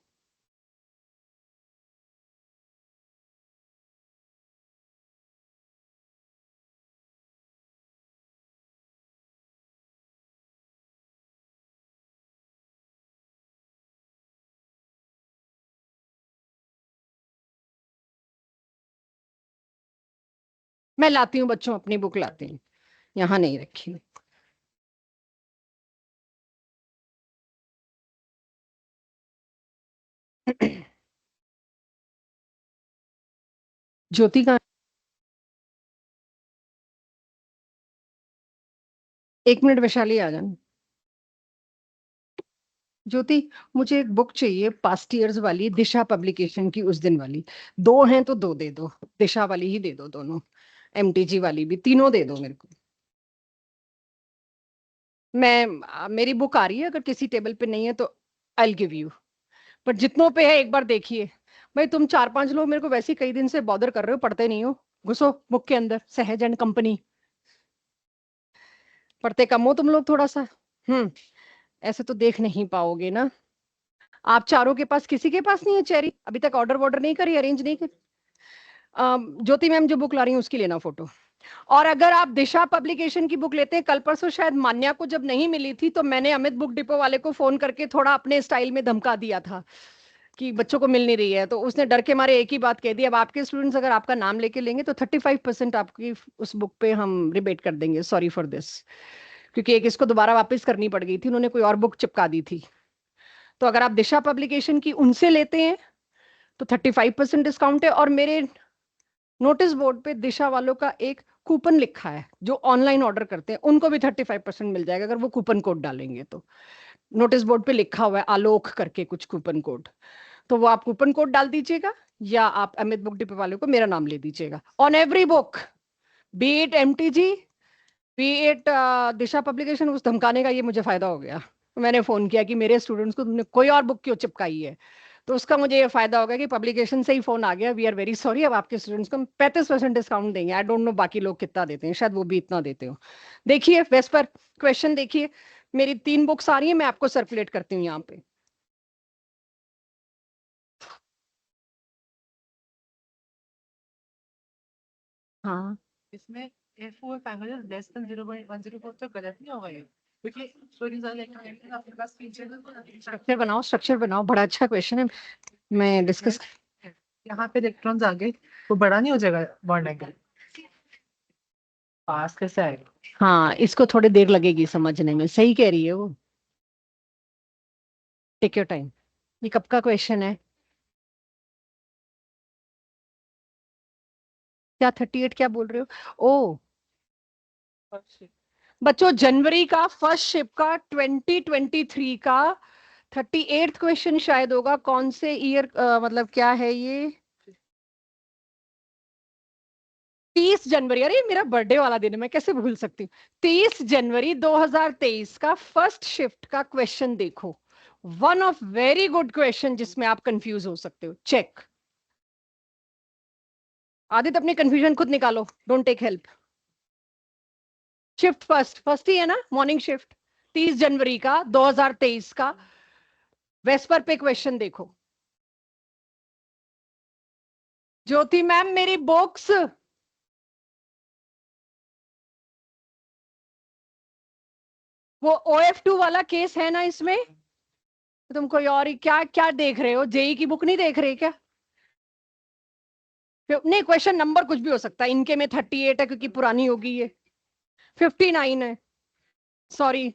मैं लाती हूँ बच्चों, अपनी बुक लाती हूँ, यहाँ नहीं रखी हुई। ज्योति का, एक मिनट वैशाली आ जाना। ज्योति, मुझे एक बुक चाहिए पास्ट ईयर्स वाली, दिशा पब्लिकेशन की, उस दिन वाली। दो हैं तो दो दे दो, दिशा वाली ही दे दो दोनों, एमटीजी वाली भी, तीनों दे दो मेरे को। मेरी बुक आ रही है, अगर किसी टेबल पे नहीं है तो आई गिव यू, पर जितनों पे है एक बार देखिए। भाई तुम 4-5 लोग मेरे को वैसे ही कई दिन से बॉदर कर रहे हो, पढ़ते नहीं हो, घुसो बुक के अंदर, सहज एंड कंपनी, पढ़ते कम हो तुम लोग थोड़ा सा। हम्म, ऐसे तो देख नहीं पाओगे ना। आप चारों के पास किसी के पास नहीं है चेरी? अभी तक ऑर्डर वॉर्डर नहीं करी, अरेंज नहीं करी? ज्योति मैम जो बुक ला रही हूँ उसकी लेना फोटो। और अगर आप दिशा पब्लिकेशन की बुक लेते हैं, कल परसों शायद मान्या को जब नहीं मिली थी तो मैंने अमित बुक डिपो वाले को फोन करके थोड़ा अपने स्टाइल में धमका दिया था कि बच्चों को मिल नहीं रही है, तो उसने डर के मारे एक ही बात कह दी, अब आपके स्टूडेंट्स अगर आपका नाम लेके लेंगे तो 35% आपकी उस बुक पे हम रिबेट कर देंगे, सॉरी फॉर दिस। क्योंकि एक इसको दोबारा वापस करनी पड़ गई थी, उन्होंने कोई और बुक चिपका दी थी। तो अगर आप दिशा पब्लिकेशन की उनसे लेते हैं तो 35% डिस्काउंट है, और मेरे नोटिस बोर्ड पे दिशा वालों का एक कूपन लिखा है, जो ऑनलाइन ऑर्डर करते हैं उनको भी 35% मिल जाएगा अगर वो कूपन कोड डालेंगे तो। नोटिस बोर्ड पे लिखा हुआ है आलोक करके कुछ कूपन कोड, तो वो आप कूपन कोड डाल दीजिएगा, या आप अमित बुक डिपो वाले को मेरा नाम ले दीजिएगा on every book, B it MTG, B it Disha publication. उस धमकाने का ये मुझे फायदा हो गया, मैंने फोन किया कि मेरे स्टूडेंट्स को तुमने कोई और बुक क्यों चिपकाई है, तो उसका मुझे ये फायदा होगा कि पब्लिकेशन से ही फोन आ गया, वी आर वेरी सॉरी, अब आपके स्टूडेंट्स को 35% डिस्काउंट देंगे। आई डोंट नो बाकी लोग कितना देते हैं, शायद वो भी इतना देते हो। देखिए वेस्पर क्वेश्चन देखिए, मेरी 3 बुक्स आ रही है, मैं आपको सर्कुलेट करती हूँ यहाँ पे। हाँ इसमें A4 पैंगल लेस देन 0.104 तो गलत नहीं होगा ये, क्योंकि स्टोरीज इलेक्ट्रॉनिक आपके पास फीचर स्ट्रक्चर बनाओ, स्ट्रक्चर बनाओ, बड़ा अच्छा क्वेश्चन है, मैं डिस्कस। यहाँ पे इलेक्ट्रॉन्स आ गए तो बड़ा नहीं हो जाएगा बॉन्ड एंगल, पास कैसे आएगा? हाँ इसको थोड़ी देर लगेगी समझने में, सही कह रही है वो, टेक योर टाइम। ये कब का क्वेश्चन है? क्या 38 क्या बोल रहे हो? ओ बच्चों, जनवरी का फर्स्ट शिप का 2023 का 38 क्वेश्चन शायद होगा। कौन से ईयर, मतलब क्या है ये? 30 जनवरी, अरे मेरा बर्थडे वाला दिन है, मैं कैसे भूल सकती हूँ। 30 जनवरी 2023 का फर्स्ट शिफ्ट का क्वेश्चन देखो, one of very good question जिसमें आप कंफ्यूज हो सकते हो। चेक। आदित्य अपनी कंफ्यूजन खुद निकालो, don't take help. Shift first first ही है ना, मॉर्निंग शिफ्ट, 30 जनवरी का 2023 का वेस्पर पे क्वेश्चन देखो। ज्योति मैम मेरी बुक्स, वो OF2 वाला केस है ना इसमें? तुम कोई और ही क्या क्या देख रहे हो? जेई की बुक नहीं देख रहे क्या? नहीं, क्वेश्चन नंबर कुछ भी हो सकता है, इनके में 38 है क्योंकि पुरानी होगी ये, 59 है, sorry,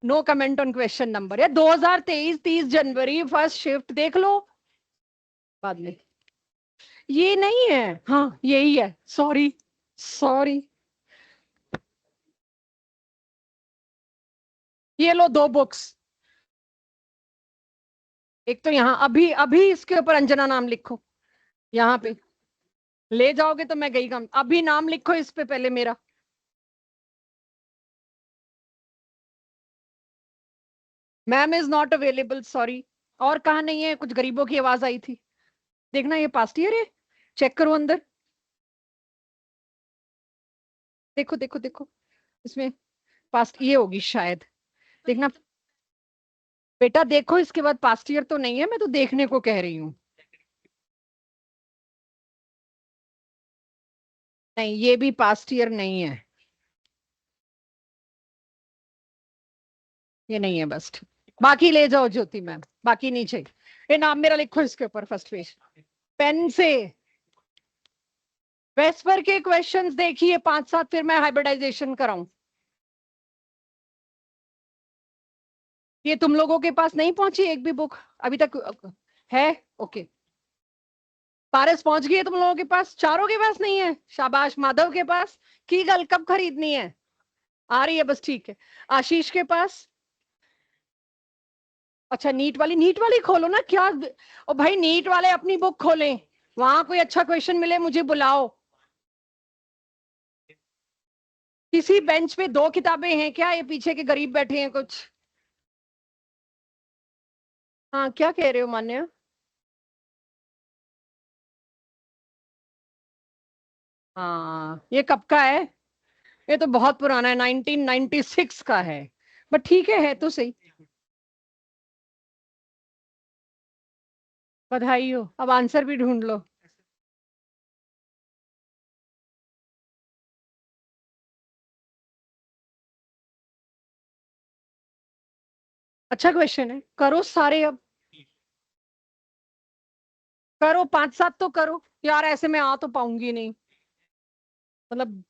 no comment on question number. है 2023 30 जनवरी फर्स्ट शिफ्ट देख लो बाद में। ये नहीं है, हाँ यही है, सॉरी सॉरी। ये लो 2 बुक्स, एक तो यहाँ अभी अभी इसके ऊपर अंजना नाम लिखो, यहाँ पे ले जाओगे तो मैं गई काम। अभी नाम लिखो इस पे पहले मेरा। Ma'am is not available, sorry. और कहा नहीं है? कुछ गरीबों की आवाज आई थी, देखना ये पास्ट ईयर है, चेक करो अंदर, देखो देखो देखो, इसमें पास्ट ये होगी शायद, देखना बेटा, देखो इसके बाद पास्ट ईयर तो नहीं है, मैं तो देखने को कह रही हूँ। नहीं ये भी पास्ट ईयर नहीं है, ये नहीं है बस। बाकी ले जाओ ज्योति मैम, बाकी नहीं चाहिए। ये नाम मेरा लिखो इसके ऊपर फर्स्ट पेज, पेन से। वेस्पर के क्वेश्चंस देखिए 5-7, फिर मैं हाइब्रिडाइजेशन कराऊं। ये तुम लोगों के पास नहीं पहुंची एक भी बुक अभी तक? है, ओके। पारस पहुंच गई है तुम लोगों के पास? चारों के पास नहीं है? शाबाश। माधव के पास? की गल कब खरीदनी है? आ रही है बस, ठीक है। आशीष के पास? अच्छा, नीट वाली खोलो ना क्या। ओ भाई, नीट वाले अपनी बुक खोलें, वहां कोई अच्छा क्वेश्चन मिले मुझे बुलाओ। किसी बेंच पे 2 किताबें हैं क्या? ये पीछे के गरीब बैठे हैं कुछ। हाँ क्या कह रहे हो मान्या? हाँ ये कब का है? ये तो बहुत पुराना है, 1996 का है, बट ठीक है तो सही। बधाई हो, अब आंसर भी ढूंढ लो। अच्छा क्वेश्चन है, करो सारे अब, करो 5-7 तो करो यार, ऐसे में आ तो पाऊंगी नहीं, मतलब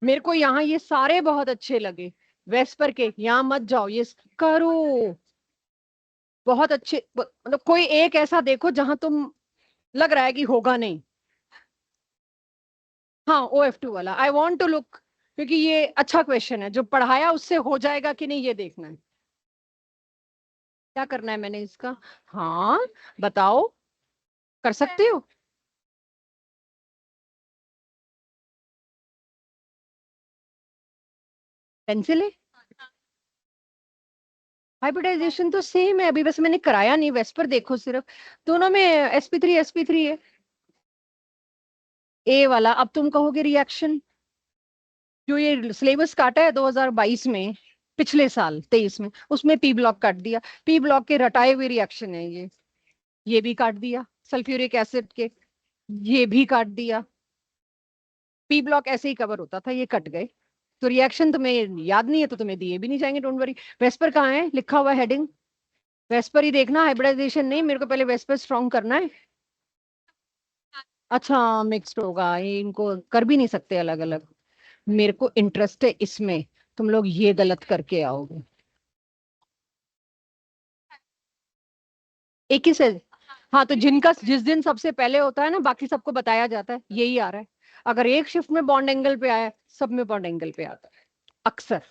मेरे को यहाँ ये सारे बहुत अच्छे लगे। वेस्पर के यहाँ मत जाओ, ये करो, बहुत अच्छे, मतलब कोई एक ऐसा देखो जहां तुम लग रहा है कि होगा नहीं। हाँ OF2 वाला आई वॉन्ट टू लुक, क्योंकि ये अच्छा क्वेश्चन है, जो पढ़ाया उससे हो जाएगा कि नहीं ये देखना है। क्या करना है मैंने इसका? हाँ बताओ, कर सकते हो? पेंसिल है? हाइब्रिडाइजेशन तो सेम है अभी, बस मैंने कराया नहीं, वेस्पर देखो सिर्फ, दोनों में sp3 है ए वाला। अब तुम कहोगे रिएक्शन, जो ये सिलेबस काटा है 2022 में, पिछले साल 23 में, उसमें पी ब्लॉक काट दिया, पी ब्लॉक के रटाए हुए रिएक्शन है ये भी काट दिया, सल्फ्यूरिक एसिड के ये भी काट दिया, पी ब्लॉक ऐसे ही कवर होता था, ये कट गए। तो रिएक्शन तुम्हें याद नहीं है तो तुम्हें दिए भी नहीं जाएंगे, डोंट वरी। वेस्पर कहाँ है लिखा हुआ हेडिंग, वेस्पर ही देखना, हाइब्रिडाइजेशन नहीं, मेरे को पहले वेस्पर स्ट्रॉन्ग करना है। अच्छा मिक्स्ड होगा, ये इनको कर भी नहीं सकते अलग अलग, मेरे को इंटरेस्ट है इसमें, तुम लोग ये गलत करके आओगे। एक ही से, हाँ तो जिनका जिस दिन सबसे पहले होता है ना, बाकी सबको बताया जाता है यही आ रहा है। अगर एक शिफ्ट में बॉन्ड एंगल पे आया, सब में बॉन्ड एंगल पे आता है अक्सर।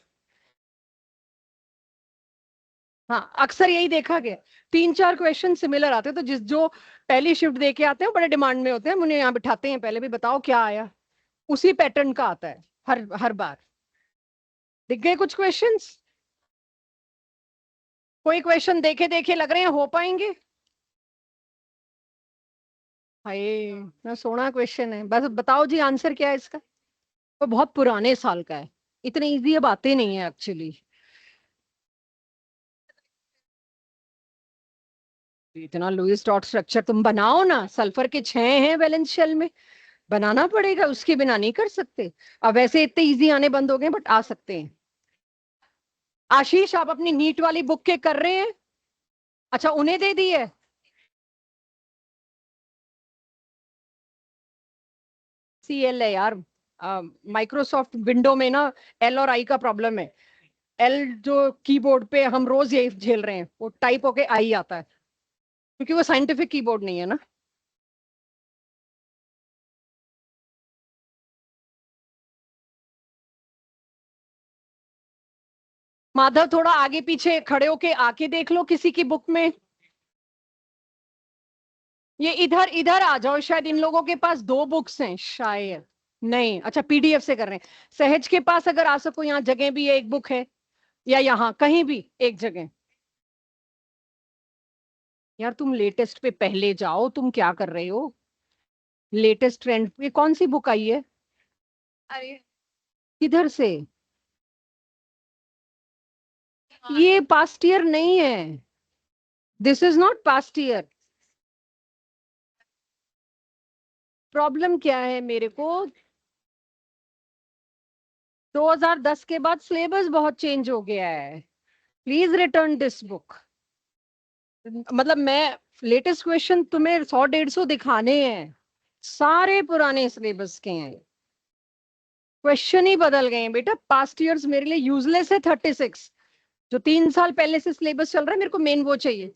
हाँ अक्सर यही देखा गया, 3-4 क्वेश्चन सिमिलर आते हैं, तो जिस जो पहली शिफ्ट दे के आते हैं बड़े डिमांड में होते हैं, मुझे यहाँ बिठाते हैं पहले भी, बताओ क्या आया, उसी पैटर्न का आता है हर हर बार। दिख गए कुछ क्वेश्चंस? कोई क्वेश्चन देखे देखे लग रहे हैं हो पाएंगे? हाय, ना सोना क्वेश्चन है, बस बताओ जी आंसर क्या है इसका। वो बहुत पुराने साल का है, इतने इजी अब आते नहीं है एक्चुअली। इतना लुईस डॉट स्ट्रक्चर तुम बनाओ ना, सल्फर के 6 हैं वैलेंस शेल में, बनाना पड़ेगा, उसके बिना नहीं कर सकते। अब वैसे इतने इजी आने बंद हो गए, बट आ सकते हैं। आशीष आप अपनी नीट वाली बुक के कर रहे हैं? अच्छा उन्हें दे दी है। CL है यार, माइक्रोसॉफ्ट विंडो में ना एल और आई का प्रॉब्लम है। एल जो कीबोर्ड पे हम रोज यही झेल रहे हैं, वो टाइप होके आई आता है, क्योंकि वो साइंटिफिक कीबोर्ड नहीं है ना। माधव थोड़ा आगे पीछे खड़े होके आके देख लो किसी की बुक में। ये इधर इधर आ जाओ, शायद इन लोगों के पास 2 बुक्स हैं शायद। नहीं, अच्छा पीडीएफ से कर रहे हैं। सहज के पास अगर आ सको, यहाँ जगह भी है, एक बुक है, या यहाँ कहीं भी एक जगह। यार तुम लेटेस्ट पे पहले जाओ, तुम क्या कर रहे हो? लेटेस्ट ट्रेंड पे कौन सी बुक आई है? अरे किधर से? ये पास्ट ईयर नहीं है, this is not past year. Problem क्या है मेरे को, 2010 के बाद सिलेबस बहुत चेंज हो गया है, प्लीज रिटर्न दिस बुक। मतलब मैं लेटेस्ट क्वेश्चन तुम्हें 100-150 दिखाने हैं, सारे पुराने सिलेबस के हैं, क्वेश्चन ही बदल गए हैं बेटा। पास्ट ईयर्स मेरे लिए यूजलेस है, 36 जो 3 साल पहले से सिलेबस चल रहा है, मेरे को मेन वो चाहिए।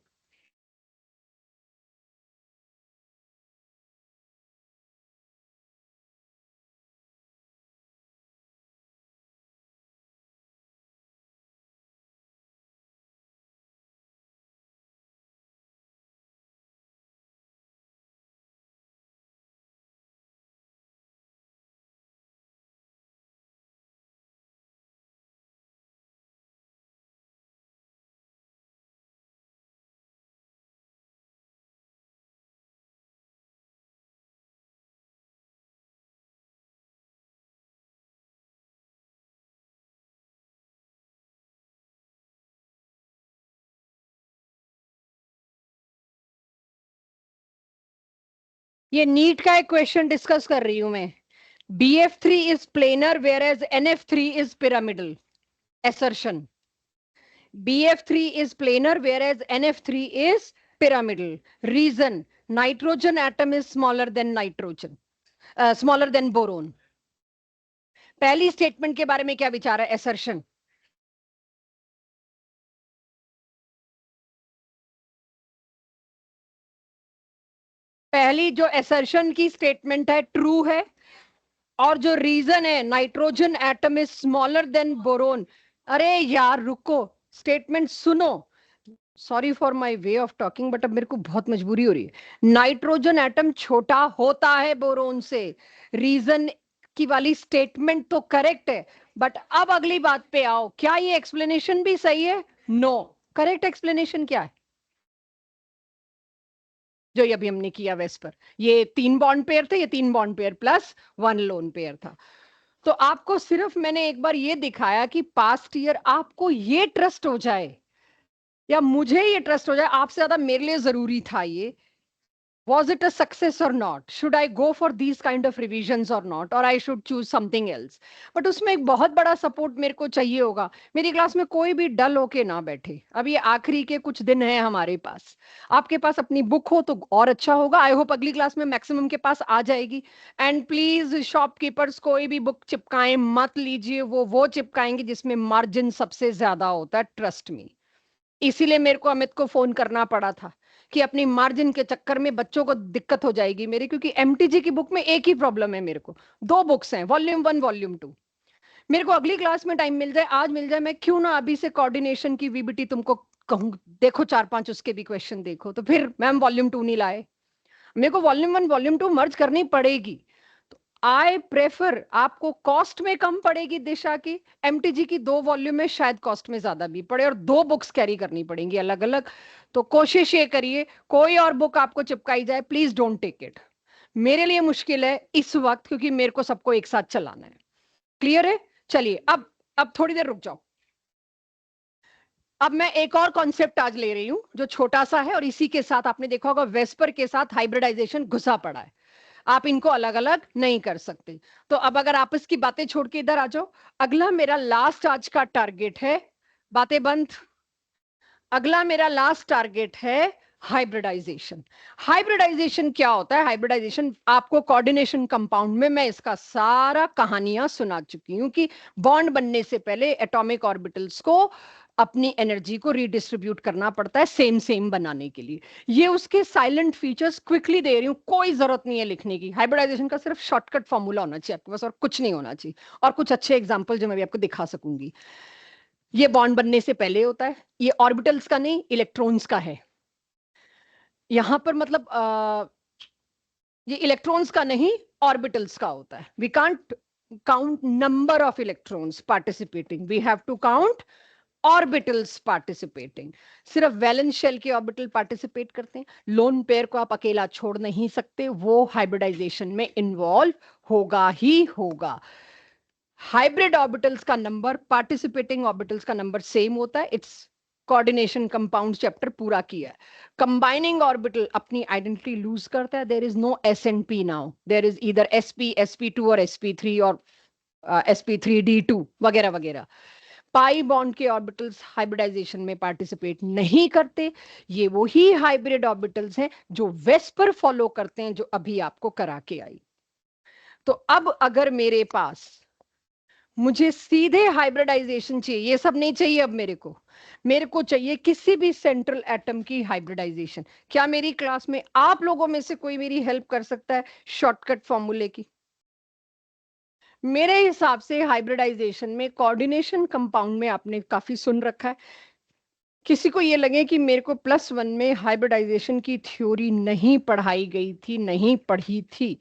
ये नीट का एक क्वेश्चन डिस्कस कर रही हूं मैं। BF3 is planar whereas NF3 is pyramidal. Assertion. BF3 is planar whereas NF3 is pyramidal. Reason: nitrogen atom is smaller than nitrogen, smaller than boron. पहली स्टेटमेंट के बारे में क्या विचार है? Assertion. पहली जो assertion की स्टेटमेंट है ट्रू है, और जो रीजन है nitrogen atom is smaller than boron. अरे यार रुको, स्टेटमेंट सुनो। Sorry for my way of talking, but अब मेरे को बहुत मजबूरी हो रही है। नाइट्रोजन एटम छोटा होता है बोरोन से, रीजन की वाली स्टेटमेंट तो करेक्ट है, बट अब अगली बात पे आओ, क्या ये एक्सप्लेनेशन भी सही है? नो, करेक्ट एक्सप्लेनेशन क्या है जो ये अभी हमने किया वेस्पर? ये 3 बॉन्ड पेयर थे, ये 3 bond pair plus 1 lone pair था। तो आपको सिर्फ मैंने एक बार ये दिखाया कि पास्ट ईयर आपको ये ट्रस्ट हो जाए या मुझे ये ट्रस्ट हो जाए, आपसे ज्यादा मेरे लिए जरूरी था ये। Was it a success or not? Should I go for these kind of revisions or not? Or I should choose something else? But उसमें एक बहुत बड़ा सपोर्ट मेरे को चाहिए होगा। मेरी क्लास में कोई भी डल होके ना बैठे। अब ये आखिरी के कुछ दिन हैं हमारे पास। आपके पास अपनी बुक हो तो और अच्छा होगा। आई होप अगली क्लास में मैक्सिमम के पास आ जाएगी। एंड प्लीज शॉपकीपर्स कोई भी बुक चिपकाएं मत लीजिए, वो चिपकाएंगे जिसमें मार्जिन सबसे ज्यादा होता है, ट्रस्ट मी। इसीलिए मेरे को अमित को फोन करना पड़ा था कि अपनी मार्जिन के चक्कर में बच्चों को दिक्कत हो जाएगी मेरी, क्योंकि एमटीजी की बुक में एक ही प्रॉब्लम है मेरे को। 2 बुक्स हैं, वॉल्यूम 1 वॉल्यूम 2। मेरे को अगली क्लास में टाइम मिल जाए, आज मिल जाए, मैं क्यों ना अभी से कोऑर्डिनेशन की वीबीटी तुमको कहूं, देखो 4-5 उसके भी क्वेश्चन देखो। तो फिर मैम वॉल्यूम 2 नहीं लाए, मेरे को वॉल्यूम 1 वॉल्यूम 2 मर्ज करनी पड़ेगी। आई प्रेफर, आपको कॉस्ट में कम पड़ेगी दिशा की, एमटीजी की 2 वॉल्यूम में शायद कॉस्ट में ज्यादा भी पड़े, और 2 बुक्स कैरी करनी पड़ेंगी अलग अलग। तो कोशिश ये करिए कोई और बुक आपको चिपकाई जाए, प्लीज डोंट टेक इट। मेरे लिए मुश्किल है इस वक्त, क्योंकि मेरे को सबको एक साथ चलाना है। क्लियर है? चलिए अब थोड़ी देर रुक जाओ। अब मैं एक और कॉन्सेप्ट आज ले रही हूं जो छोटा सा है, और इसी के साथ आपने देखा होगा वेस्पर के साथ हाइब्रिडाइजेशन घुसा पड़ा है। आप इनको अलग अलग नहीं कर सकते। तो अब अगर आपस की बातें छोड़ के इधर आ जाओ, अगला मेरा लास्ट आज का टारगेट है, बातें बंद, अगला मेरा लास्ट टारगेट है हाइब्रिडाइजेशन। हाइब्रिडाइजेशन क्या होता है? हाइब्रिडाइजेशन आपको कोऑर्डिनेशन कंपाउंड में मैं इसका सारा कहानियां सुना चुकी हूं कि बॉन्ड बनने से पहले एटॉमिक ऑर्बिटल्स को अपनी एनर्जी को रीडिस्ट्रीब्यूट करना पड़ता है सेम सेम बनाने के लिए। ये उसके साइलेंट फीचर्स क्विकली दे रही हूँ, कोई जरूरत नहीं है लिखने की। हाइब्रिडाइजेशन का सिर्फ शॉर्टकट फॉर्मूला होना चाहिए आपके पास, और कुछ नहीं होना चाहिए। और कुछ अच्छे एग्जांपल जो मैं भी आपको दिखा सकूंगी। ये बॉन्ड बनने से पहले होता है, ये ऑर्बिटल्स का नहीं इलेक्ट्रॉन्स का है। यहां पर मतलब ये इलेक्ट्रॉन्स का नहीं ऑर्बिटल्स का होता है। We can't count number of electrons participating, we have to count orbitals participating. सिर्फ वैलेंस शेल के ऑर्बिटल पार्टिसिपेट करते हैं, लोन पेयर को आप अकेला छोड़ नहीं सकते, वो हाइब्रिडाइजेशन में इन्वॉल्व होगा ही होगा। हाइब्रिड ऑर्बिटल्स का नंबर, पार्टिसिपेटिंग ऑर्बिटल्स का नंबर सेम होता है। इट्स कोऑर्डिनेशन कंपाउंड चैप्टर पूरा किया है। कंबाइनिंग ऑर्बिटल अपनी आइडेंटिटी लूज करता है, there is no S and P now, there is either sp2 और sp3 और sp3d2 वगैरह वगैरह। पाई बॉन्ड के ऑर्बिटल्स हाइब्रिडाइजेशन में पार्टिसिपेट नहीं करते। ये वही हाइब्रिड ऑर्बिटल्स हैं जो वेस्पर फॉलो करते हैं, जो अभी आपको करा के आई। तो अब अगर मेरे पास, मुझे सीधे हाइब्रिडाइजेशन चाहिए, ये सब नहीं चाहिए अब मेरे को चाहिए किसी भी सेंट्रल एटम की हाइब्रिडाइजेशन। क्या मेरी क्लास में आप लोगों में से कोई मेरी हेल्प कर सकता है शॉर्टकट फॉर्मूले की? मेरे हिसाब से हाइब्रिडाइजेशन में कोऑर्डिनेशन कंपाउंड में आपने काफी सुन रखा है। किसी को ये लगे कि मेरे को +1 में हाइब्रिडाइजेशन की थ्योरी नहीं पढ़ाई गई थी, नहीं पढ़ी थी,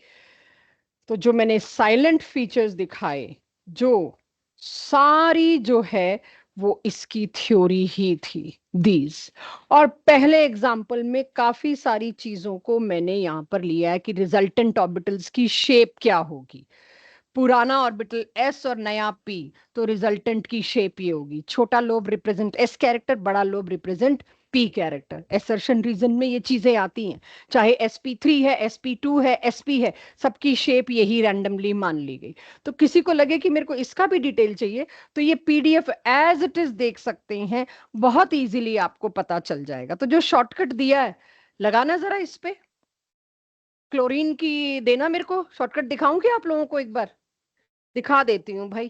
तो जो मैंने साइलेंट फीचर्स दिखाए, जो सारी जो है वो इसकी थ्योरी ही थी दीज। और पहले एग्जाम्पल में काफी सारी चीजों को मैंने यहां पर लिया है कि रिजल्टेंट ऑर्बिटल्स की शेप क्या होगी। पुराना ऑर्बिटल एस और नया पी, तो रिजल्टेंट की शेप ये होगी। छोटा लोब रिप्रेजेंट एस कैरेक्टर, बड़ा lobe represent P character. Assertion reason में ये चीजें आती हैं, चाहे sp3 है, sp2 है, sp है, सबकी शेप यही रैंडमली मान ली गई। तो किसी को लगे कि मेरे को इसका भी डिटेल चाहिए, तो ये पीडीएफ एज इट इज देख सकते हैं, बहुत इजीली आपको पता चल जाएगा। तो जो शॉर्टकट दिया है, लगाना जरा इस पे, क्लोरीन की देना मेरे को शॉर्टकट। दिखाऊं क्या आप लोगों को? एक बार दिखा देती हूँ भाई,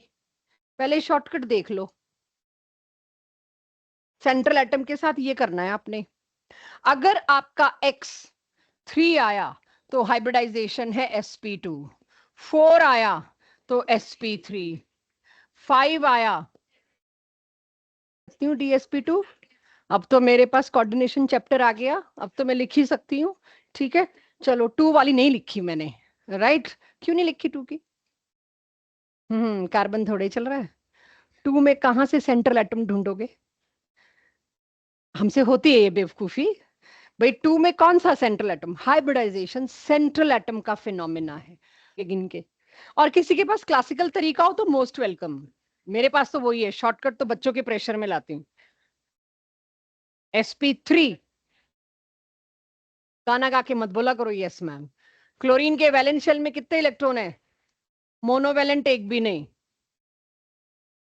पहले शॉर्टकट देख लो। सेंट्रल एटम के साथ ये करना है आपने। अगर आपका X3 आया तो हाइब्रिडाइजेशन है sp2, 4 आया तो sp3, 5 आया dsp2। अब तो मेरे पास कोऑर्डिनेशन चैप्टर आ गया, अब तो मैं लिख ही सकती हूँ। ठीक है, चलो 2 वाली नहीं लिखी मैंने, राइट? क्यों नहीं लिखी 2 की? कार्बन थोड़े चल रहा है। 2 में कहां से सेंट्रल एटम ढूंढोगे? हमसे होती है ये बेवकूफी। भाई 2 में कौन सा central atom? Hybridisation central atom का फिनोमिना है लेकिन के। और किसी के पास क्लासिकल तरीका हो तो मोस्ट वेलकम। मेरे पास तो वही है, शॉर्टकट तो बच्चों के प्रेशर में लाती हूँ। sp3, गाना गा के मत बोला करो यस मैम। क्लोरीन के वैलेंस शेल में कितने इलेक्ट्रॉन है? मोनोवैलेंट एक भी नहीं।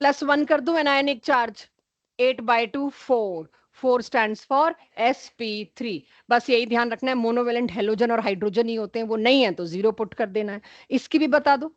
+1 कर दूं anionic charge, 8/2 4, 4 stands for sp3। बस यही ध्यान रखना है, मोनोवेलेंट हेलोजन और हाइड्रोजन ही होते हैं, वो नहीं है तो 0 पुट कर देना है। इसकी भी बता दो।